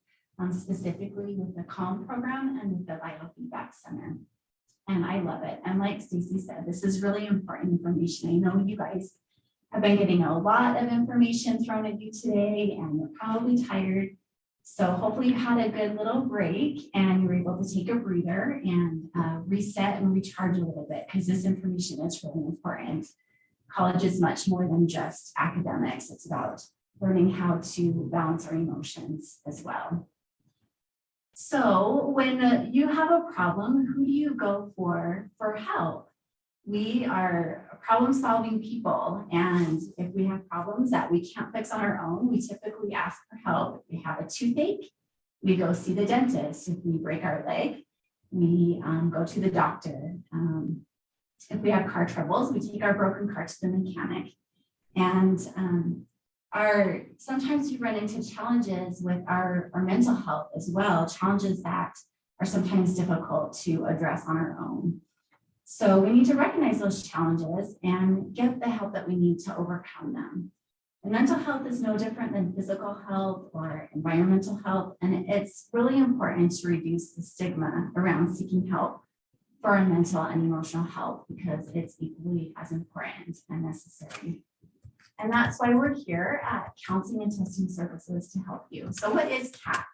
specifically with the CALM program and with the Biofeedback Center. And I love it. And like Stacy said, this is really important information. I know you guys have been getting a lot of information thrown at you today and you're probably tired. So hopefully you had a good little break and you were able to take a breather and reset and recharge a little bit because this information is really important. College is much more than just academics. It's about learning how to balance our emotions as well. So when you have a problem, who do you go for help? We are problem-solving people, and if we have problems that we can't fix on our own, we typically ask for help. If we have a toothache, we go see the dentist. If we break our leg, we go to the doctor. If we have car troubles, we take our broken car to the mechanic. And sometimes we run into challenges with our mental health as well, challenges that are sometimes difficult to address on our own. So we need to recognize those challenges and get the help that we need to overcome them. And mental health is no different than physical health or environmental health. And it's really important to reduce the stigma around seeking help for our mental and emotional health because it's equally as important and necessary. And that's why we're here at Counseling and Testing Services to help you. So what is CATS?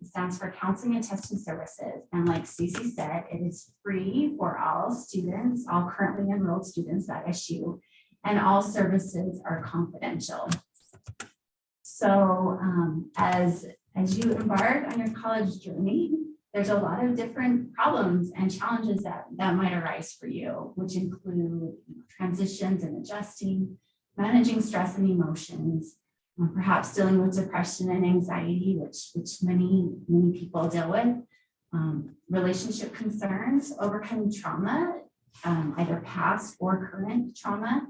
It stands for Counseling and Testing Services. And like Stacy said, it is free for all students, all currently enrolled students at ISU, and all services are confidential. So as you embark on your college journey, there's a lot of different problems and challenges that might arise for you, which include transitions and adjusting, managing stress and emotions, perhaps dealing with depression and anxiety, which many people deal with, relationship concerns, overcoming trauma, either past or current trauma.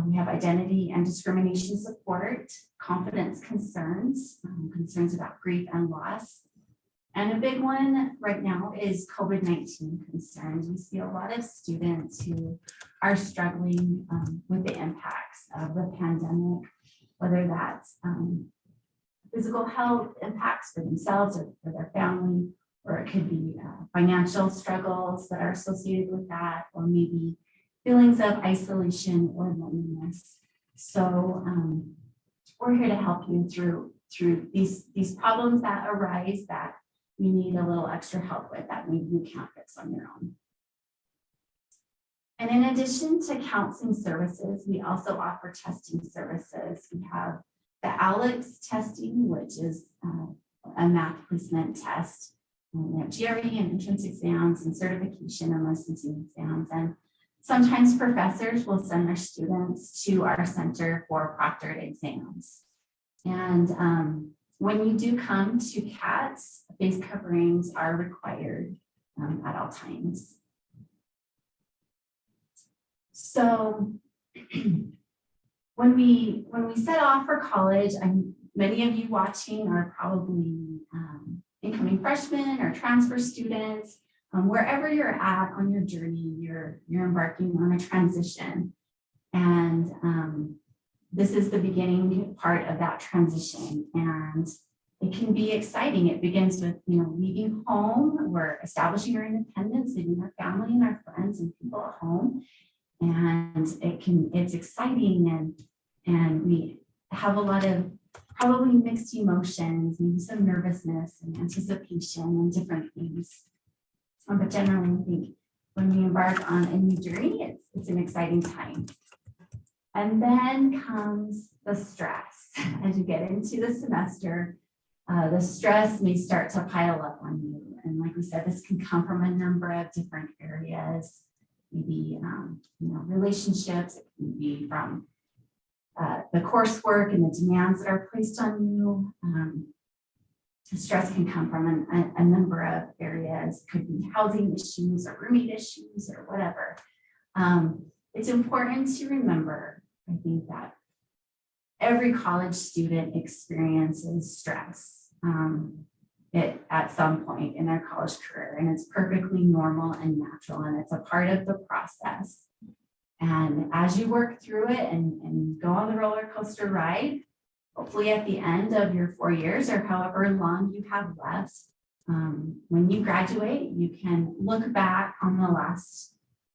We have identity and discrimination support, confidence concerns, concerns about grief and loss. And a big one right now is COVID-19 concerns. We see a lot of students who are struggling with the impacts of the pandemic, whether that's physical health impacts for themselves or for their family, or it could be financial struggles that are associated with that, or maybe feelings of isolation or loneliness. So we're here to help you through these problems that arise that you need a little extra help with that maybe you can't fix on your own. And in addition to counseling services, we also offer testing services. We have the ALEX testing, which is a math placement test. We have GRE and entrance exams and certification and licensing exams. And sometimes professors will send their students to our center for proctored exams. And when you do come to CATS, face coverings are required at all times. So when we set off for college, many of you watching are probably incoming freshmen or transfer students. Wherever you're at on your journey, you're embarking on a transition. And this is the beginning part of that transition. And it can be exciting. It begins with, leaving home. We're establishing our independence, leaving our family and our friends and people at home. And it's exciting And we have a lot of probably mixed emotions, maybe some nervousness and anticipation and different things. But generally, I think when we embark on a new journey, it's an exciting time. And then comes the stress. As you get into the semester, the stress may start to pile up on you. And like we said, this can come from a number of different areas, maybe relationships, it can be from the coursework and the demands that are placed on you. Stress can come from a number of areas, could be housing issues or roommate issues or whatever. It's important to remember, I think, that every college student experiences stress at some point in their college career, and it's perfectly normal and natural, and it's a part of the process. And as you work through it and go on the roller coaster ride, hopefully at the end of your 4 years or however long you have left, when you graduate, you can look back on the last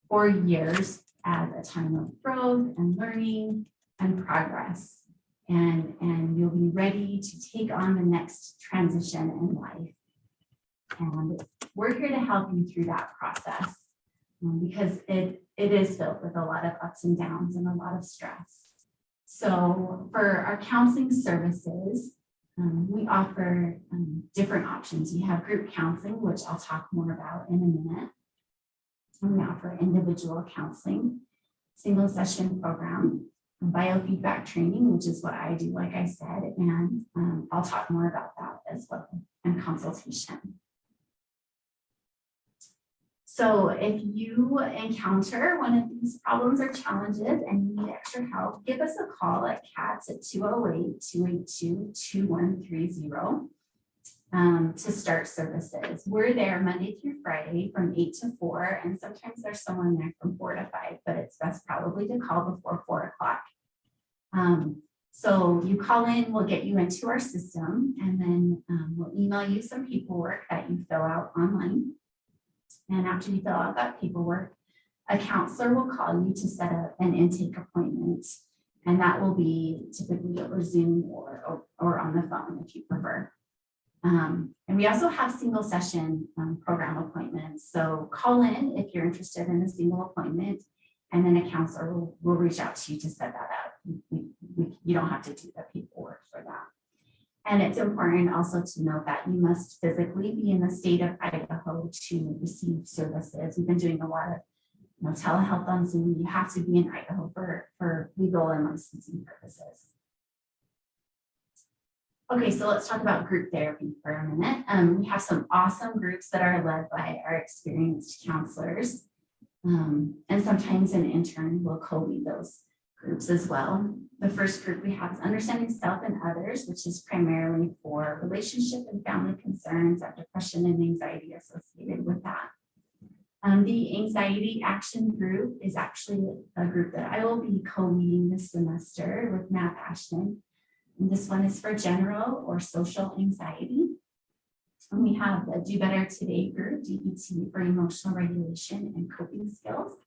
4 years as a time of growth and learning and progress. And you'll be ready to take on the next transition in life. And we're here to help you through that process because it is filled with a lot of ups and downs and a lot of stress. So for our counseling services, we offer different options. We have group counseling, which I'll talk more about in a minute. And we offer individual counseling, single session program, biofeedback training, which is what I do, like I said, and I'll talk more about that as well, and consultation. So if you encounter one of these problems or challenges and you need extra help, give us a call at CATS at 208-282-2130 to start services. We're there Monday through Friday from 8 to 4, and sometimes there's someone there from 4 to 5, but it's best probably to call before 4 o'clock. So you call in, we'll get you into our system, and then we'll email you some paperwork that you fill out online. And after you fill out that paperwork, a counselor will call you to set up an intake appointment. And that will be typically over Zoom or on the phone if you prefer. And we also have single session program appointments. So call in if you're interested in a single appointment, and then a counselor will reach out to you to set that up. You don't have to do the paperwork for that. And it's important also to note that you must physically be in the state of Idaho to receive services. We've been doing a lot of telehealth on Zoom. You have to be in Idaho for legal and licensing purposes. Okay, so let's talk about group therapy for a minute. We have some awesome groups that are led by our experienced counselors. And sometimes an intern will co-lead those groups as well. The first group we have is Understanding Self and Others, which is primarily for relationship and family concerns, depression and anxiety associated with that. The Anxiety Action Group is actually a group that I will be co-leading this semester with Matt Ashton. And this one is for general or social anxiety. And we have the Do Better Today group, DBT, for emotional regulation and coping skills,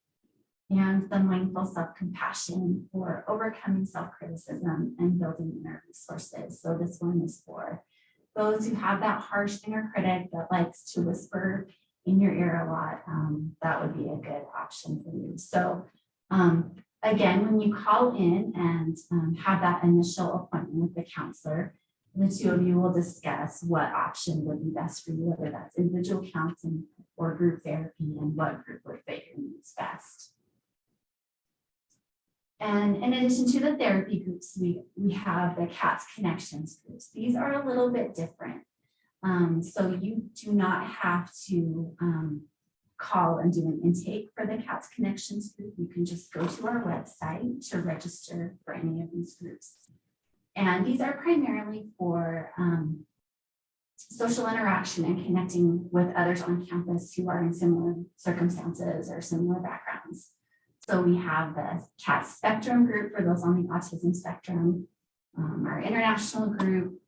and the Mindful Self-Compassion for overcoming self-criticism and building inner resources. So this one is for those who have that harsh inner critic that likes to whisper in your ear a lot. That would be a good option for you. So again, when you call in and have that initial appointment with the counselor, the two of you will discuss what option would be best for you, whether that's individual counseling or group therapy, and what group would fit your needs best. And in addition to the therapy groups, we have the CATS Connections groups. These are a little bit different. So you do not have to call and do an intake for the CATS Connections group. You can just go to our website to register for any of these groups. And these are primarily for social interaction and connecting with others on campus who are in similar circumstances or similar backgrounds. So we have the CATS Spectrum group for those on the autism spectrum, our international group,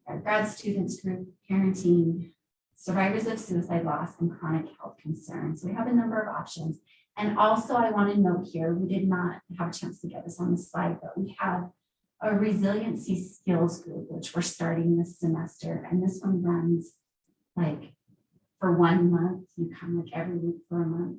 our grad students group, parenting, survivors of suicide loss, and chronic health concerns. So we have a number of options. And also I want to note here, we did not have a chance to get this on the slide, but we have a resiliency skills group, which we're starting this semester. And this one runs like for 1 month. You come like every week for a month.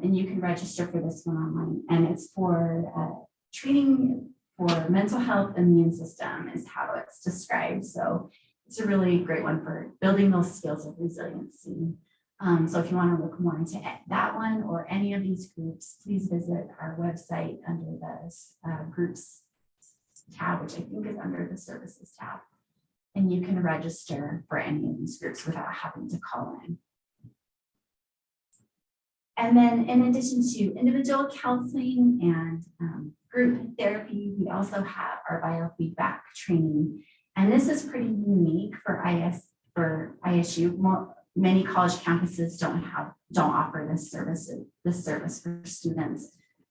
And you can register for this one online. And it's for training for mental health, immune system is how it's described. So it's a really great one for building those skills of resiliency. So if you want to look more into that one or any of these groups, please visit our website under the groups tab, which I think is under the services tab. And you can register for any of these groups without having to call in. And then in addition to individual counseling and group therapy, we also have our biofeedback training. And this is pretty unique for ISU. Many college campuses don't offer this service for students.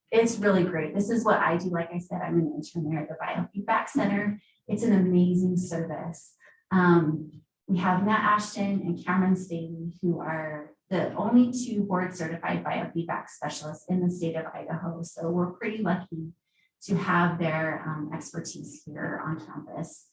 It's really great. This is what I do. Like I said, I'm an intern there at the Biofeedback Center. It's an amazing service. We have Matt Ashton and Cameron Staley, who are the only 2 board certified biofeedback specialists in the state of Idaho. So we're pretty lucky to have their expertise here on campus.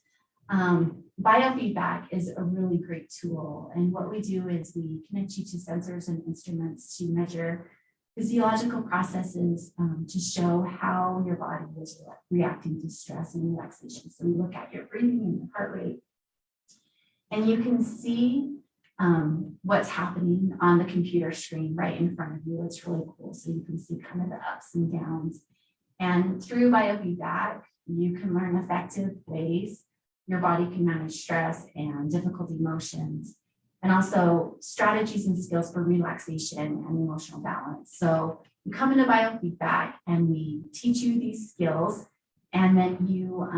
Biofeedback is a really great tool. And what we do is we connect you to sensors and instruments to measure physiological processes to show how your body is reacting to stress and relaxation. So we look at your breathing and your heart rate. And you can see what's happening on the computer screen right in front of you. It's really cool. So you can see kind of the ups and downs. And through biofeedback, you can learn effective ways your body can manage stress and difficult emotions, and also strategies and skills for relaxation and emotional balance. So you come into biofeedback and we teach you these skills, and then you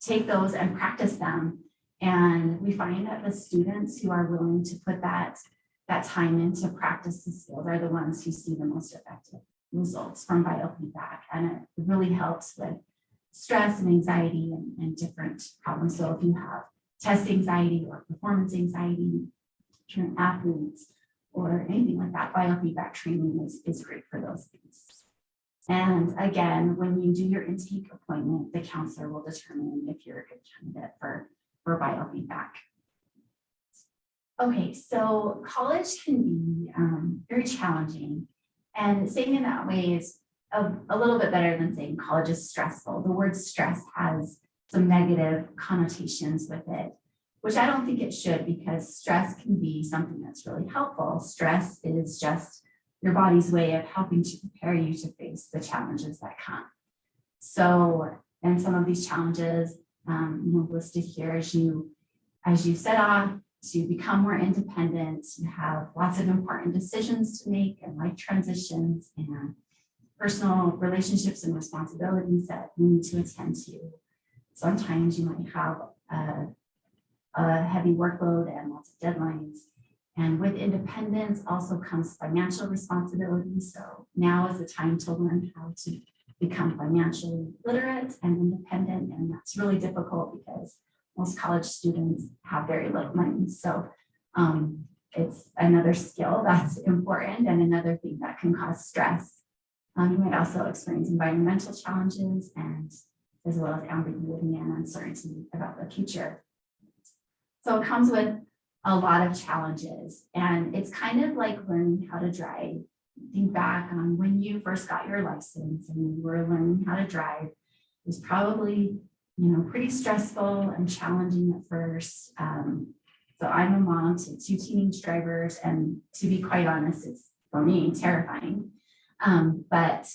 take those and practice them. And we find that the students who are willing to put that time in to practice the skills are the ones who see the most effective results from biofeedback. And it really helps with stress and anxiety and different problems. So if you have test anxiety or performance anxiety, if you're an athlete or anything like that, biofeedback training is great for those things. And again, when you do your intake appointment, the counselor will determine if you're a good candidate for biofeedback. Okay, so college can be very challenging. And saying in that way is a little bit better than saying college is stressful. The word stress has some negative connotations with it, which I don't think it should, because stress can be something that's really helpful. Stress is just your body's way of helping to prepare you to face the challenges that come. So, and some of these challenges listed here as you set off to become more independent, you have lots of important decisions to make and life transitions and personal relationships and responsibilities that you need to attend to. Sometimes you might have a heavy workload and lots of deadlines. And with independence also comes financial responsibility. So now is the time to learn how to become financially literate and independent. And that's really difficult because most college students have very little money. So it's another skill that's important and another thing that can cause stress. You might also experience environmental challenges and as well as ambiguity and uncertainty about the future. So it comes with a lot of challenges, and it's kind of like learning how to drive. Think back on when you first got your license and you were learning how to drive. It was probably, pretty stressful and challenging at first. So I'm a mom to 2 teenage drivers, and to be quite honest, it's for me terrifying. But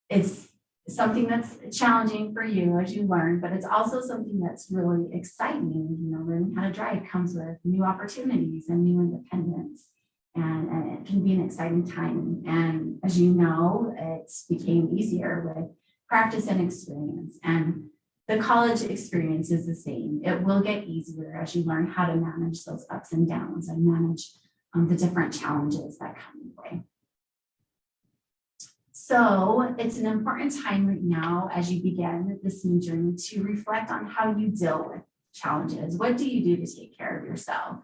it's something that's challenging for you as you learn, but it's also something that's really exciting. Learning how to drive comes with new opportunities and new independence, and it can be an exciting time. And as you know, it became easier with practice and experience, and the college experience is the same. It will get easier as you learn how to manage those ups and downs and manage the different challenges that come your way. So it's an important time right now as you begin this new journey to reflect on how you deal with challenges. What do you do to take care of yourself?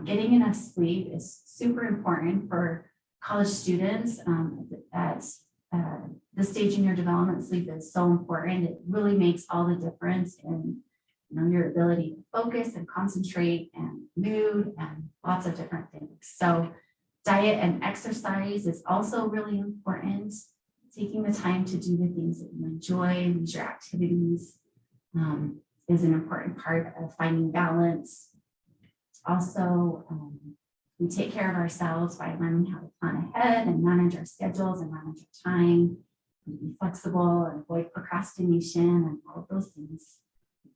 Getting enough sleep is super important for college students at the stage in your development, sleep is so important. It really makes all the difference in your ability to focus and concentrate and mood and lots of different things. So diet and exercise is also really important. Taking the time to do the things that you enjoy, leisure activities, is an important part of finding balance. Also, we take care of ourselves by learning how to plan ahead and manage our schedules and manage our time, and be flexible and avoid procrastination and all of those things.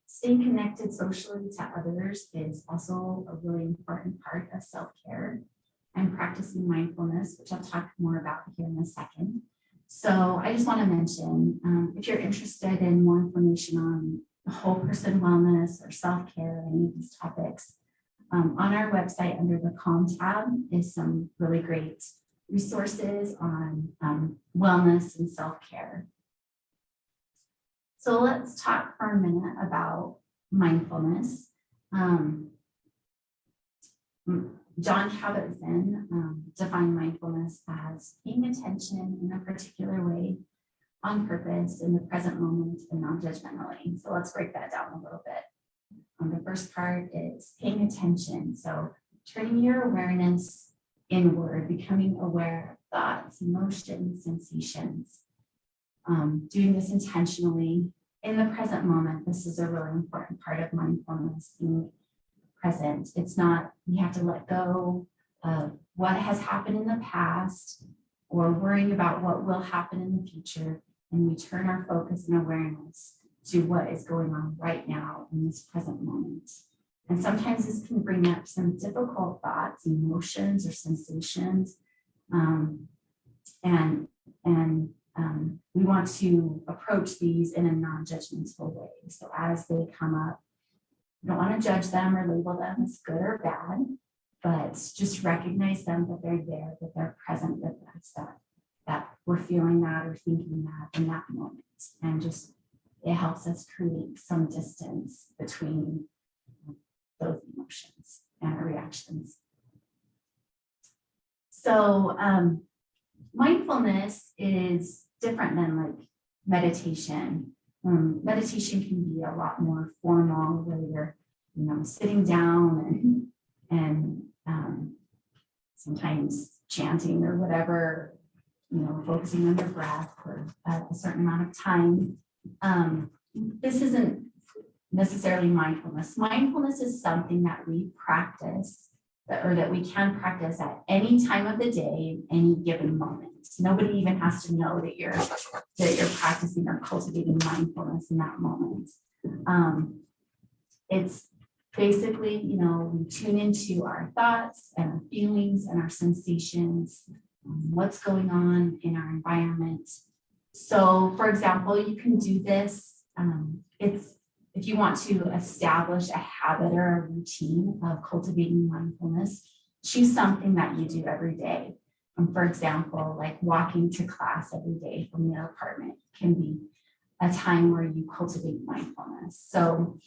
Staying connected socially to others is also a really important part of self-care, and practicing mindfulness, which I'll talk more about here in a second. So I just want to mention, if you're interested in more information on the whole person wellness or self-care, any of these topics, on our website under the Calm tab is some really great resources on wellness and self-care. So let's talk for a minute about mindfulness. John Kabat-Zinn defined mindfulness as paying attention in a particular way on purpose in the present moment and non-judgmentally. So let's break that down a little bit. The first part is paying attention. So turning your awareness inward, becoming aware of thoughts, emotions, sensations. Doing this intentionally in the present moment. This is a really important part of mindfulness, being present. It's not, we have to let go of what has happened in the past or worrying about what will happen in the future. And we turn our focus and awareness to what is going on right now in this present moment. And sometimes this can bring up some difficult thoughts, emotions, or sensations. We want to approach these in a non-judgmental way. So as they come up, we don't want to judge them or label them as good or bad, but just recognize them, that they're there, that they're present with us, that we're feeling that or thinking that in that moment. And just, it helps us create some distance between those emotions and our reactions. So mindfulness is different than like meditation. Meditation can be a lot more formal, where you're, sitting down and sometimes chanting or whatever, focusing on your breath for a certain amount of time. This isn't necessarily mindfulness. Mindfulness is something that we practice, or that we can practice at any time of the day, any given moment. Nobody even has to know that you're practicing or cultivating mindfulness in that moment. It's basically, we tune into our thoughts and our feelings and our sensations, what's going on in our environment. So, for example, you can do this. If you want to establish a habit or a routine of cultivating mindfulness, choose something that you do every day. For example, like walking to class every day from your apartment can be a time where you cultivate mindfulness. So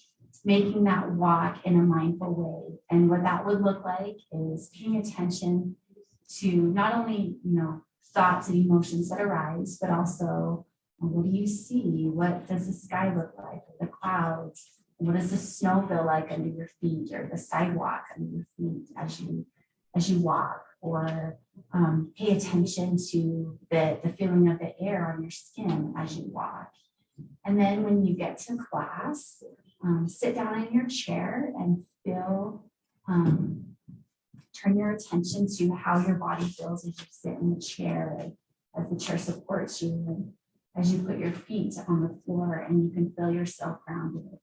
making that walk in a mindful way. And what that would look like is paying attention to not only, thoughts and emotions that arise, but also, what do you see? What does the sky look like? The clouds? What does the snow feel like under your feet, or the sidewalk under your feet as you walk? Or pay attention to the feeling of the air on your skin as you walk. And then when you get to class, sit down in your chair and turn your attention to how your body feels as you sit in the chair, as the chair supports you, and as you put your feet on the floor, and you can feel yourself grounded.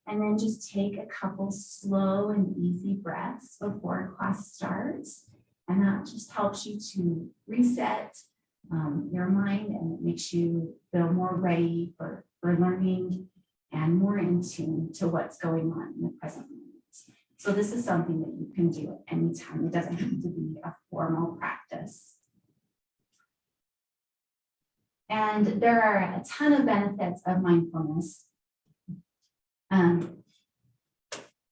And then just take a couple slow and easy breaths before class starts. And that just helps you to reset your mind, and it makes you feel more ready for learning and more in tune to what's going on in the present moment. So this is something that you can do at any time. It doesn't have to be a formal practice. And there are a ton of benefits of mindfulness.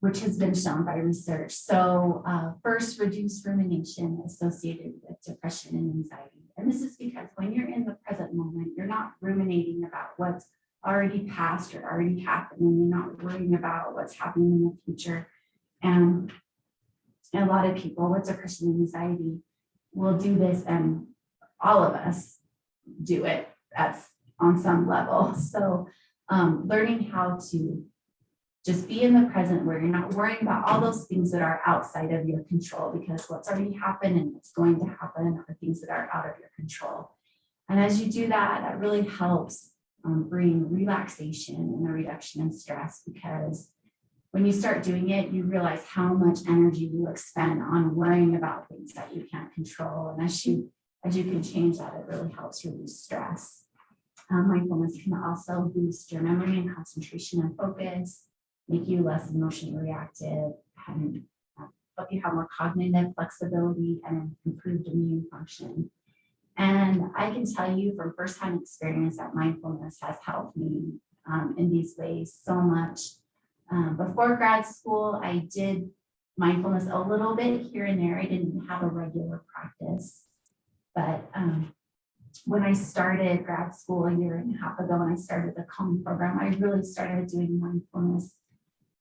which has been shown by research. So first, reduce rumination associated with depression and anxiety. And this is because when you're in the present moment, you're not ruminating about what's already passed or already happened, and you're not worrying about what's happening in the future. And a lot of people with depression and anxiety will do this, and all of us do it on some level. So learning how to just be in the present where you're not worrying about all those things that are outside of your control, because what's already happened and what's going to happen are things that are out of your control. And as you do that, that really helps bring relaxation and a reduction in stress, because when you start doing it, you realize how much energy you expend on worrying about things that you can't control. And as you can change that, it really helps reduce stress. Mindfulness can also boost your memory and concentration and focus, make you less emotionally reactive, and help you have more cognitive flexibility and improved immune function. And I can tell you from firsthand experience that mindfulness has helped me in these ways so much. Before grad school, I did mindfulness a little bit here and there. I didn't have a regular practice. But when I started grad school a year and a half ago, when I started the Calm program, I really started doing mindfulness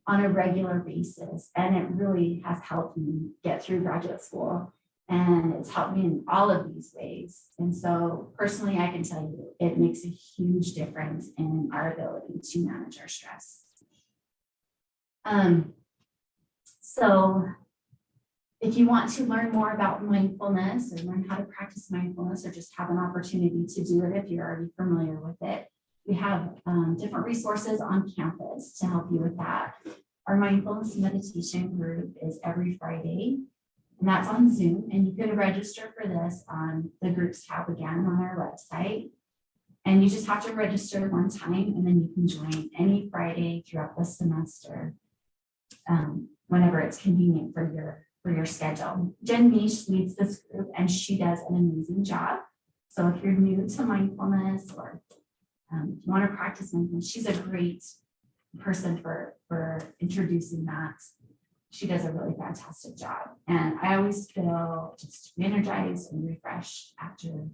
on a regular basis. And it really has helped me get through graduate school. And it's helped me in all of these ways. And so personally, I can tell you, it makes a huge difference in our ability to manage our stress. So if you want to learn more about mindfulness, or learn how to practice mindfulness, or just have an opportunity to do it if you're already familiar with it, we have different resources on campus to help you with that. Our mindfulness meditation group is every Friday, and that's on Zoom. And you can register for this on the groups tab again on our website. And you just have to register one time, and then you can join any Friday throughout the semester, whenever it's convenient for your schedule. Jen Meesh leads this group, and she does an amazing job. So if you're new to mindfulness, or if you want to practice mindfulness, she's a great person for introducing that. She does a really fantastic job. And I always feel just re-energized and refreshed after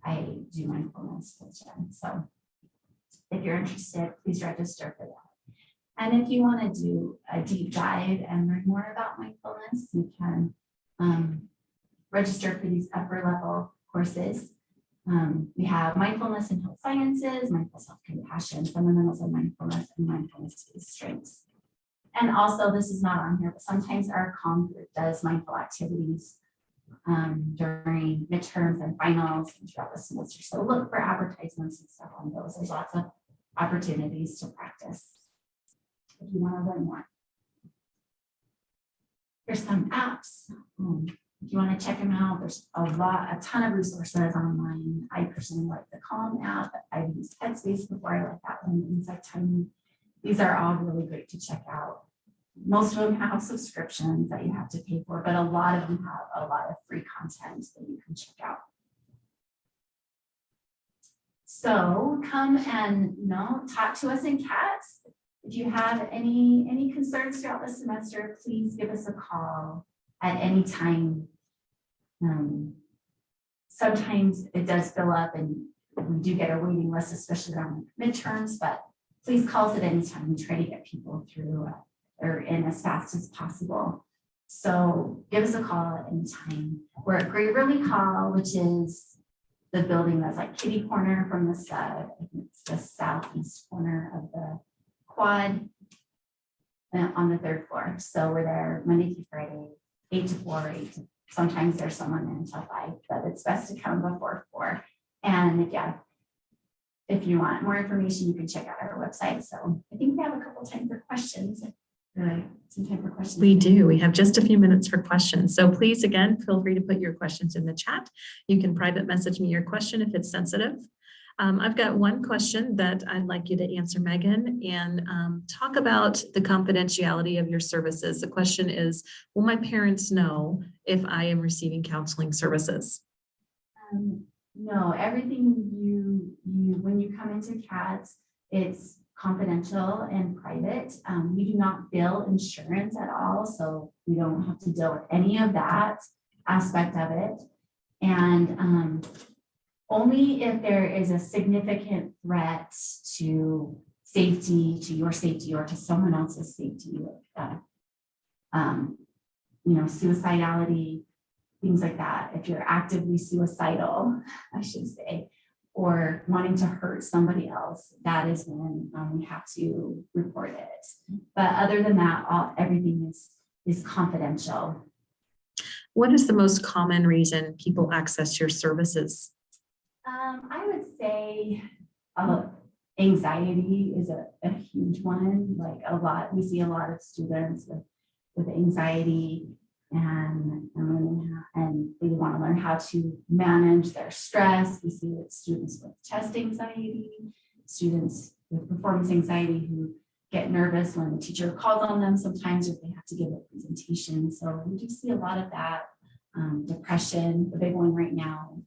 I do mindfulness with Jen. So if you're interested, please register for that. And if you want to do a deep dive and learn more about mindfulness, you can register for these upper level courses. We have mindfulness and health sciences, mindful self-compassion, fundamentals of mindfulness, and mindfulness-based strengths. And also, this is not on here, but sometimes our Calm group does mindful activities during midterms and finals and throughout the semester. So look for advertisements and stuff on those. There's lots of opportunities to practice if you want to learn more. Here's some apps. If you want to check them out, there's a ton of resources online. I personally like the Calm app. I've used Headspace before. I like that one, Insight Timing. These are all really great to check out. Most of them have subscriptions that you have to pay for, but a lot of them have a lot of free content that you can check out. So come and talk to us in CATS. If you have any concerns throughout the semester, please give us a call at any time. Sometimes it does fill up and we do get a waiting list, especially around midterms, but please call us at any time. We try to get people through or in as fast as possible. So give us a call at any time. We're at Great Ridley Hall, which is the building that's like kitty corner from the sub. I think it's the southeast corner of the quad on the 3rd floor. So we're there Monday through Friday, 8 to 4, 8 to, sometimes there's someone in until 5, but it's best to come before 4. And if you want more information, you can check out our website. So I think we have a couple time for questions. Some time for questions. We do. We have just a few minutes for questions. So please, again, feel free to put your questions in the chat. You can private message me your question if it's sensitive. I've got one question that I'd like you to answer, Megan, and talk about the confidentiality of your services. The question is, will my parents know if I am receiving counseling services? No, everything you when you come into CATS, it's confidential and private. We do not bill insurance at all, so we don't have to deal with any of that aspect of it. And only if there is a significant threat to safety, to your safety, or to someone else's safety, suicidality, things like that. If you're actively suicidal, I should say, or wanting to hurt somebody else, that is when we have to report it. But other than that, everything is confidential. What is the most common reason people access your services? I would say anxiety is a huge one. Like we see a lot of students with anxiety, and they want to learn how to manage their stress. We see students with test anxiety, students with performance anxiety who get nervous when the teacher calls on them sometimes, if they have to give a presentation. So we do see a lot of that. Depression, the big one right now,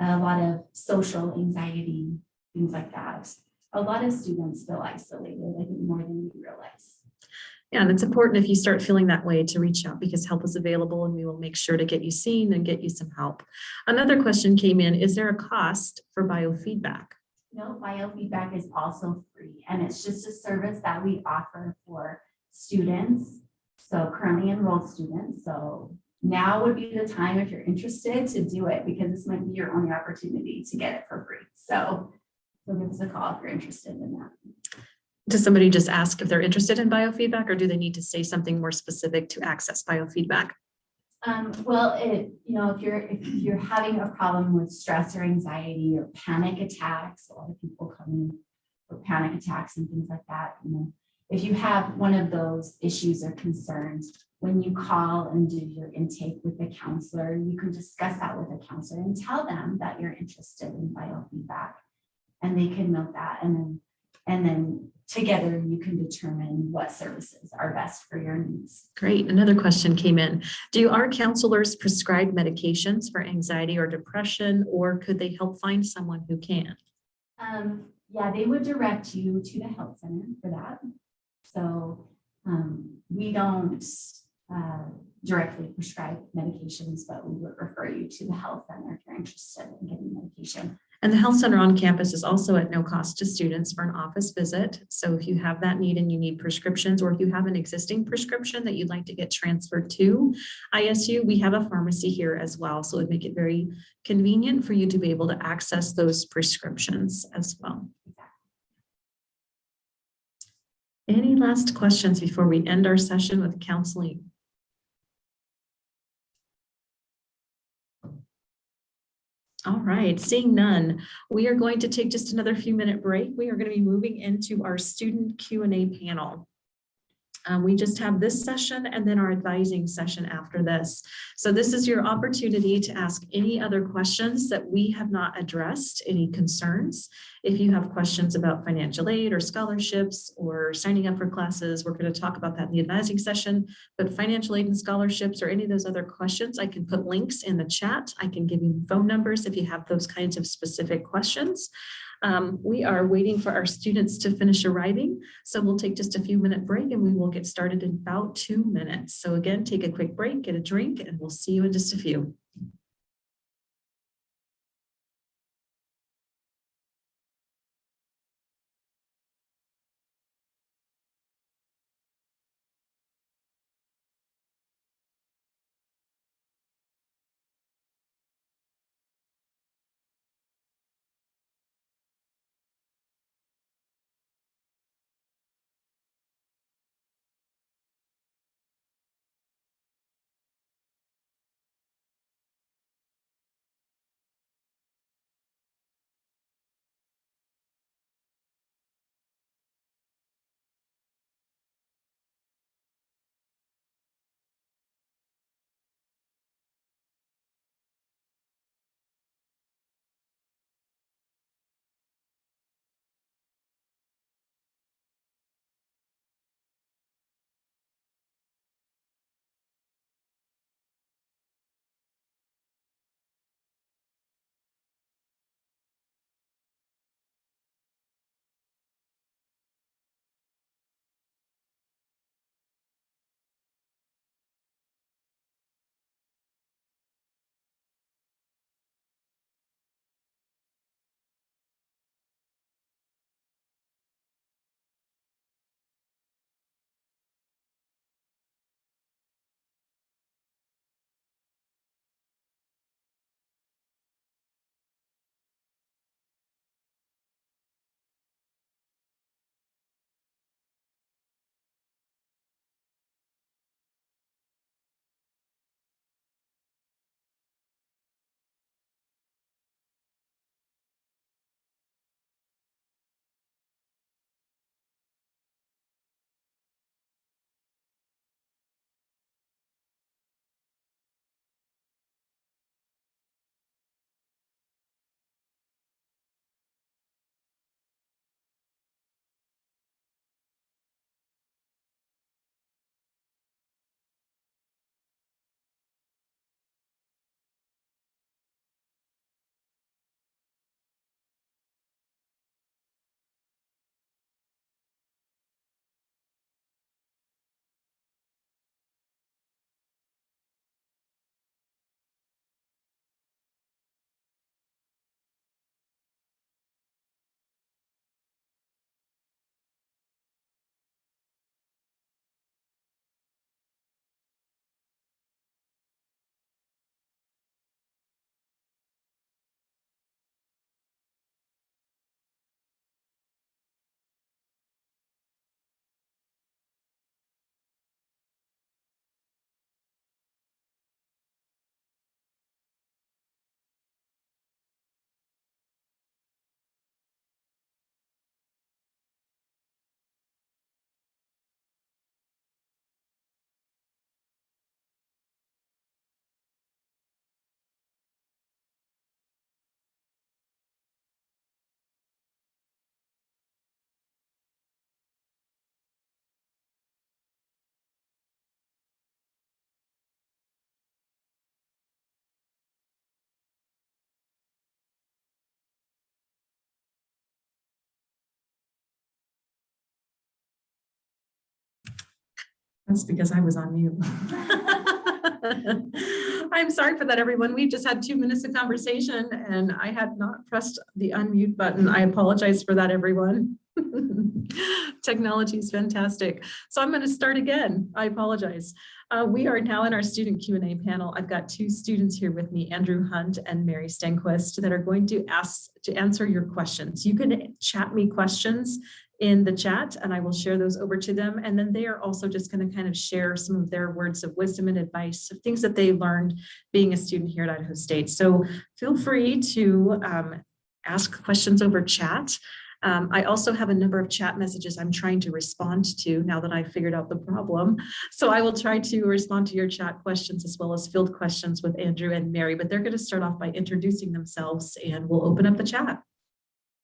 a lot of social anxiety, things like that. A lot of students feel isolated, I think, more than we realize. Yeah, and it's important if you start feeling that way to reach out, because help is available and we will make sure to get you seen and get you some help. Another question came in, is there a cost for biofeedback? No, biofeedback is also free, and it's just a service that we offer for students, so currently enrolled students. So now would be the time, if you're interested, to do it, because this might be your only opportunity to get it for free. So give us a call if you're interested in that. Does somebody just ask if they're interested in biofeedback, or do they need to say something more specific to access biofeedback? Well, if you're having a problem with stress or anxiety or panic attacks, a lot of people come in for panic attacks and things like that. If you have one of those issues or concerns, when you call and do your intake with the counselor, you can discuss that with the counselor and tell them that you're interested in biofeedback, and they can note that, and then together you can determine what services are best for your needs. Great. Another question came in. Do our counselors prescribe medications for anxiety or depression, or could they help find someone who can? Yeah, they would direct you to the health center for that. So we don't directly prescribe medications, but we would refer you to the health center if you're interested in getting medication. And the health center on campus is also at no cost to students for an office visit. So if you have that need and you need prescriptions, or if you have an existing prescription that you'd like to get transferred to ISU, we have a pharmacy here as well. So it'd make it very convenient for you to be able to access those prescriptions as well. Any last questions before we end our session with counseling? All right, seeing none, we are going to take just another few minute break. We are going to be moving into our student Q&A panel. We just have this session and then our advising session after this. So this is your opportunity to ask any other questions that we have not addressed, any concerns. If you have questions about financial aid or scholarships or signing up for classes, we're going to talk about that in the advising session. But financial aid and scholarships or any of those other questions, I can put links in the chat. I can give you phone numbers if you have those kinds of specific questions. We are waiting for our students to finish arriving. So we'll take just a few minute break and we will get started in about 2 minutes. So again, take a quick break, get a drink, and we'll see you in just a few. That's because I was on mute. I'm sorry for that, everyone. We just had 2 minutes of conversation and I had not pressed the unmute button. I apologize for that, everyone. Technology is fantastic. So I'm going to start again. I apologize. We are now in our student Q&A panel. I've got 2 students here with me, Andrew Hunt and Mary Stenquist, that are going to answer your questions. You can chat me questions in the chat and I will share those over to them. And then they are also just going to kind of share some of their words of wisdom and advice of things that they learned being a student here at Idaho State. So feel free to ask questions over chat. I also have a number of chat messages I'm trying to respond to now that I've figured out the problem. So I will try to respond to your chat questions as well as field questions with Andrew and Mary, but they're going to start off by introducing themselves and we'll open up the chat.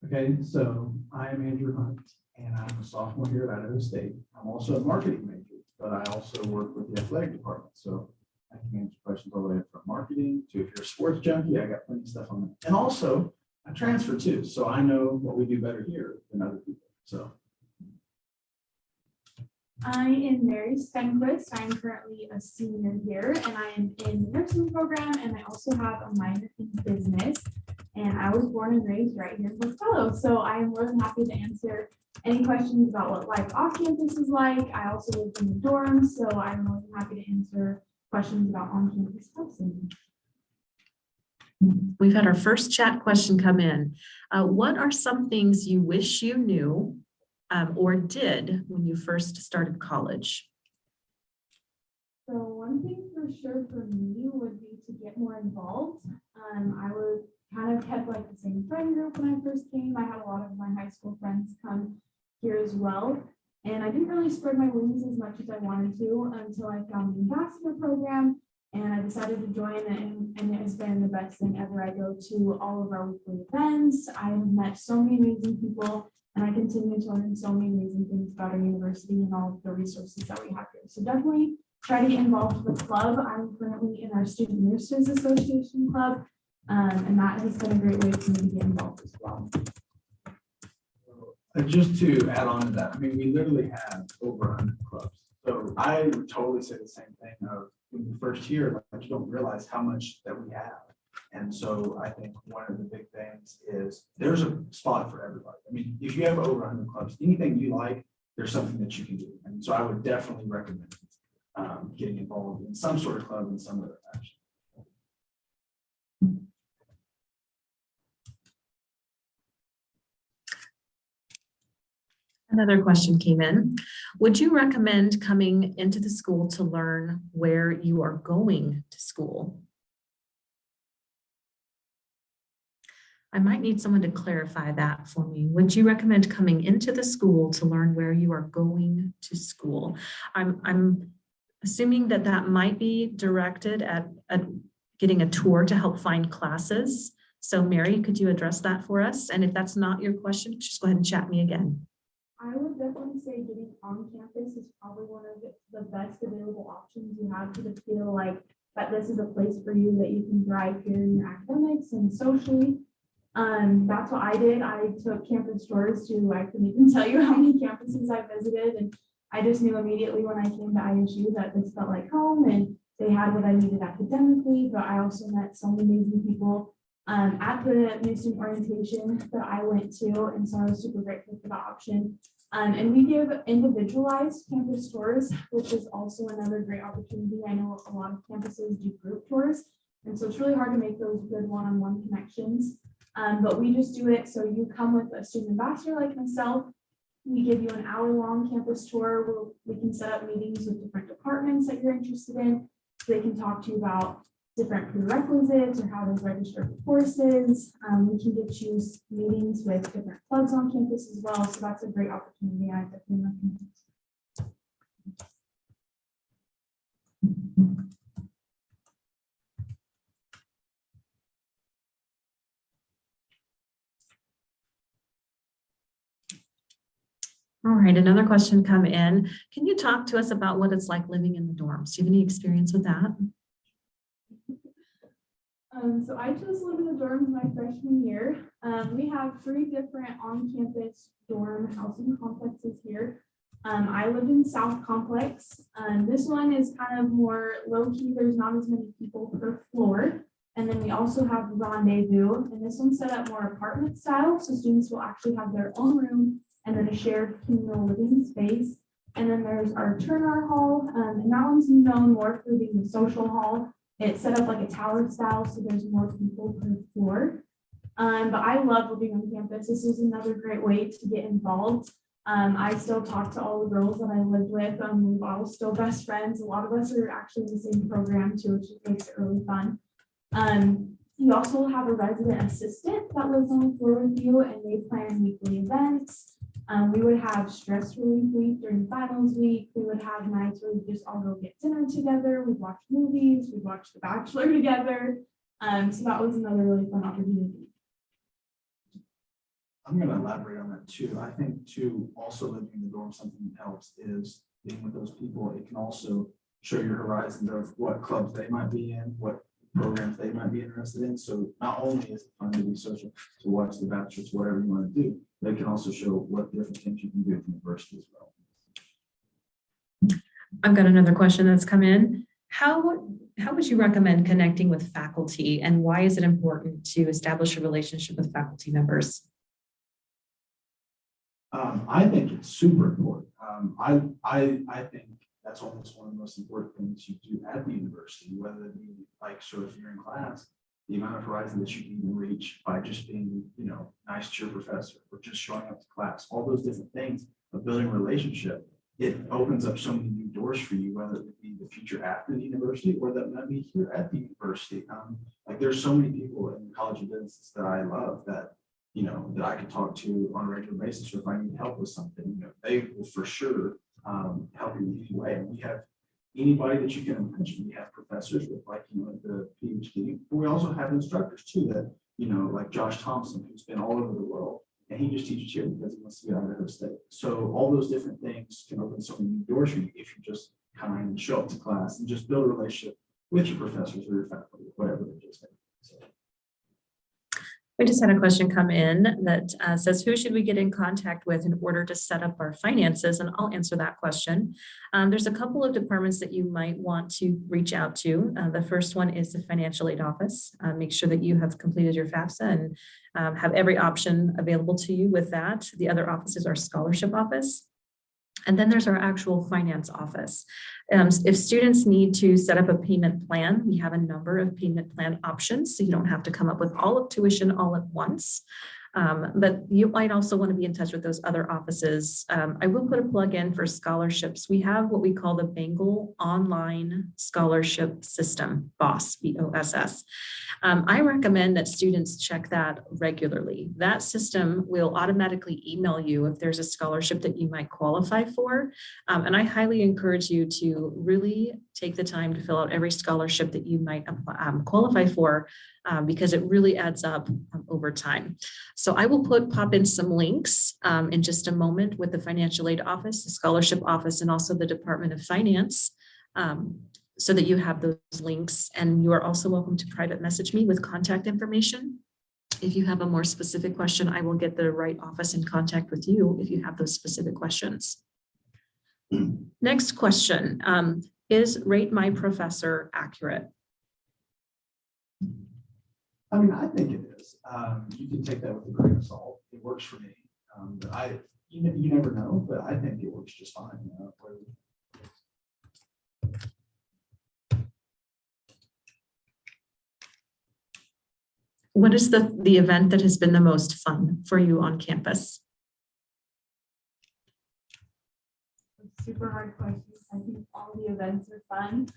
Okay, so I am Andrew Hunt and I'm a sophomore here at Idaho State. I'm also a marketing major, but I also work with the athletic department. So I can answer questions all the way from marketing to if you're a sports junkie, I got plenty of stuff on that. And also I transfer too, so I know what we do better here than other people. So I am Mary Stenquist. I'm currently a senior here and I am in the nursing program and I also have a minor in business. And I was born and raised right here in Portillo. So I'm more than happy to answer any questions about what life off campus is like. I also live in the dorms, so I'm more than happy to answer questions about on-campus housing. We've had our first chat question come in. What are some things you wish you knew or did when you first started college? So one thing for sure for me would be to get more involved. I was kind of kept like the same friend group when I first came. I had a lot of my high school friends come here as well. And I didn't really spread my wings as much as I wanted to until I found the ambassador program. And I decided to join it, and it has been the best thing ever. I go to all of our weekly events. I have met so many amazing people, and I continue to learn so many amazing things about our university and all of the resources that we have here. So definitely try to get involved with the club. I'm currently in our Student Nurses Association club, and that has been a great way for me to get involved as well. just to add on to that, I mean, we literally have over 100 clubs. So I would totally say the same thing of when you first hear, like you don't realize how much that we have. And so I think one of the big things is there's a spot for everybody. I mean, if you have over 100 clubs, anything you like, there's something that you can do. And so I would definitely recommend getting involved in some sort of club in some other fashion. Another question came in. Would you recommend coming into the school to learn where you are going to school? I might need someone to clarify that for me. Would you recommend coming into the school to learn where you are going to school? I'm assuming that that might be directed at getting a tour to help find classes. So Mary, could you address that for us? And if that's not your question, just go ahead and chat me again. I would definitely say getting on campus is probably one of the best available options you have to feel like that this is a place for you, that you can thrive here in your academics and socially. That's what I did. I took campus tours to, I couldn't even tell you how many campuses I visited. And I just knew immediately when I came to ISU that this felt like home and they had what I needed academically, but I also met so many amazing people at the new student orientation that I went to. And so I was super grateful for the option. And we give individualized campus tours, which is also another great opportunity. I know a lot of campuses do group tours. And so it's really hard to make those good one-on-one connections. But we just do it. So you come with a student ambassador like myself. We give you an hour-long campus tour where we can set up meetings with different departments that you're interested in. So they can talk to you about different prerequisites or how to register for courses. We can get you meetings with different clubs on campus as well. So that's a great opportunity. I definitely recommend. All right, another question come in. Can you talk to us about what it's like living in the dorms? Do you have any experience with that? So I chose to live in the dorms my freshman year. We have 3 different on-campus dorm housing complexes here. I lived in South Complex. This one is kind of more low key. There's not as many people per floor. And then we also have Rendezvous, and this one's set up more apartment style. So students will actually have their own room and then a shared communal living space. And then there's our Turner Hall, and that one's known more for being the social hall. It's set up like a tower style, so there's more people per floor. But I love living on campus. This is another great way to get involved. I still talk to all the girls that I lived with. We're all still best friends. A lot of us are actually in the same program too, which makes it really fun. You also have a resident assistant that lives on the floor with you, and they plan weekly events. We would have stress relief week during finals week. We would have nights where we just all go get dinner together. We'd watch movies. We'd watch The Bachelor together. So that was another really fun opportunity. I'm going to elaborate on that too. I think too, also living in the dorm, something that helps is being with those people. It can also show your horizons of what clubs they might be in, what programs they might be interested in. So not only is it fun to be social, to watch The Bachelor, to whatever you want to do, they can also show what different things you can do at university as well. I've got another question that's come in. How would you recommend connecting with faculty, and why is it important to establish a relationship with faculty members? I think it's super important. I think that's almost one of the most important things you do at the university, whether it be like sort of if you're in class, the amount of horizon that you can even reach by just being, nice to your professor or just showing up to class, all those different things of building a relationship. It opens up so many new doors for you, whether it be the future after the university or that might be here at the university. Like there's so many people in the College of Business that I love that that I can talk to on a regular basis, or if I need help with something, they will for sure help you in any way. And we have anybody that you can imagine. We have professors with the PhD, but we also have instructors too that, like Josh Thompson, who's been all over the world, and he just teaches here because he wants to be out of Idaho State. So all those different things can open so many new doors for you if you just come and show up to class and just build a relationship with your professors or your faculty, whatever it is. So. We just had a question come in that says, who should we get in contact with in order to set up our finances? And I'll answer that question. There's a couple of departments that you might want to reach out to. The first one is the financial aid office. Make sure that you have completed your FAFSA and have every option available to you with that. The other office is our scholarship office. And then there's our actual finance office. If students need to set up a payment plan, we have a number of payment plan options, so you don't have to come up with all of tuition all at once. But you might also want to be in touch with those other offices. I will put a plug in for scholarships. We have what we call the Bengal Online Scholarship System, BOSS, B-O-S-S. I recommend that students check that regularly. That system will automatically email you if there's a scholarship that you might qualify for. And I highly encourage you to really take the time to fill out every scholarship that you might qualify for, because it really adds up over time. So I will pop in some links in just a moment with the financial aid office, the scholarship office, and also the Department of Finance, so that you have those links. And you are also welcome to private message me with contact information. If you have a more specific question, I will get the right office in contact with you if you have those specific questions. Next question, is Rate My Professor accurate? I mean, I think it is. You can take that with a grain of salt. It works for me. But you never know, but I think it works just fine. What is the event that has been the most fun for you on campus? Super hard question. I think all the events are fun.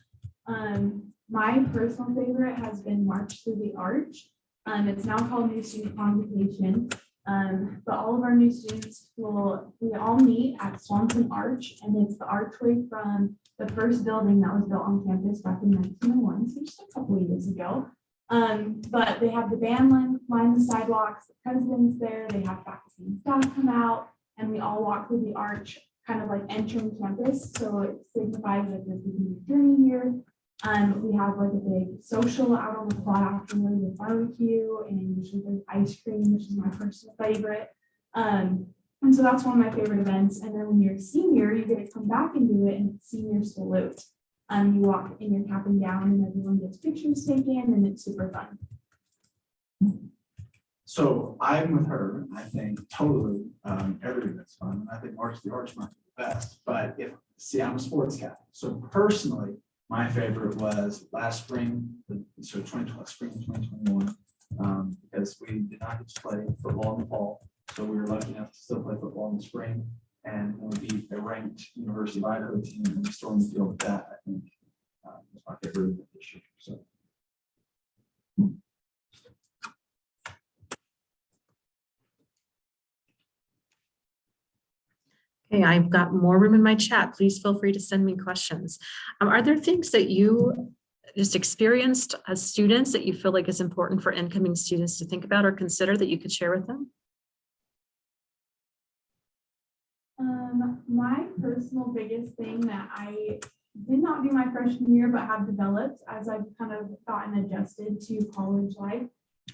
My personal favorite has been March Through the Arch. It's now called New Student Convocation. But all of our new students we all meet at Swanson Arch, and it's the archway from the first building that was built on campus back in 1901, so just a couple of years ago. But they have the band line the sidewalks, the president's there, they have faculty and staff come out, and we all walk through the arch, kind of like entering campus. So it signifies that there's a new journey here. We have like a big social out on the quad afterward with barbecue, and usually there's ice cream, which is my personal favorite. And And so that's one of my favorite events. And then when you're a senior, you get to come back and do it, and it's senior salute. You walk in your cap and gown, and everyone gets pictures taken, and it's super fun. So I'm with her. I think totally everything that's fun. I think March the Arch might be the best. But I'm a sports guy. So personally, my favorite was last spring, so 2020, spring 2021, because we did not get to play football in the fall. So we were lucky enough to still play football in the spring, and we beat a ranked University of Idaho team and we stormed the field with that. I think was my favorite event this year. So. Okay, I've got more room in my chat. Please feel free to send me questions. Are there things that you just experienced as students that you feel like is important for incoming students to think about or consider that you could share with them? My personal biggest thing that I did not do my freshman year, but have developed as I've kind of gotten adjusted to college life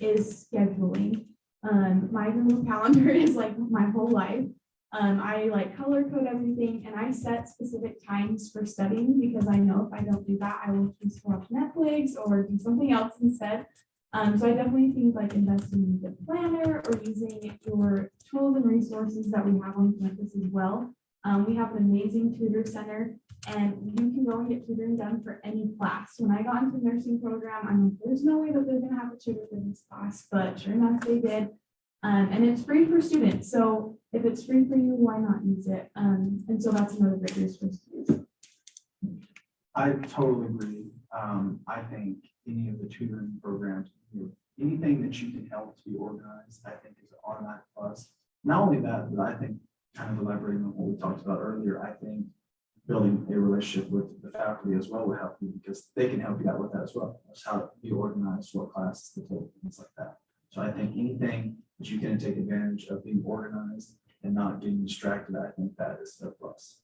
is scheduling. My Google Calendar is like my whole life. I like color code everything, and I set specific times for studying because I know if I don't do that, I will choose to watch Netflix or do something else instead. So I definitely think like investing in a good planner or using your tools and resources that we have on campus as well. We have an amazing tutor center, and you can go and get tutoring done for any class. When I got into the nursing program, I'm like, there's no way that they're gonna have a tutor for this class, but sure enough, they did. And it's free for students. So if it's free for you, why not use it? And so that's another great resource to use. I totally agree. I think any of the tutoring programs, anything that you can help to be organized, I think is an automatic plus. Not only that, but I think kind of elaborating on what we talked about earlier, I think building a relationship with the faculty as well will help you because they can help you out with that as well. That's how to be organized, what classes to take, things like that. So I think anything that you can take advantage of being organized and not getting distracted, I think that is a plus.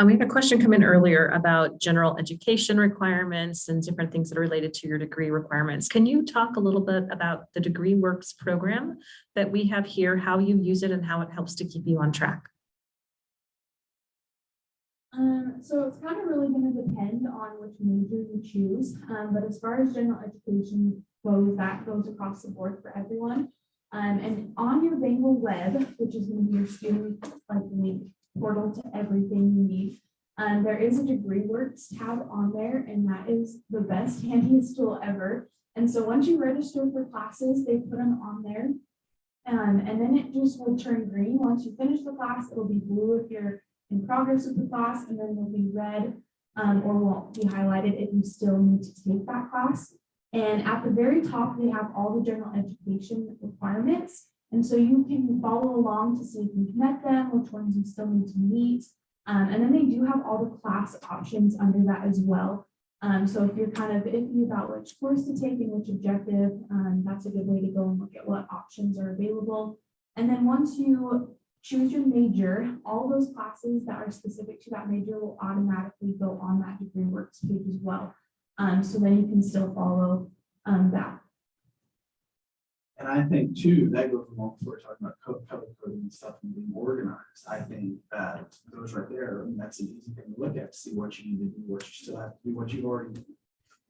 We had a question come in earlier about general education requirements and different things that are related to your degree requirements. Can you talk a little bit about the Degree Works program that we have here, how you use it and how it helps to keep you on track? So it's kind of really going to depend on which major you choose. But as far as general education goes, that goes across the board for everyone. And on your Bengal web, which is going to be your student link portal to everything you need, there is a Degree Works tab on there, and that is the best, handiest tool ever. And so once you register for classes, they put them on there. And then it just will turn green. Once you finish the class, it'll be blue if you're in progress with the class, and then it'll be red or won't be highlighted if you still need to take that class. And at the very top, they have all the general education requirements. And so you can follow along to see if you've met them, which ones you still need to meet. And then they do have all the class options under that as well. So if you're kind of iffy about which course to take and which objective, that's a good way to go and look at what options are available. And then once you choose your major, all those classes that are specific to that major will automatically go on that Degree Works page as well. So then you can still follow that. And I think too, that goes along with what we're talking about color coding and stuff and being organized. I think that goes right there. I mean, that's an easy thing to look at, to see what you need to do, what you still have to do, what you've already done.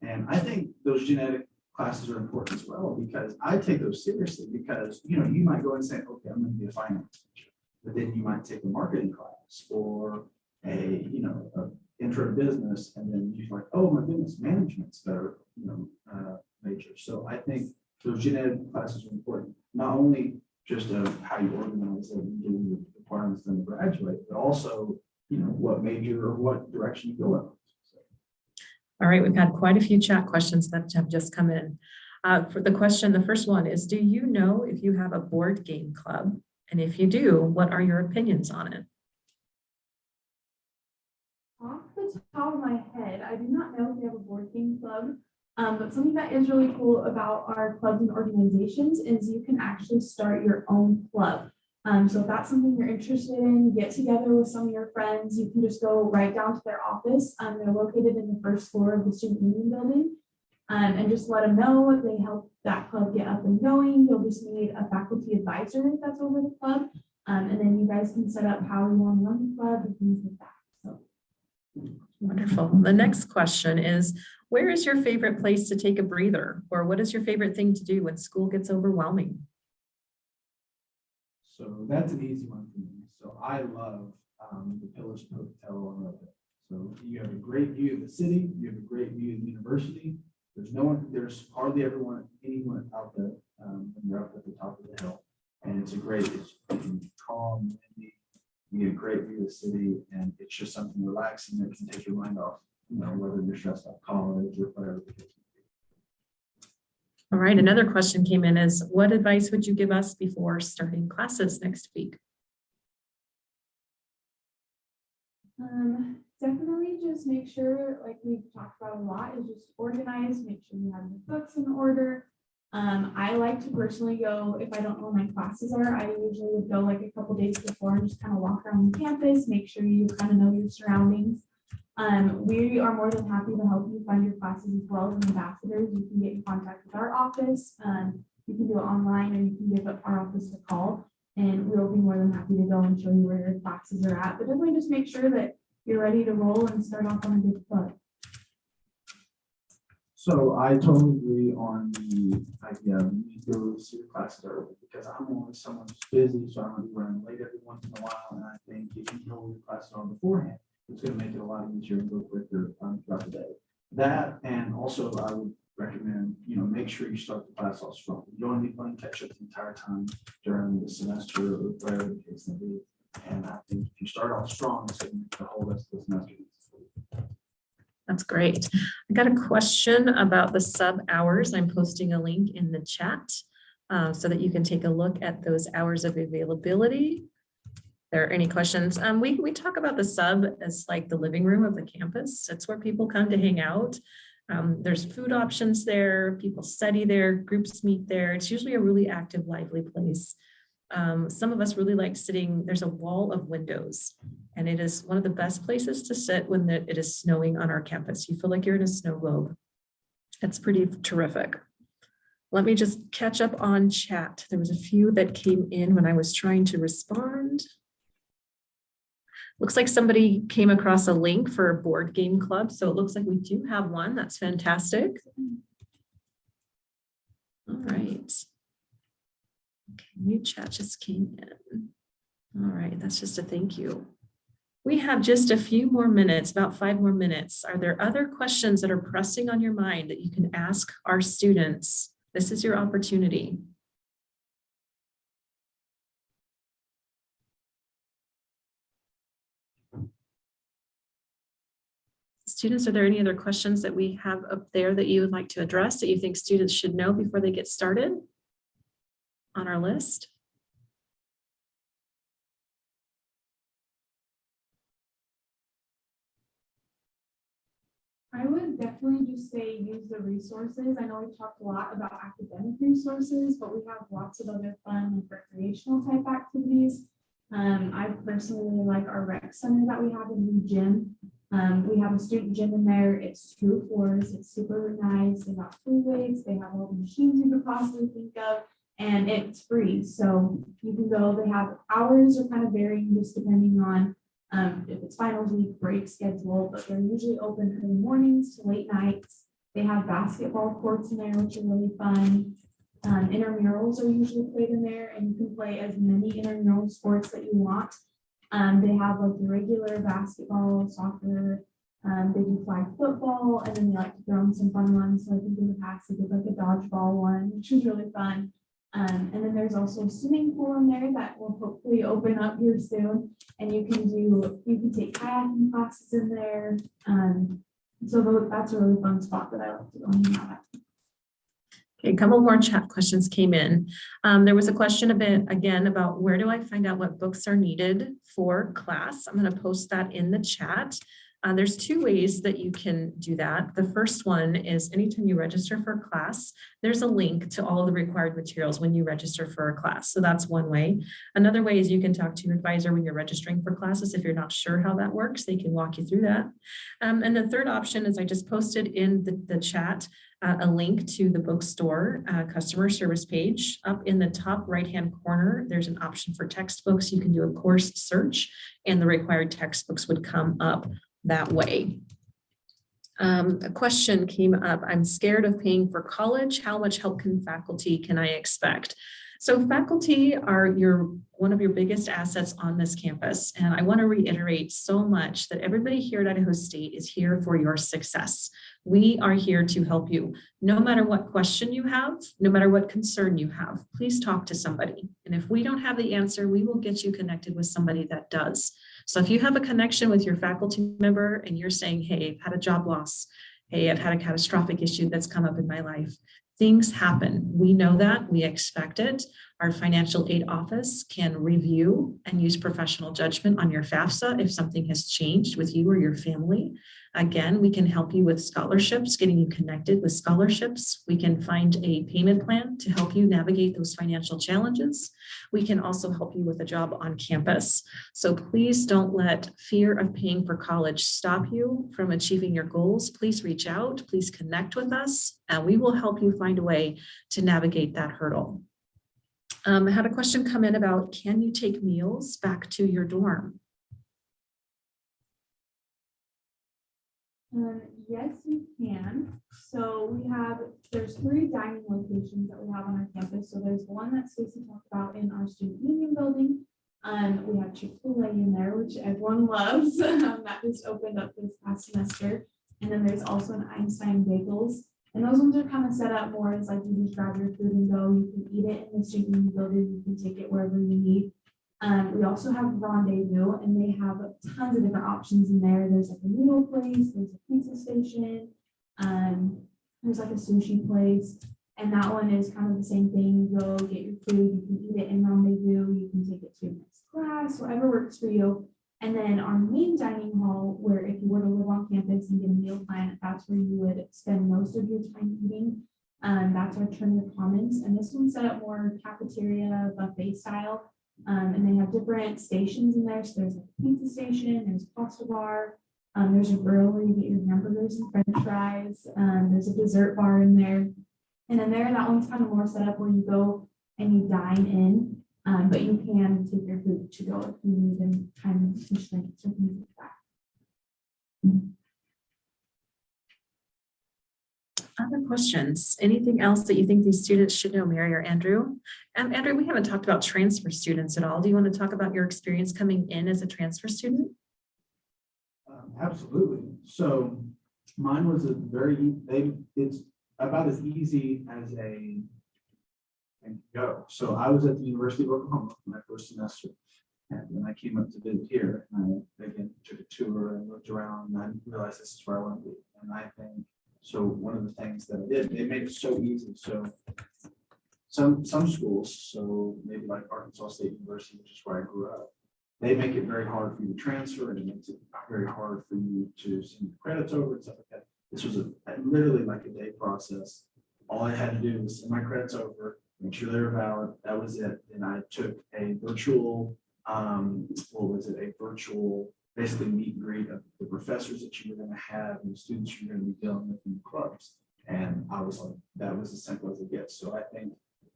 And I think those genetic classes are important as well, because I take those seriously because, you know, you might go and say, okay, I'm going to be a finance major, but then you might take a marketing class or a, you know, a intro to business, and then you're like, oh my goodness, management's better, you know, major. So I think those genetic classes are important, not only just of how you organize it and getting the requirements then to graduate, but also, you know, what major or what direction you go in. So. All right, we've had quite a few chat questions that have just come in. For the question, the first one is, do you know if you have a board game club? And if you do, what are your opinions on it? Off the top of my head, I do not know if we have a board game club. But something that is really cool about our clubs and organizations is you can actually start your own club. So if that's something you're interested in, get together with some of your friends, you can just go right down to their office. They're located in the first floor of the student union building, and just let them know. They help that club get up and going. You'll just need a faculty advisor that's over the club. And then you guys can set up how you want to run the club and things like that. So Wonderful. The next question is, where is your favorite place to take a breather? Or what is your favorite thing to do when school gets overwhelming? So that's an easy one for me. So I love the Pillars of Hotel on Road. So you have a great view of the city, you have a great view of the university. There's hardly anyone out there when you're up at the top of the hill. And it's calm, windy, you get a great view of the city, and it's just something relaxing that can take your mind off, whether you're stressed out college or whatever the case may be. All right, another question came in is, what advice would you give us before starting classes next week? Definitely just make sure, like we've talked about a lot, is just organize, make sure you have your books in order. I like to personally go, if I don't know where my classes are, I usually would go like a couple days before and just kind of walk around the campus, make sure you kind of know your surroundings. We are more than happy to help you find your classes as well as ambassadors. You can get in contact with our office. You can do it online, or you can give our office a call, and we'll be more than happy to go and show you where your classes are at. But definitely just make sure that you're ready to roll and start off on a good foot. So I totally agree on the idea of you need to go see the classes early, because I'm always someone who's busy, so I'm gonna be running late every once in a while. And I think if you know your classes on beforehand, it's gonna make it a lot easier and go quicker throughout the day. That, and also I would recommend, make sure you start the class off strong. You don't want to be playing catch up the entire time during the semester or whatever the case may be. And I think if you start off strong, it's going to make the whole rest of the semester. That's great. I got a question about the sub hours. I'm posting a link in the chat so that you can take a look at those hours of availability. There are any questions? We talk about the sub as like the living room of the campus. It's where people come to hang out. There's food options there, people study there, groups meet there. It's usually a really active, lively place. Some of us really like sitting, there's a wall of windows, and it is one of the best places to sit when it is snowing on our campus. You feel like you're in a snow globe. It's pretty terrific. Let me just catch up on chat. There was a few that came in when I was trying to respond. Looks like somebody came across a link for a board game club. So it looks like we do have one. That's fantastic. All right. Okay, new chat just came in. All right, that's just a thank you. We have just a few more minutes, about 5 more minutes. Are there other questions that are pressing on your mind that you can ask our students? This is your opportunity. Students, are there any other questions that we have up there that you would like to address that you think students should know before they get started on our list? I would definitely just say use the resources. I know we've talked a lot about academic resources, but we have lots of other fun and recreational type activities. I personally really like our rec center that we have in the gym. We have a student gym in there. It's 2 floors. It's super nice. They got free weights. They have all the machines you could possibly think of, and it's free. So you can go. They have hours are kind of varying just depending on if it's finals week, break schedule, but they're usually open early mornings to late nights. They have basketball courts in there, which are really fun. Intramurals are usually played in there, and you can play as many intramural sports that you want. They have like the regular basketball, soccer, they do flag football, and then they like to throw in some fun ones. So I think in the past they did like a dodgeball one, which was really fun. And then there's also a swimming pool in there that will hopefully open up here soon. And you can take kayaking classes in there. So that's a really fun spot that I like to go hang out at. Okay, a couple more chat questions came in. There was a question again about where do I find out what books are needed for class? I'm going to post that in the chat. There's two ways that you can do that. The first one is anytime you register for a class, there's a link to all of the required materials when you register for a class. So that's one way. Another way is you can talk to your advisor when you're registering for classes. If you're not sure how that works, they can walk you through that. And the third option is I just posted in the chat a link to the bookstore customer service page. Up in the top right-hand corner, there's an option for textbooks. You can do a course search and the required textbooks would come up that way. A question came up. I'm scared of paying for college. How much help can I expect? So faculty are one of your biggest assets on this campus. And I want to reiterate so much that everybody here at Idaho State is here for your success. We are here to help you. No matter what question you have, no matter what concern you have, please talk to somebody. And if we don't have the answer, we will get you connected with somebody that does. So if you have a connection with your faculty member and you're saying, hey, I've had a job loss, hey, I've had a catastrophic issue that's come up in my life, things happen. We know that, we expect it. Our financial aid office can review and use professional judgment on your FAFSA if something has changed with you or your family. Again, we can help you with scholarships, getting you connected with scholarships. We can find a payment plan to help you navigate those financial challenges. We can also help you with a job on campus. So please don't let fear of paying for college stop you from achieving your goals. Please reach out, please connect with us, and we will help you find a way to navigate that hurdle. I had a question come in about, can you take meals back to your dorm? Yes, you can. So there's 3 dining locations that we have on our campus. So there's one that Stacey talked about in our student union building. We have Chick-fil-A in there, which everyone loves. That just opened up this past semester. And then there's also an Einstein Bagels. And those ones are kind of set up more as like you just grab your food and go. You can eat it in the student union building. You can take it wherever you need. We also have Rendezvous, and they have tons of different options in there. There's like a noodle place, there's a pizza station, there's like a sushi place, and that one is kind of the same thing. You go get your food, you can eat it in Rendezvous, you can take it to your next class, whatever works for you. And then our main dining hall, where if you were to live on campus and get a meal plan, that's where you would spend most of your time eating. That's our Turner Commons, and this one's set up more cafeteria buffet style. And they have different stations in there. So there's a pizza station, there's a pasta bar, there's a grill where you get your hamburgers and french fries, there's a dessert bar in there. And then that one's kind of more set up where you go and you dine in, but you can take your food to go if you need and time constraints or things like that. Other questions? Anything else that you think these students should know, Mary or Andrew? Andrew, we haven't talked about transfer students at all. Do you want to talk about your experience coming in as a transfer student? Absolutely. So mine was it's about as easy as a can go. So I was at the University of Oklahoma for my first semester. And when I came up to visit here, and I again took a tour and looked around, and I realized this is where I want to be. And I think so. One of the things that I did, they made it so easy. So some schools, so maybe like Arkansas State University, which is where I grew up, they make it very hard for you to transfer, and it makes it very hard for you to send your credits over and stuff like that. This was literally like a day process. All I had to do was send my credits over, make sure they were valid. That was it. And I took a virtual, basically meet and greet of the professors that you were going to have and the students you're going to be dealing with in the clubs. And I was like, that was as simple as it gets. So I think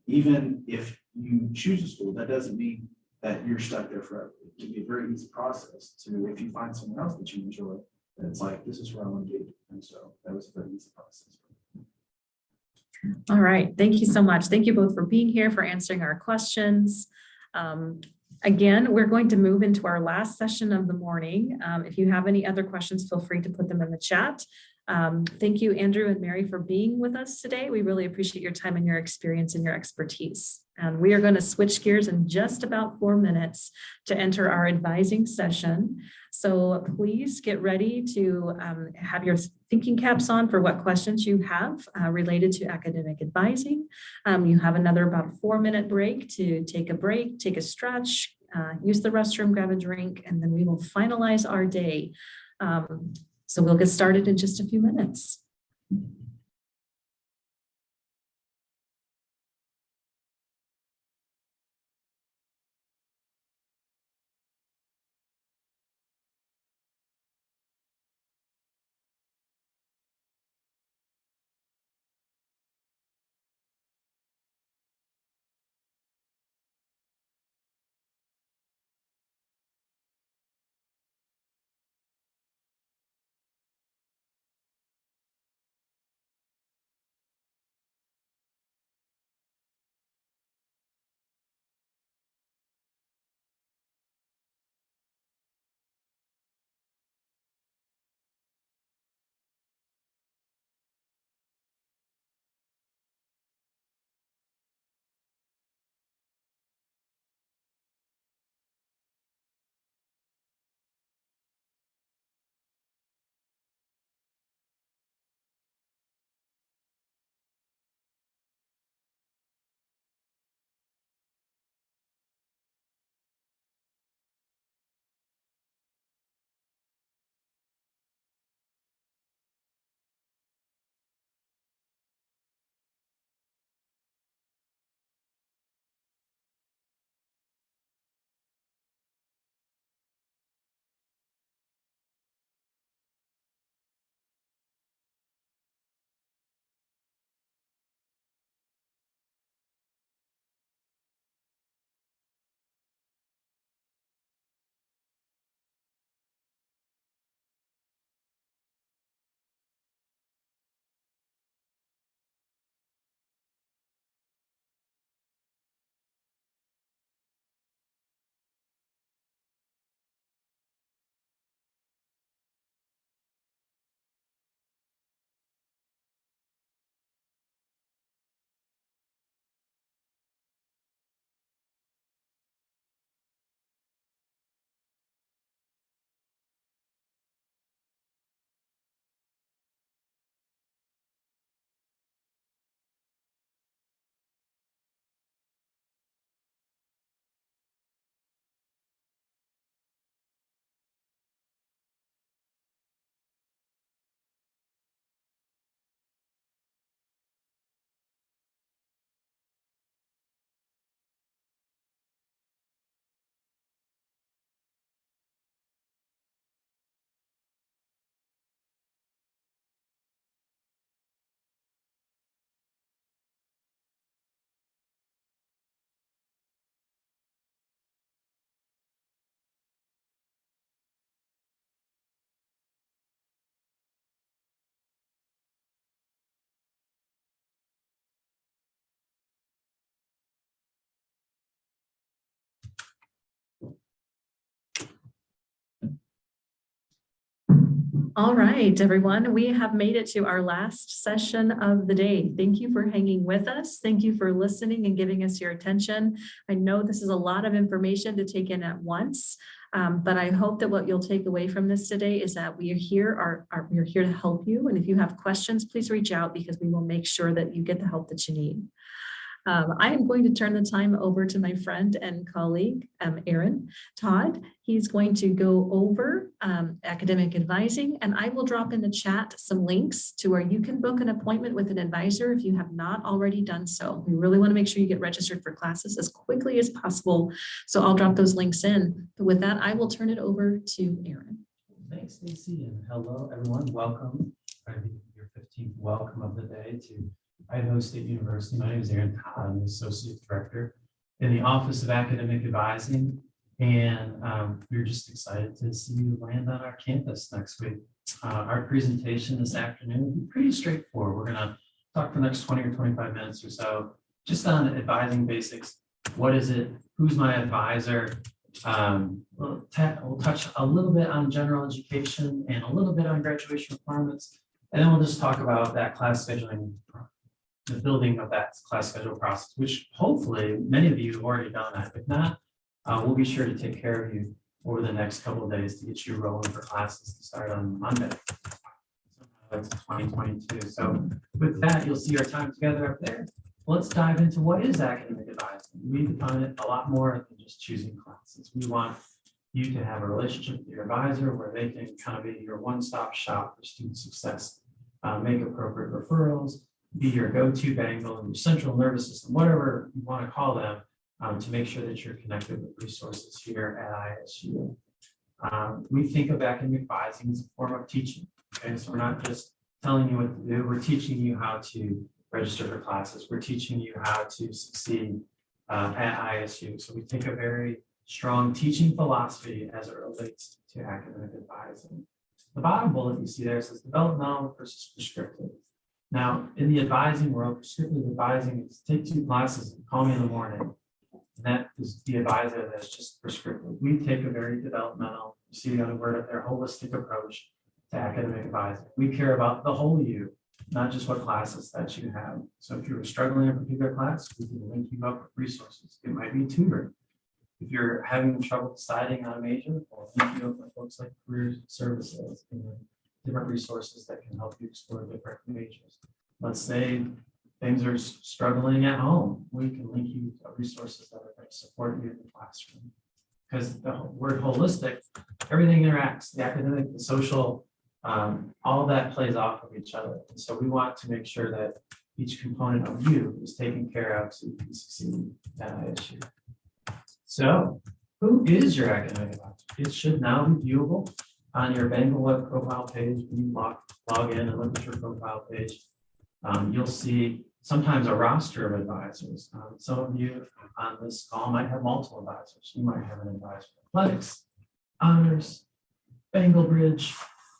even if you choose a school, that doesn't mean that you're stuck there forever. It can be a very easy process to, if you find someone else that you enjoy, it's like, this is where I want to be. And so that was a very easy process. All right. Thank you so much. Thank you both for being here, for answering our questions. Again, we're going to move into our last session of the morning. If you have any other questions, feel free to put them in the chat. Thank you, Andrew and Mary, for being with us today. We really appreciate your time and your experience and your expertise. And we are going to switch gears in just about 4 minutes to enter our advising session. So please get ready to have your thinking caps on for what questions you have related to academic advising. You have another about 4-minute break to take a stretch, use the restroom, grab a drink, and then we will finalize our day So we'll get started in just a few minutes. All right, everyone, we have made it to our last session of the day. Thank you for hanging with us. Thank you for listening and giving us your attention. I know this is a lot of information to take in at once, but I hope that what you'll take away from this today is that we are here, we're here to help you. And if you have questions, please reach out because we will make sure that you get the help that you need. I am going to turn the time over to my friend and colleague, Aaron Todd. He's going to go over academic advising, and I will drop in the chat some links to where you can book an appointment with an advisor if you have not already done so. We really want to make sure you get registered for classes as quickly as possible. So I'll drop those links in. But with that, I will turn it over to Aaron. Thanks, Stacy, and hello, everyone. Welcome. Your 15th welcome of the day to Idaho State University. My name is Aaron Todd. I'm the Associate Director in the Office of Academic Advising, and we're just excited to see you land on our campus next week. Our presentation this afternoon will be pretty straightforward. We're going to talk for the next 20 or 25 minutes or so just on advising basics. What is it? Who's my advisor? We'll touch a little bit on general education and a little bit on graduation requirements, and then we'll just talk about that class scheduling, the building of that class schedule process, which hopefully many of you have already done that. If not, we'll be sure to take care of you over the next couple of days to get you rolling for classes to start on Monday. That's 2022. So with that, you'll see our time together up there. Let's dive into what is academic advising. We define it a lot more than just choosing classes. We want you can have a relationship with your advisor where they can kind of be your one-stop shop for student success. Make appropriate referrals, be your go-to bangle and your central nervous system, whatever you want to call them, to make sure that you're connected with resources here at ISU. We think of academic advising as a form of teaching. Okay, so we're not just telling you what to do, we're teaching you how to register for classes, we're teaching you how to succeed at ISU. So we take a very strong teaching philosophy as it relates to academic advising. The bottom bullet you see there says developmental versus prescriptive. Now, in the advising world, prescriptive advising is take 2 classes and call me in the morning. And that is the advisor that's just prescriptive. We take a very developmental, you see the other word up there, holistic approach to academic advising. We care about the whole you, not just what classes that you have. So if you're struggling in a particular class, we can link you up with resources. It might be tutoring. If you're having trouble deciding on a major, or link you up with folks like career services and different resources that can help you explore different majors. Let's say things are struggling at home. We can link you to resources that are going to support you in the classroom. Because the word holistic, everything interacts, the academic, the social, all that plays off of each other. And so we want to make sure that each component of you is taken care of so you can succeed at ISU. So who is your academic advisor? It should now be viewable on your Bengal web profile page. When you log in and look at your profile page, you'll see sometimes a roster of advisors. Some of you on this call might have multiple advisors. You might have an advisor for athletics, honors, Bengal Bridge,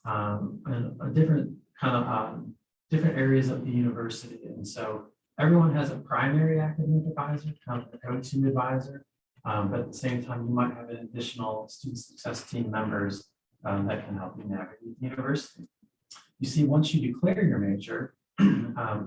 and a different kind of different areas of the university. And so everyone has a primary academic advisor, kind of a go-to advisor. But at the same time, you might have an additional student success team members that can help you navigate the university. You see, once you declare your major,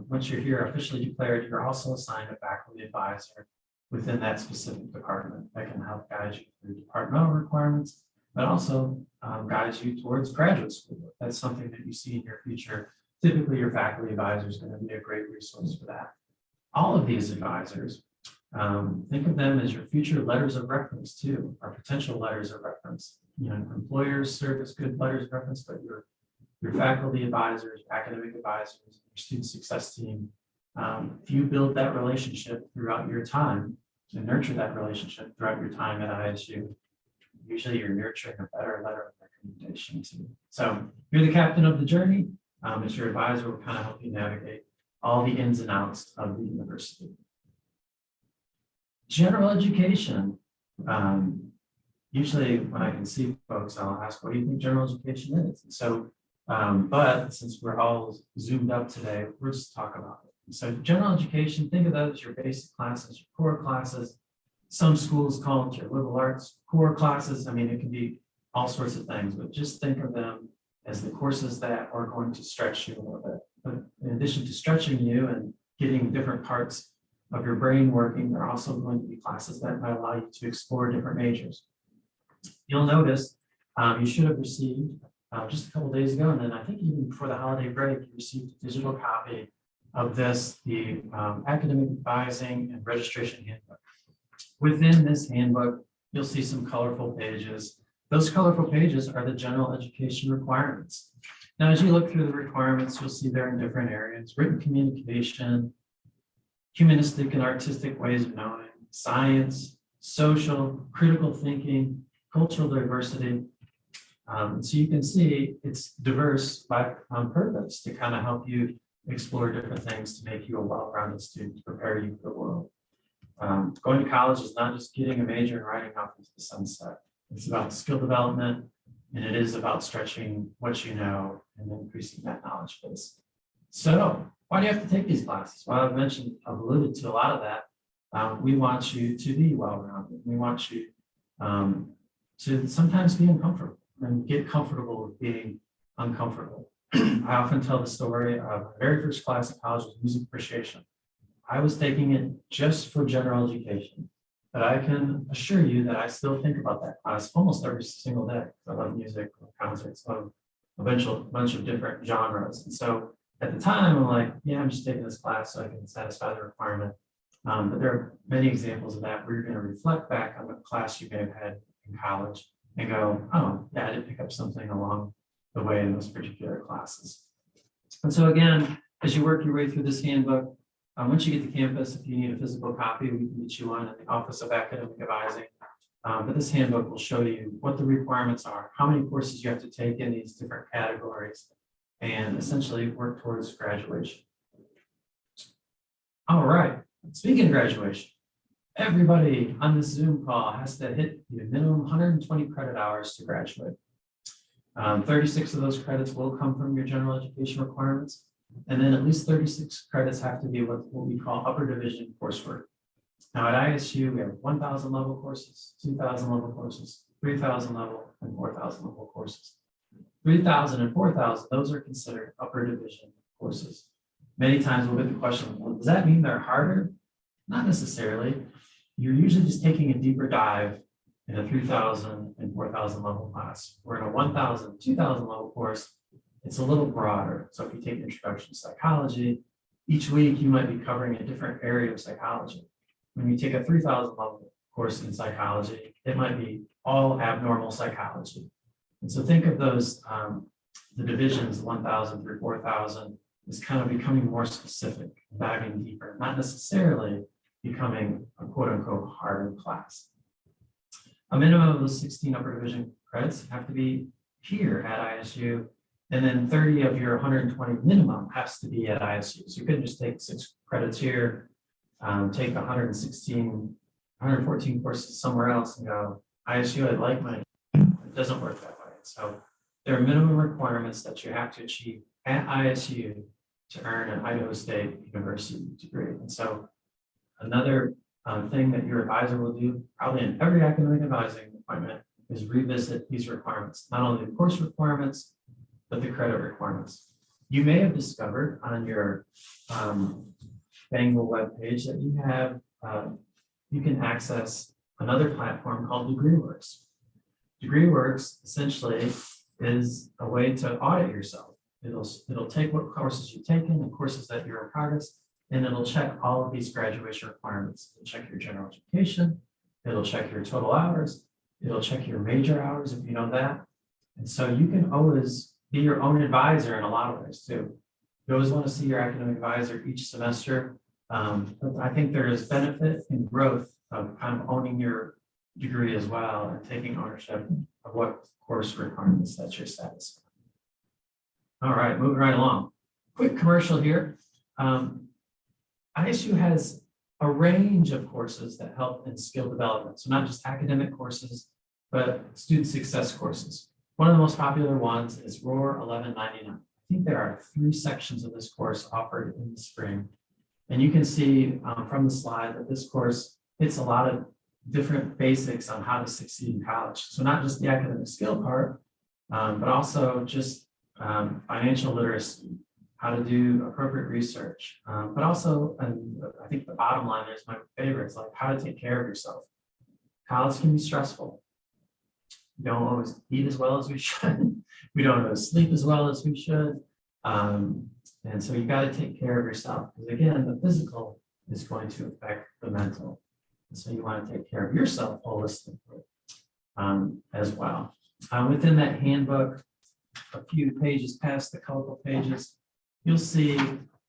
once you're here officially declared, you're also assigned a faculty advisor within that specific department that can help guide you through departmental requirements, but also guides you towards graduate school. That's something that you see in your future. Typically, your faculty advisor is going to be a great resource for that. All of these advisors, think of them as your future letters of reference too, or potential letters of reference. You know, employers serve as good letters of reference, but your faculty advisors, academic advisors, your student success team, if you build that relationship throughout your time and nurture that relationship throughout your time at ISU, usually you're nurturing a better letter of recommendation too. So you're the captain of the journey. As your advisor will kind of help you navigate all the ins and outs of the university. General education. Usually when I can see folks, I'll ask, what do you think general education is? And so, but since we're all zoomed up today, we'll just talk about it. So general education, think of those as your basic classes, your core classes. Some schools call it your liberal arts core classes. I mean, it can be all sorts of things, but just think of them as the courses that are going to stretch you a little bit. But in addition to stretching you and getting different parts of your brain working, there are also going to be classes that might allow you to explore different majors. You'll notice you should have received just a couple of days ago, and then I think even before the holiday break, you received a digital copy of this, the Academic Advising and Registration Handbook. Within this handbook, you'll see some colorful pages. Those colorful pages are the general education requirements. Now, as you look through the requirements, you'll see they're in different areas: written communication, humanistic and artistic ways of knowing, science, social, critical thinking, cultural diversity. So you can see it's diverse on purpose to kind of help you explore different things to make you a well-rounded student, to prepare you for the world. Going to college is not just getting a major and riding off into the sunset. It's about skill development, and it is about stretching what you know and increasing that knowledge base. So why do you have to take these classes? Well, I've alluded to a lot of that. We want you to be well-rounded. We want you to sometimes be uncomfortable and get comfortable with being uncomfortable. I often tell the story of my very first class in college was music appreciation. I was taking it just for general education, but I can assure you that I still think about that class almost every single day. I love music, concerts, a bunch of different genres. And so at the time, I'm like, yeah, I'm just taking this class so I can satisfy the requirement. But there are many examples of that where you're going to reflect back on the class you may have had in college and go, oh, yeah, I did pick up something along the way in those particular classes. And so again, as you work your way through this handbook, once you get to campus, if you need a physical copy, we can get you one in the Office of Academic Advising. But this handbook will show you what the requirements are, how many courses you have to take in these different categories, and essentially work towards graduation. All right, speaking of graduation, everybody on this Zoom call has to hit the minimum 120 credit hours to graduate. 36 of those credits will come from your general education requirements, and then at least 36 credits have to be what we call upper division coursework. Now at ISU, we have 1,000 level courses, 2,000 level courses, 3,000 level, and 4,000 level courses. 3,000 and 4,000, those are considered upper division courses. Many times we'll get the question, well, does that mean they're harder? Not necessarily. You're usually just taking a deeper dive in a 3,000 and 4,000 level class. Where in a 1,000, 2,000 level course, it's a little broader. So if you take Introduction to Psychology, each week you might be covering a different area of psychology. When you take a 3,000 level course in psychology, it might be all abnormal psychology. And so think of those, the divisions, 1,000 through 4,000, is kind of becoming more specific, diving deeper, not necessarily becoming a quote unquote harder class. A minimum of those 16 upper division credits have to be here at ISU, and then 30 of your 120 minimum has to be at ISU. So you couldn't just take 6 credits here, take 114 courses somewhere else and go, ISU, I'd like my, it doesn't work that way. So there are minimum requirements that you have to achieve at ISU to earn an Idaho State University degree. And so another thing that your advisor will do, probably in every academic advising appointment, is revisit these requirements, not only the course requirements, but the credit requirements. You may have discovered on your Bengal webpage that you have, you can access another platform called DegreeWorks. DegreeWorks essentially is a way to audit yourself. It'll take what courses you've taken and courses that you're in progress, and it'll check all of these graduation requirements. It'll check your general education, it'll check your total hours, it'll check your major hours if you know that. And so you can always be your own advisor in a lot of ways too. You always want to see your academic advisor each semester. But I think there is benefit and growth of kind of owning your degree as well and taking ownership of what course requirements that you're satisfied. All right, moving right along. Quick commercial here. ISU has a range of courses that help in skill development. So not just academic courses, but student success courses. One of the most popular ones is Roar 1199. I think there are 3 sections of this course offered in the spring. And you can see from the slide that this course hits a lot of different basics on how to succeed in college. So not just the academic skill part, but also just financial literacy, how to do appropriate research, but also, and I think the bottom line is my favorite, it's like how to take care of yourself. College can be stressful. We don't always eat as well as we should. We don't always sleep as well as we should. And so you got to take care of yourself, because again, the physical is going to affect the mental. And so you want to take care of yourself holistically as well. Within that handbook, a few pages past the colorful pages, you'll see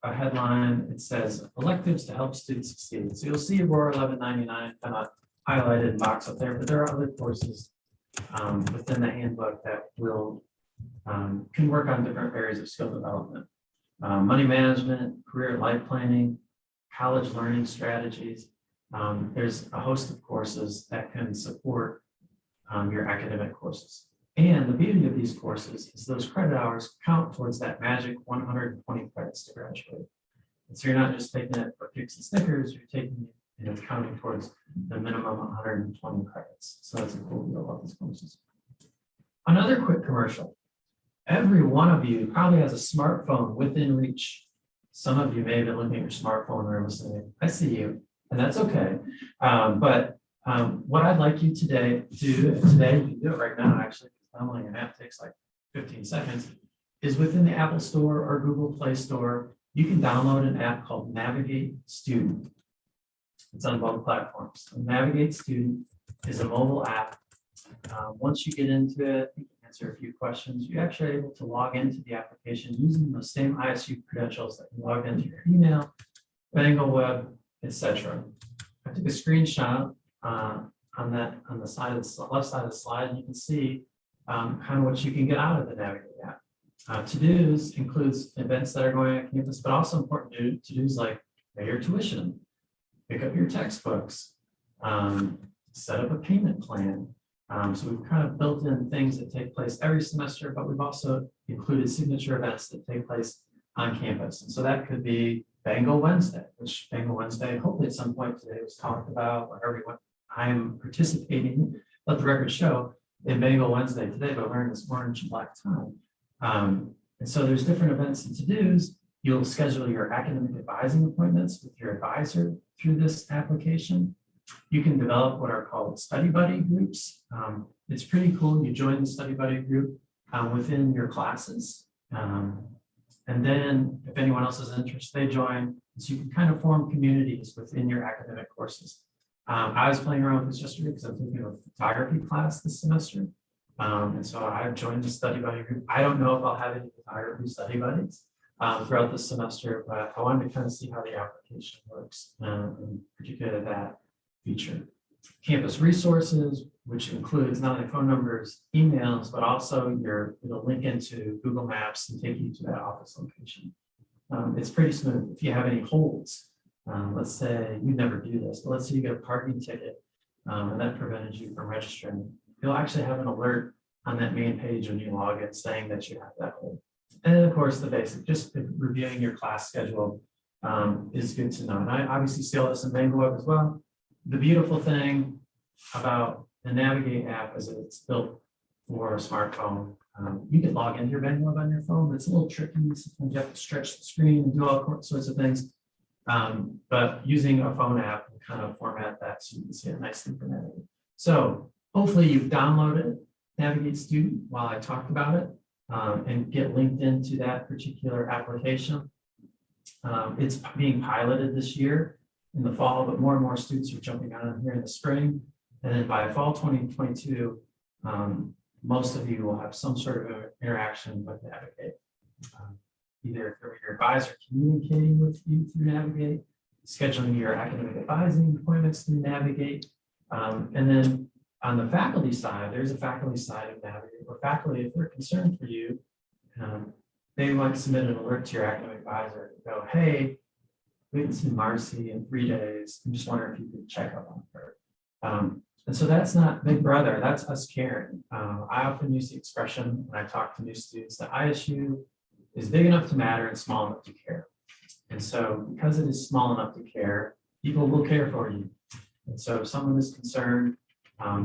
a headline. It says electives to help students succeed. So you'll see Roar 1199 kind of highlighted and boxed up there, but there are other courses within the handbook that will can work on different areas of skill development. Money management, career and life planning, college learning strategies. There's a host of courses that can support your academic courses. And the beauty of these courses is those credit hours count towards that magic 120 credits to graduate. And so you're not just taking it for kicks and snickers, you're taking it and it's counting towards the minimum 120 credits. So that's a cool deal about these courses. Another quick commercial. Every one of you probably has a smartphone within reach. Some of you may have been looking at your smartphone or listening. I see you, and that's okay. But what I'd like you today to do, today, you can do it right now, actually, because downloading an app takes like 15 seconds, is within the Apple Store or Google Play Store, you can download an app called Navigate Student. It's on both platforms. So Navigate Student is a mobile app Once you get into it, you can answer a few questions. You're actually able to log into the application using those same ISU credentials that you logged into your email, Bangle Web, etc. I took a screenshot on the side of the left side of the slide, and you can see kind of what you can get out of the Navigate app. To-dos includes events that are going on campus, but also important to-dos like pay your tuition, pick up your textbooks, set up a payment plan. So we've kind of built in things that take place every semester, but we've also included signature events that take place on campus. And so that could be Bangle Wednesday, which Bangle Wednesday, hopefully at some point today was talked about, or everyone, I'm participating, let the record show, in Bangle Wednesday today, but wearing this orange and black tie. And so there's different events and to-dos. You'll schedule your academic advising appointments with your advisor through this application. You can develop what are called study buddy groups. It's pretty cool. You join the study buddy group within your classes. And then if anyone else is interested, they join. So you can kind of form communities within your academic courses. I was playing around with this yesterday because I'm taking a photography class this semester. And so I've joined the study buddy group. I don't know if I'll have any photography study buddies throughout the semester, but I wanted to kind of see how the application works, in particular that feature. Campus resources, which includes not only phone numbers, emails, but also it'll link into Google Maps and take you to that office location. It's pretty smooth. If you have any holds, let's say you never do this, but let's say you get a parking ticket and that prevented you from registering, you'll actually have an alert on that main page when you log in saying that you have that hold. And then of course, the basic, just reviewing your class schedule is good to know. And I obviously see all this in Bangle Web as well. The beautiful thing about the Navigate app is that it's built for a smartphone. You can log into your Bangle Web on your phone, but it's a little tricky. Sometimes you have to stretch the screen and do all sorts of things. But using a phone app will kind of format that so you can see it nicely for Navigate. So hopefully you've downloaded Navigate Student while I talked about it and get linked into that particular application. It's being piloted this year in the fall, but more and more students are jumping on here in the spring. And then by fall 2022, most of you will have some sort of interaction with Navigate. Either through your advisor communicating with you through Navigate, scheduling your academic advising appointments through Navigate. And then on the faculty side, there's a faculty side of Navigate where faculty, if they're concerned for you, they might submit an alert to your academic advisor and go, hey, we haven't seen Marcy in 3 days. I'm just wondering if you could check up on her. And so that's not Big Brother, that's us caring. I often use the expression when I talk to new students that ISU is big enough to matter and small enough to care. And so because it is small enough to care, people will care for you. And so if someone is concerned,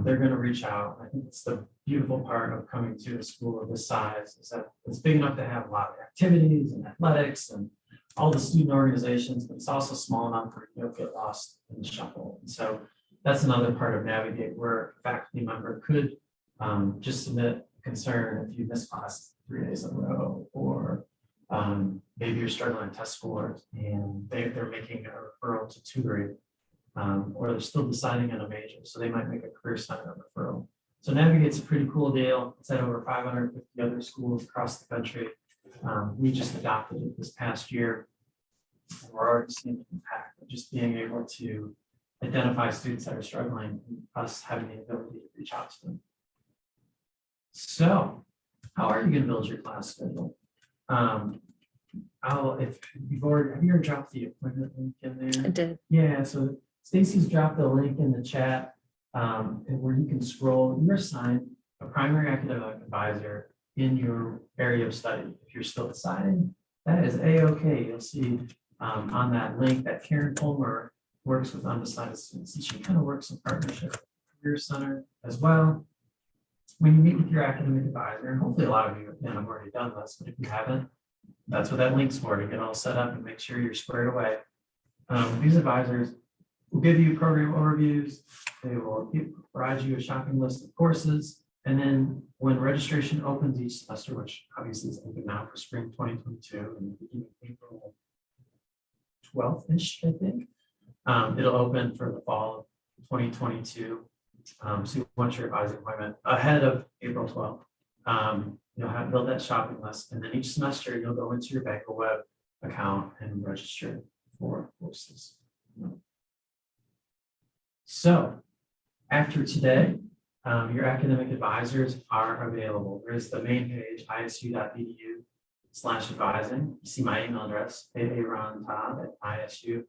they're going to reach out. I think it's the beautiful part of coming to a school of this size is that it's big enough to have a lot of activities and athletics and all the student organizations, but it's also small enough where you don't get lost in the shuffle. And so that's another part of Navigate where a faculty member could just submit concern if you miss classes 3 days in a row, or maybe you're struggling on test scores and they're making a referral to tutoring, or they're still deciding on a major, so they might make a career center referral. So Navigate's a pretty cool deal. It's at over 550 other schools across the country. We just adopted it this past year. And we're already seeing the impact of just being able to identify students that are struggling and us having the ability to reach out to them. So how are you going to build your class schedule? If you've already, have you ever dropped the appointment link in there? I did. Yeah, so Stacy's dropped the link in the chat where you can scroll. You're assigned a primary academic advisor in your area of study. If you're still deciding, that is a-okay. You'll see on that link that Karen Palmer works with undecided students. And she kind of works in partnership with the Career Center as well. When you meet with your academic advisor, and hopefully a lot of you have already done this, but if you haven't, that's what that link's for, to get all set up and make sure you're squared away. These advisors will give you program overviews. They will provide you a shopping list of courses. And then when registration opens each semester, which obviously is open now for spring 2022 and beginning April 12th-ish, I think, it'll open for the fall of 2022. So you want your advising appointment ahead of April 12th. You'll have build that shopping list, and then each semester you'll go into your Banker Web account and register for courses. So after today, your academic advisors are available. There's the main page, isu.edu/advising. You see my email address, aarontodd@isu.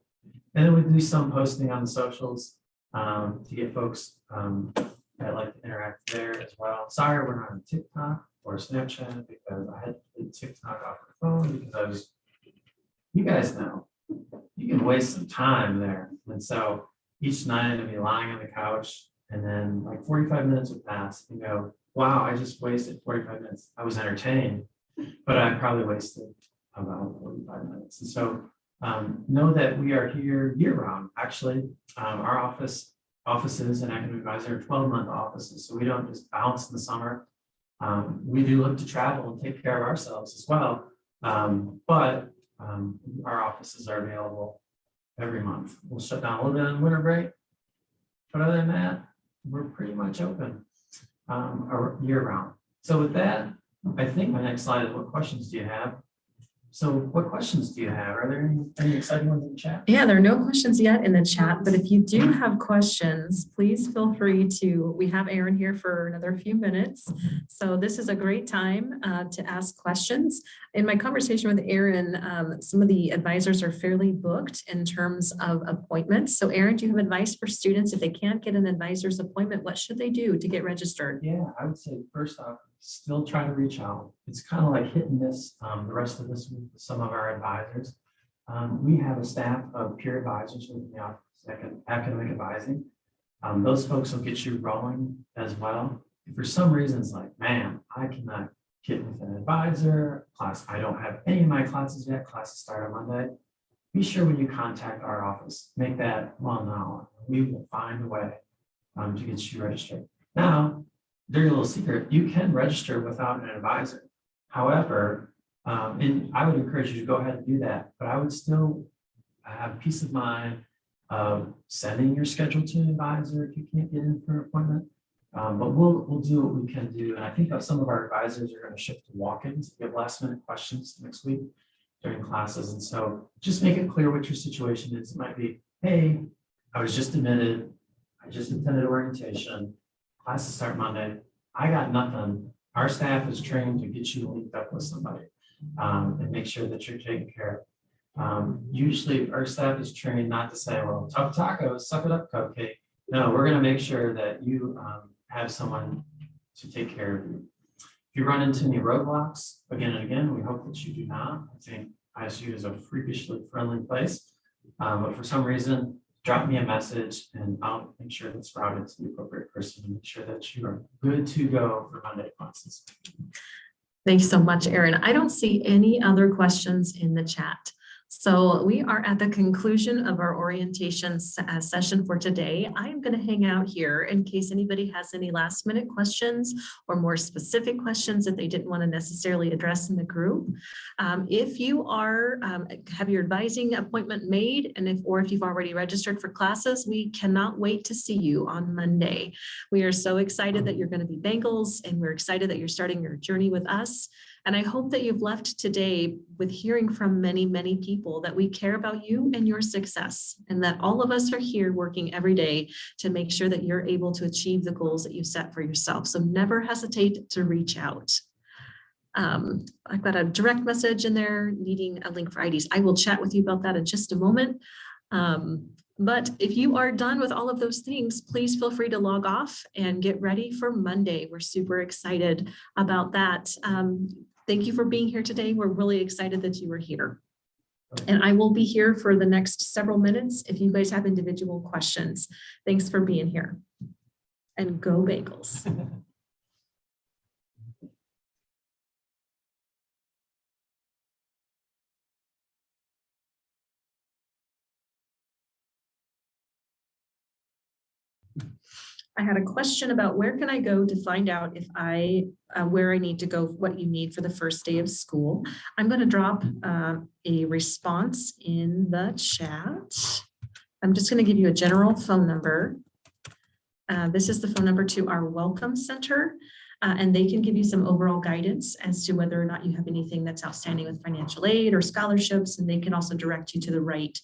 And then we do some posting on the socials to get folks that like to interact there as well. Sorry, we're not on TikTok or Snapchat because I had to delete TikTok off my phone because you guys know you can waste some time there. And so each night I'd be lying on the couch and then like 45 minutes would pass and go, wow, I just wasted 45 minutes. I was entertained, but I probably wasted about 45 minutes. And so know that we are here year round. Actually, our offices and academic advisor are 12-month offices. So we don't just bounce in the summer. We do look to travel and take care of ourselves as well. But our offices are available every month. We'll shut down a little bit on winter break. But other than that, we're pretty much open year round. So with that, I think my next slide is what questions do you have? So what questions do you have? Are there any exciting ones in the chat? Yeah, there are no questions yet in the chat, but if you do have questions, please feel free to, we have Aaron here for another few minutes. So this is a great time to ask questions. In my conversation with Aaron, some of the advisors are fairly booked in terms of appointments. So Aaron, do you have advice for students if they can't get an advisor's appointment? What should they do to get registered? Yeah, I would say first off, still try to reach out. It's kind of like hit and miss the rest of this week with some of our advisors. We have a staff of peer advisors within the office of academic advising. Those folks will get you rolling as well. If for some reason it's like, man, I cannot get with an advisor class, I don't have any of my classes yet, classes start on Monday. Be sure when you contact our office, make that well known. We will find a way to get you registered. Now, dirty little secret, you can register without an advisor. However, and I would encourage you to go ahead and do that, but I would still have peace of mind of sending your schedule to an advisor if you can't get in for an appointment. But we'll do what we can do. And I think some of our advisors are going to shift to walk-ins. We have last minute questions next week during classes. And so just make it clear what your situation is. It might be, hey, I was just admitted, I just attended orientation, classes start Monday. I got nothing. Our staff is trained to get you linked up with somebody and make sure that you're taken care of. Usually our staff is trained not to say, well, tough tacos, suck it up, cupcake. No, we're going to make sure that you have someone to take care of you. If you run into any roadblocks, again and again, we hope that you do not. I think ISU is a freakishly friendly place, but for some reason, drop me a message and I'll make sure it's routed to the appropriate person and make sure that you are good to go for Monday classes. Thanks so much, Aaron. I don't see any other questions in the chat. So we are at the conclusion of our orientation session for today. I am going to hang out here in case anybody has any last minute questions or more specific questions that they didn't want to necessarily address in the group. If you are have your advising appointment made and if you've already registered for classes, we cannot wait to see you on Monday. We are so excited that you're going to be Bengals and we're excited that you're starting your journey with us. And I hope that you've left today with hearing from many, many people that we care about you and your success, and that all of us are here working every day to make sure that you're able to achieve the goals that you set for yourself. So never hesitate to reach out. I've got a direct message in there needing a link for IDs. I will chat with you about that in just a moment. But if you are done with all of those things, please feel free to log off and get ready for Monday. We're super excited about that. Thank you for being here today. We're really excited that you were here. And I will be here for the next several minutes if you guys have individual questions. Thanks for being here. And go Bengals. I had a question about where can I go to find out if where I need to go, what you need for the first day of school. I'm going to drop a response in the chat. I'm just going to give you a general phone number. This is the phone number to our Welcome Center, and they can give you some overall guidance as to whether or not you have anything that's outstanding with financial aid or scholarships, and they can also direct you to the right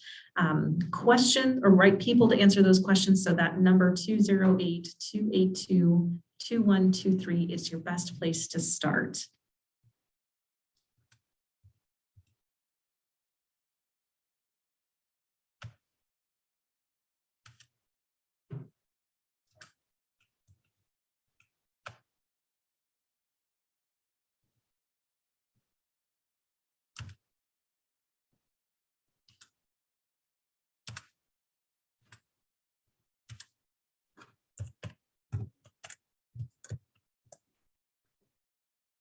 question or right people to answer those questions. So that number 208-282-2123 is your best place to start.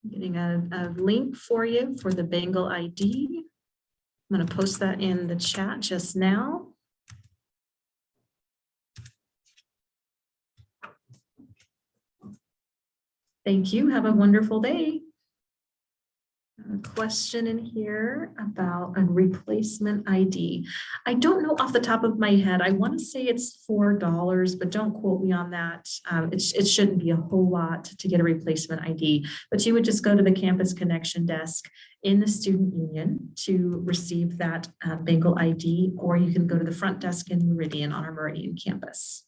Getting a link for you for the Bengal ID. I'm going to post that in the chat just now. Thank you. Have a wonderful day. A question in here about a replacement ID. I don't know off the top of my head. I want to say it's $4, but don't quote me on that. It shouldn't be a whole lot to get a replacement ID, but you would just go to the Campus Connection desk in the student union to receive that Bengal ID, or you can go to the front desk in Meridian on our Meridian campus.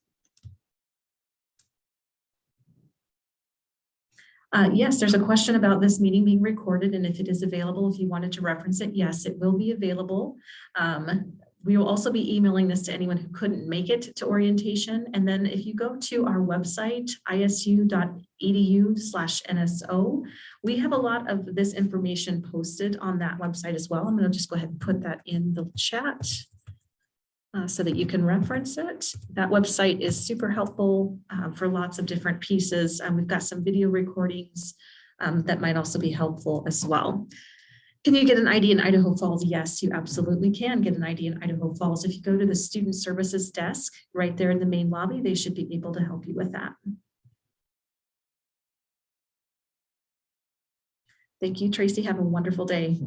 Yes, there's a question about this meeting being recorded and if it is available, if you wanted to reference it, yes, it will be available. We will also be emailing this to anyone who couldn't make it to orientation. And then if you go to our website, isu.edu/NSO, we have a lot of this information posted on that website as well. I'm going to just go ahead and put that in the chat so that you can reference it. That website is super helpful for lots of different pieces. We've got some video recordings that might also be helpful as well. Can you get an ID in Idaho Falls? Yes, you absolutely can get an ID in Idaho Falls. If you go to the Student Services desk right there in the main lobby, they should be able to help you with that. Thank you, Tracy. Have a wonderful day.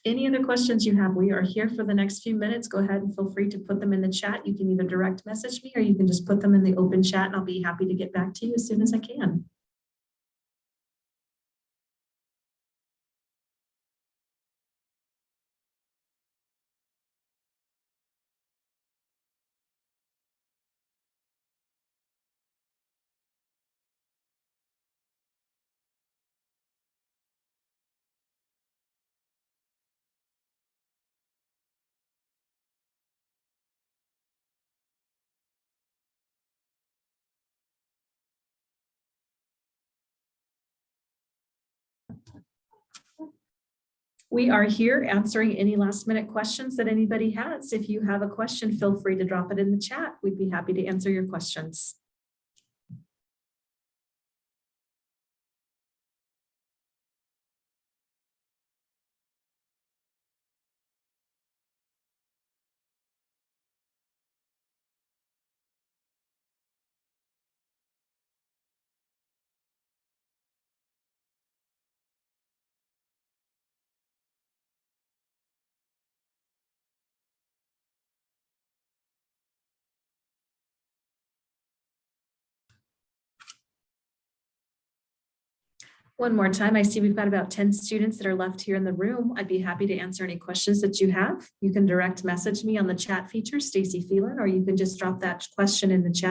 Any other questions you have? We are here for the next few minutes. Go ahead and feel free to put them in the chat. You can either direct message me or you can just put them in the open chat and I'll be happy to get back to you as soon as I can. We are here answering any last minute questions that anybody has. If you have a question, feel free to drop it in the chat. We'd be happy to answer your questions. One more time, I see we've got about 10 students that are left here in the room. I'd be happy to answer any questions that you have. You can direct message me on the chat feature, Stacy Phelan, or you can just drop that question in the chat.